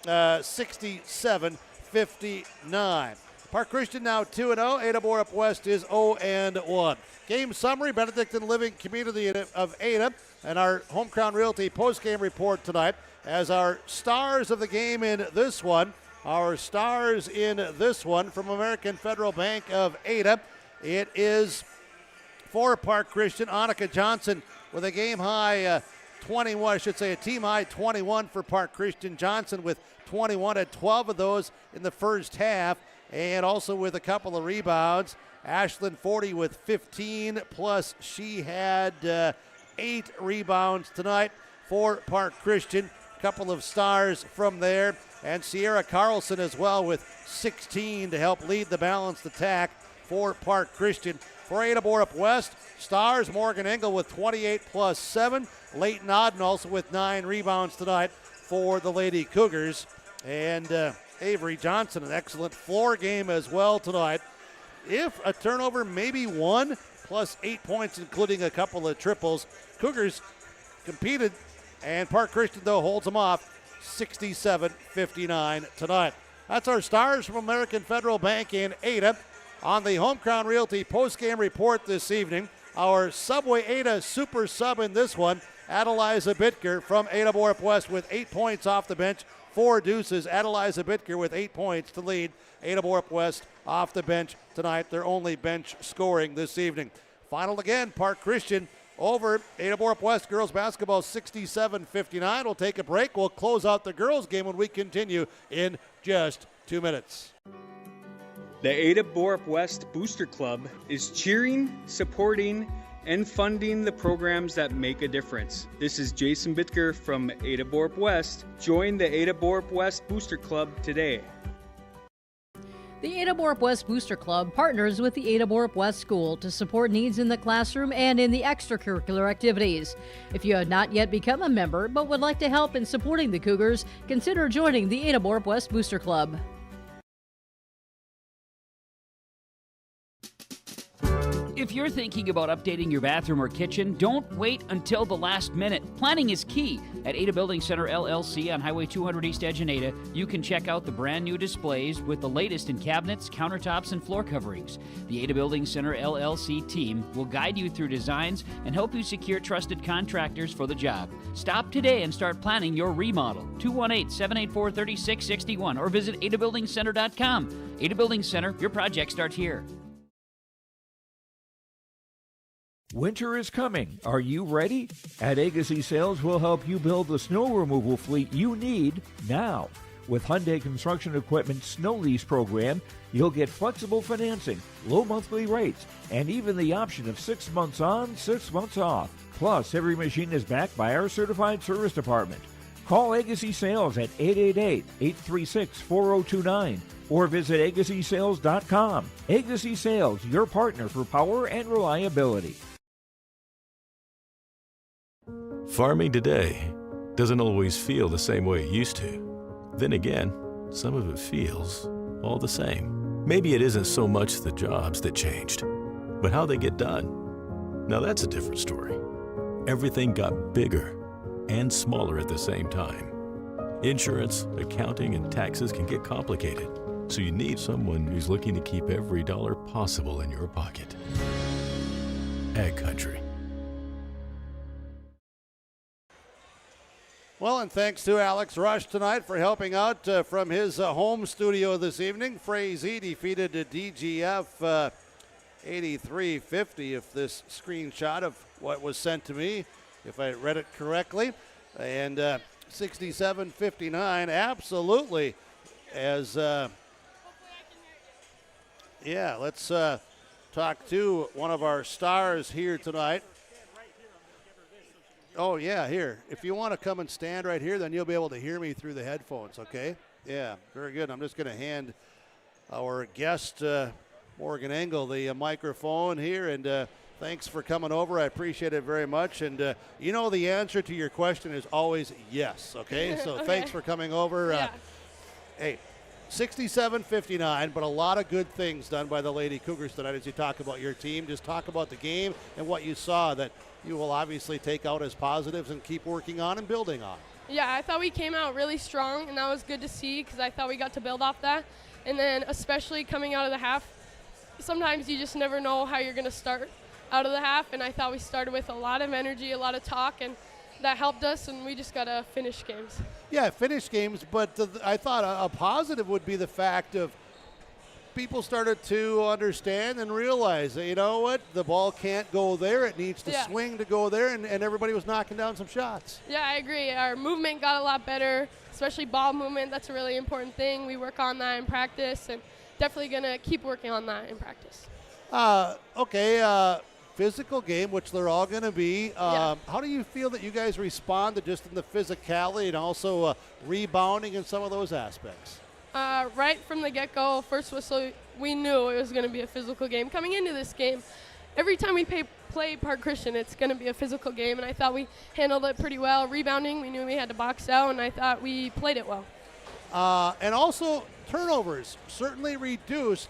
[SPEAKER 1] 67-59. Park Christian now 2-0. Ada-Borup-West is 0-1. Game summary, Benedictine Living Community of Ada, and our Homecrown Realty postgame report tonight as our stars of the game in this one. Our stars in this one from American Federal Bank of Ada. It is for Park Christian, Annika Johnson with a game high 21, a team high 21 for Park Christian. Johnson with 21, had 12 of those in the first half, and also with a couple of rebounds. Ashlyn Forty with 15, plus she had 8 rebounds tonight for Park Christian. Couple of stars from there. And Sierra Carlson as well with 16 to help lead the balanced attack for Park Christian. For Ada-Borup-West, stars Morgan Engel with 28 plus 7. Leighton Odden also with 9 rebounds tonight for the Lady Cougars. And Avery Johnson, an excellent floor game as well tonight. If a turnover, maybe 1, plus 8 points, including a couple of triples. Cougars competed, and Park Christian, though, holds them off 67-59 tonight. That's our stars from American Federal Bank in Ada. On the Homecrown Realty postgame report this evening, our Subway Ada super sub in this one, Adeliza Bitker from Ada-Borup-West with 8 points off the bench. 4 deuces. Adeliza Bitker with 8 points to lead Ada-Borup-West off the bench tonight. Their only bench scoring this evening. Final again, Park Christian over Ada-Borup-West girls basketball 67-59. We'll take a break. We'll close out the girls game when we continue in just 2 minutes.
[SPEAKER 11] The Ada-Borup-West Booster Club is cheering, supporting, and funding the programs that make a difference. This is Jason Bitker from Ada-Borup-West. Join the Ada-Borup-West Booster Club today.
[SPEAKER 22] The Ada-Borup-West Booster Club partners with the Ada-Borup-West School to support needs in the classroom and in the extracurricular activities. If you have not yet become a member but would like to help in supporting the Cougars, consider joining the Ada-Borup-West Booster Club.
[SPEAKER 8] If you're thinking about updating your bathroom or kitchen, don't wait until the last minute. Planning is key. At Ada Building Center LLC on Highway 200 East Edge in Ada, you can check out the brand new displays with the latest in cabinets, countertops, and floor coverings. The Ada Building Center LLC team will guide you through designs and help you secure trusted contractors for the job. Stop today and start planning your remodel. 218-784-3661 or visit adabuildingcenter.com. Ada Building Center, your project starts here.
[SPEAKER 17] Winter is coming. Are you ready? At Agassi Sales, we'll help you build the snow removal fleet you need now. With Hyundai Construction Equipment Snow Lease Program, you'll get flexible financing, low monthly rates, and even the option of 6 months on, 6 months off. Plus, every machine is backed by our certified service department. Call Agassi Sales at 888-836-4029 or visit agassisales.com. Agassi Sales, your partner for power and reliability.
[SPEAKER 5] Farming today doesn't always feel the same way it used to. Then again, some of it feels all the same. Maybe it isn't so much the jobs that changed, but how they get done. Now that's a different story. Everything got bigger and smaller at the same time. Insurance, accounting, and taxes can get complicated, so you need someone who's looking to keep every dollar possible in your pocket. Ag Country.
[SPEAKER 1] Well, and thanks to Alex Rush tonight for helping out from his home studio this evening. Frazee defeated DGF 83-50, if this screenshot of what was sent to me, if I read it correctly. And 67-59, absolutely. As, let's talk to one of our stars here tonight. Oh, yeah, here. If you want to come and stand right here, then you'll be able to hear me through the headphones, okay? Yeah, very good. I'm just going to hand our guest, Morgan Engel, the microphone here. And thanks for coming over. I appreciate it very much. And you know the answer to your question is always yes, okay? So
[SPEAKER 15] Okay.
[SPEAKER 1] Thanks for coming over. Hey, 67-59, but a lot of good things done by the Lady Cougars tonight as you talk about your team. Just talk about the game and what you saw that you will obviously take out as positives and keep working on and building on.
[SPEAKER 15] Yeah, I thought we came out really strong, and that was good to see because I thought we got to build off that. And then especially coming out of the half, sometimes you just never know how you're going to start out of the half, and I thought we started with a lot of energy, a lot of talk, and that helped us, and we just got to finish games.
[SPEAKER 1] Yeah, finish games, but I thought a positive would be the fact of people started to understand and realize that, you know what, the ball can't go there. It needs to swing to go there, and everybody was knocking down some shots.
[SPEAKER 15] Yeah, I agree. Our movement got a lot better, especially ball movement. That's a really important thing. We work on that in practice, and definitely going to keep working on that in practice.
[SPEAKER 1] Physical game, which they're all going to be. How do you feel that you guys responded just in the physicality and also rebounding in some of those aspects?
[SPEAKER 15] Right from the get-go, first whistle, we knew it was going to be a physical game. Coming into this game, every time we play Park Christian, it's going to be a physical game, and I thought we handled it pretty well. Rebounding, we knew we had to box out, and I thought we played it well.
[SPEAKER 1] And also, turnovers certainly reduced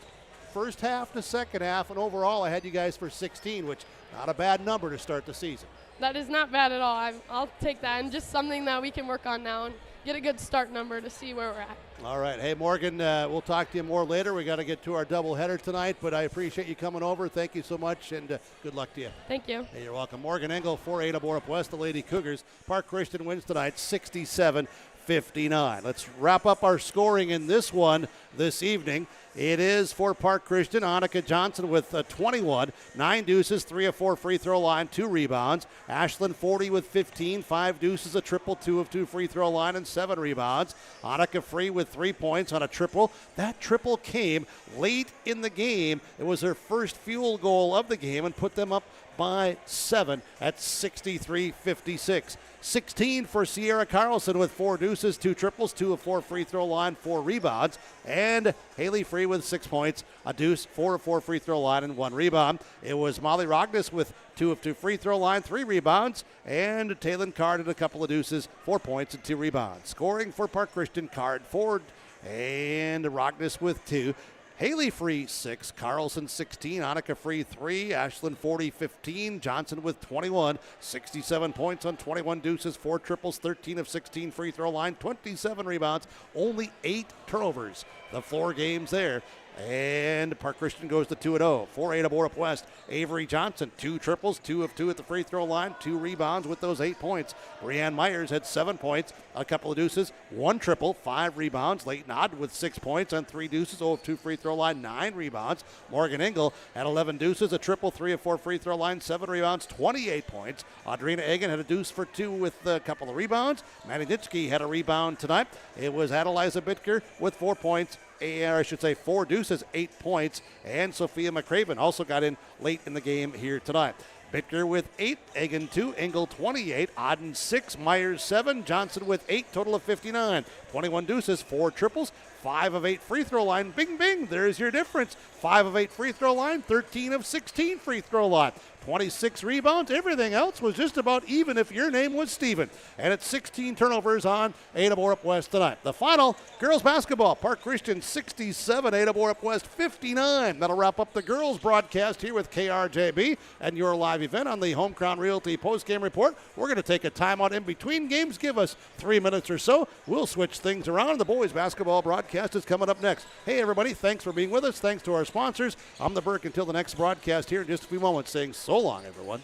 [SPEAKER 1] first half to second half, and overall I had you guys for 16, which not a bad number to start the season.
[SPEAKER 15] That is not bad at all. I'll take that, and just something that we can work on now and get a good start number to see where we're at.
[SPEAKER 1] All right. Hey, Morgan, we'll talk to you more later. We got to get to our doubleheader tonight, but I appreciate you coming over. Thank you so much, and good luck to you.
[SPEAKER 15] Thank you.
[SPEAKER 1] Hey, you're welcome. Morgan Engel for Ada-Borup-West, the Lady Cougars. Park Christian wins tonight 67-59. Let's wrap up our scoring in this one this evening. It is for Park Christian, Annika Johnson with 21, 9 deuces, 3 of 4 free throw line, 2 rebounds. Ashlyn Forty with 15, 5 deuces, a triple, 2 of 2 free throw line, and 7 rebounds. Annika Free with 3 points on a triple. That triple came late in the game. It was her first field goal of the game and put them up by 7 at 63-56. 16 for Sierra Carlson with 4 deuces, 2 triples, 2 of 4 free throw line, 4 rebounds. And Haley Free with 6 points, a deuce, 4 of 4 free throw line, and 1 rebound. It was Molly Rognes with 2 of 2 free throw line, 3 rebounds. And Taylon Card had a couple of deuces, 4 points and 2 rebounds. Scoring for Park Christian, Card, Ford, and Rognes with 2. Haley Free 6, Carlson 16, Annika Free 3, Ashland 40-15, Johnson with 21, 67 points on 21 deuces, 4 triples, 13 of 16 free throw line, 27 rebounds, only 8 turnovers. The 4 games there. And Park Christian goes to 2-0. For Ada-Borup-West, Avery Johnson, 2 triples, 2 of 2 at the free throw line, 2 rebounds with those 8 points. Brianne Myers had 7 points, a couple of deuces, 1 triple, 5 rebounds. Leighton Odd with 6 points on 3 deuces, 0 of 2 free throw line, 9 rebounds. Morgan Engel had 11 deuces, a triple, 3 of 4 free throw line, 7 rebounds, 28 points. Audrina Egan had a deuce for 2 with a couple of rebounds. Maddie Nitsky had a rebound tonight. It was Adeliza Bitker with 4 points. Or I should say 4 deuces, 8 points, and Sophia McCraven also got in late in the game here tonight. Bitker with 8, Egan 2, Engel 28, Odden 6, Myers 7, Johnson with 8, total of 59. 21 deuces, 4 triples, 5 of 8 free throw line. Bing, bing, there's your difference. 5 of 8 free throw line, 13 of 16 free throw line. 26 rebounds. Everything else was just about even if your name was Steven. And it's 16 turnovers on Ada-Borup-West tonight. The final, girls basketball, Park Christian 67, Ada-Borup-West 59. That'll wrap up the girls broadcast here with KRJB and your live event on the Home Crown Realty postgame report. We're going to take a timeout in between games. Give us 3 minutes or so. We'll switch things around. The boys basketball broadcast is coming up next. Hey, everybody, thanks for being with us. Thanks to our sponsors. I'm the Burke until the next broadcast here in just a few moments saying so long, everyone.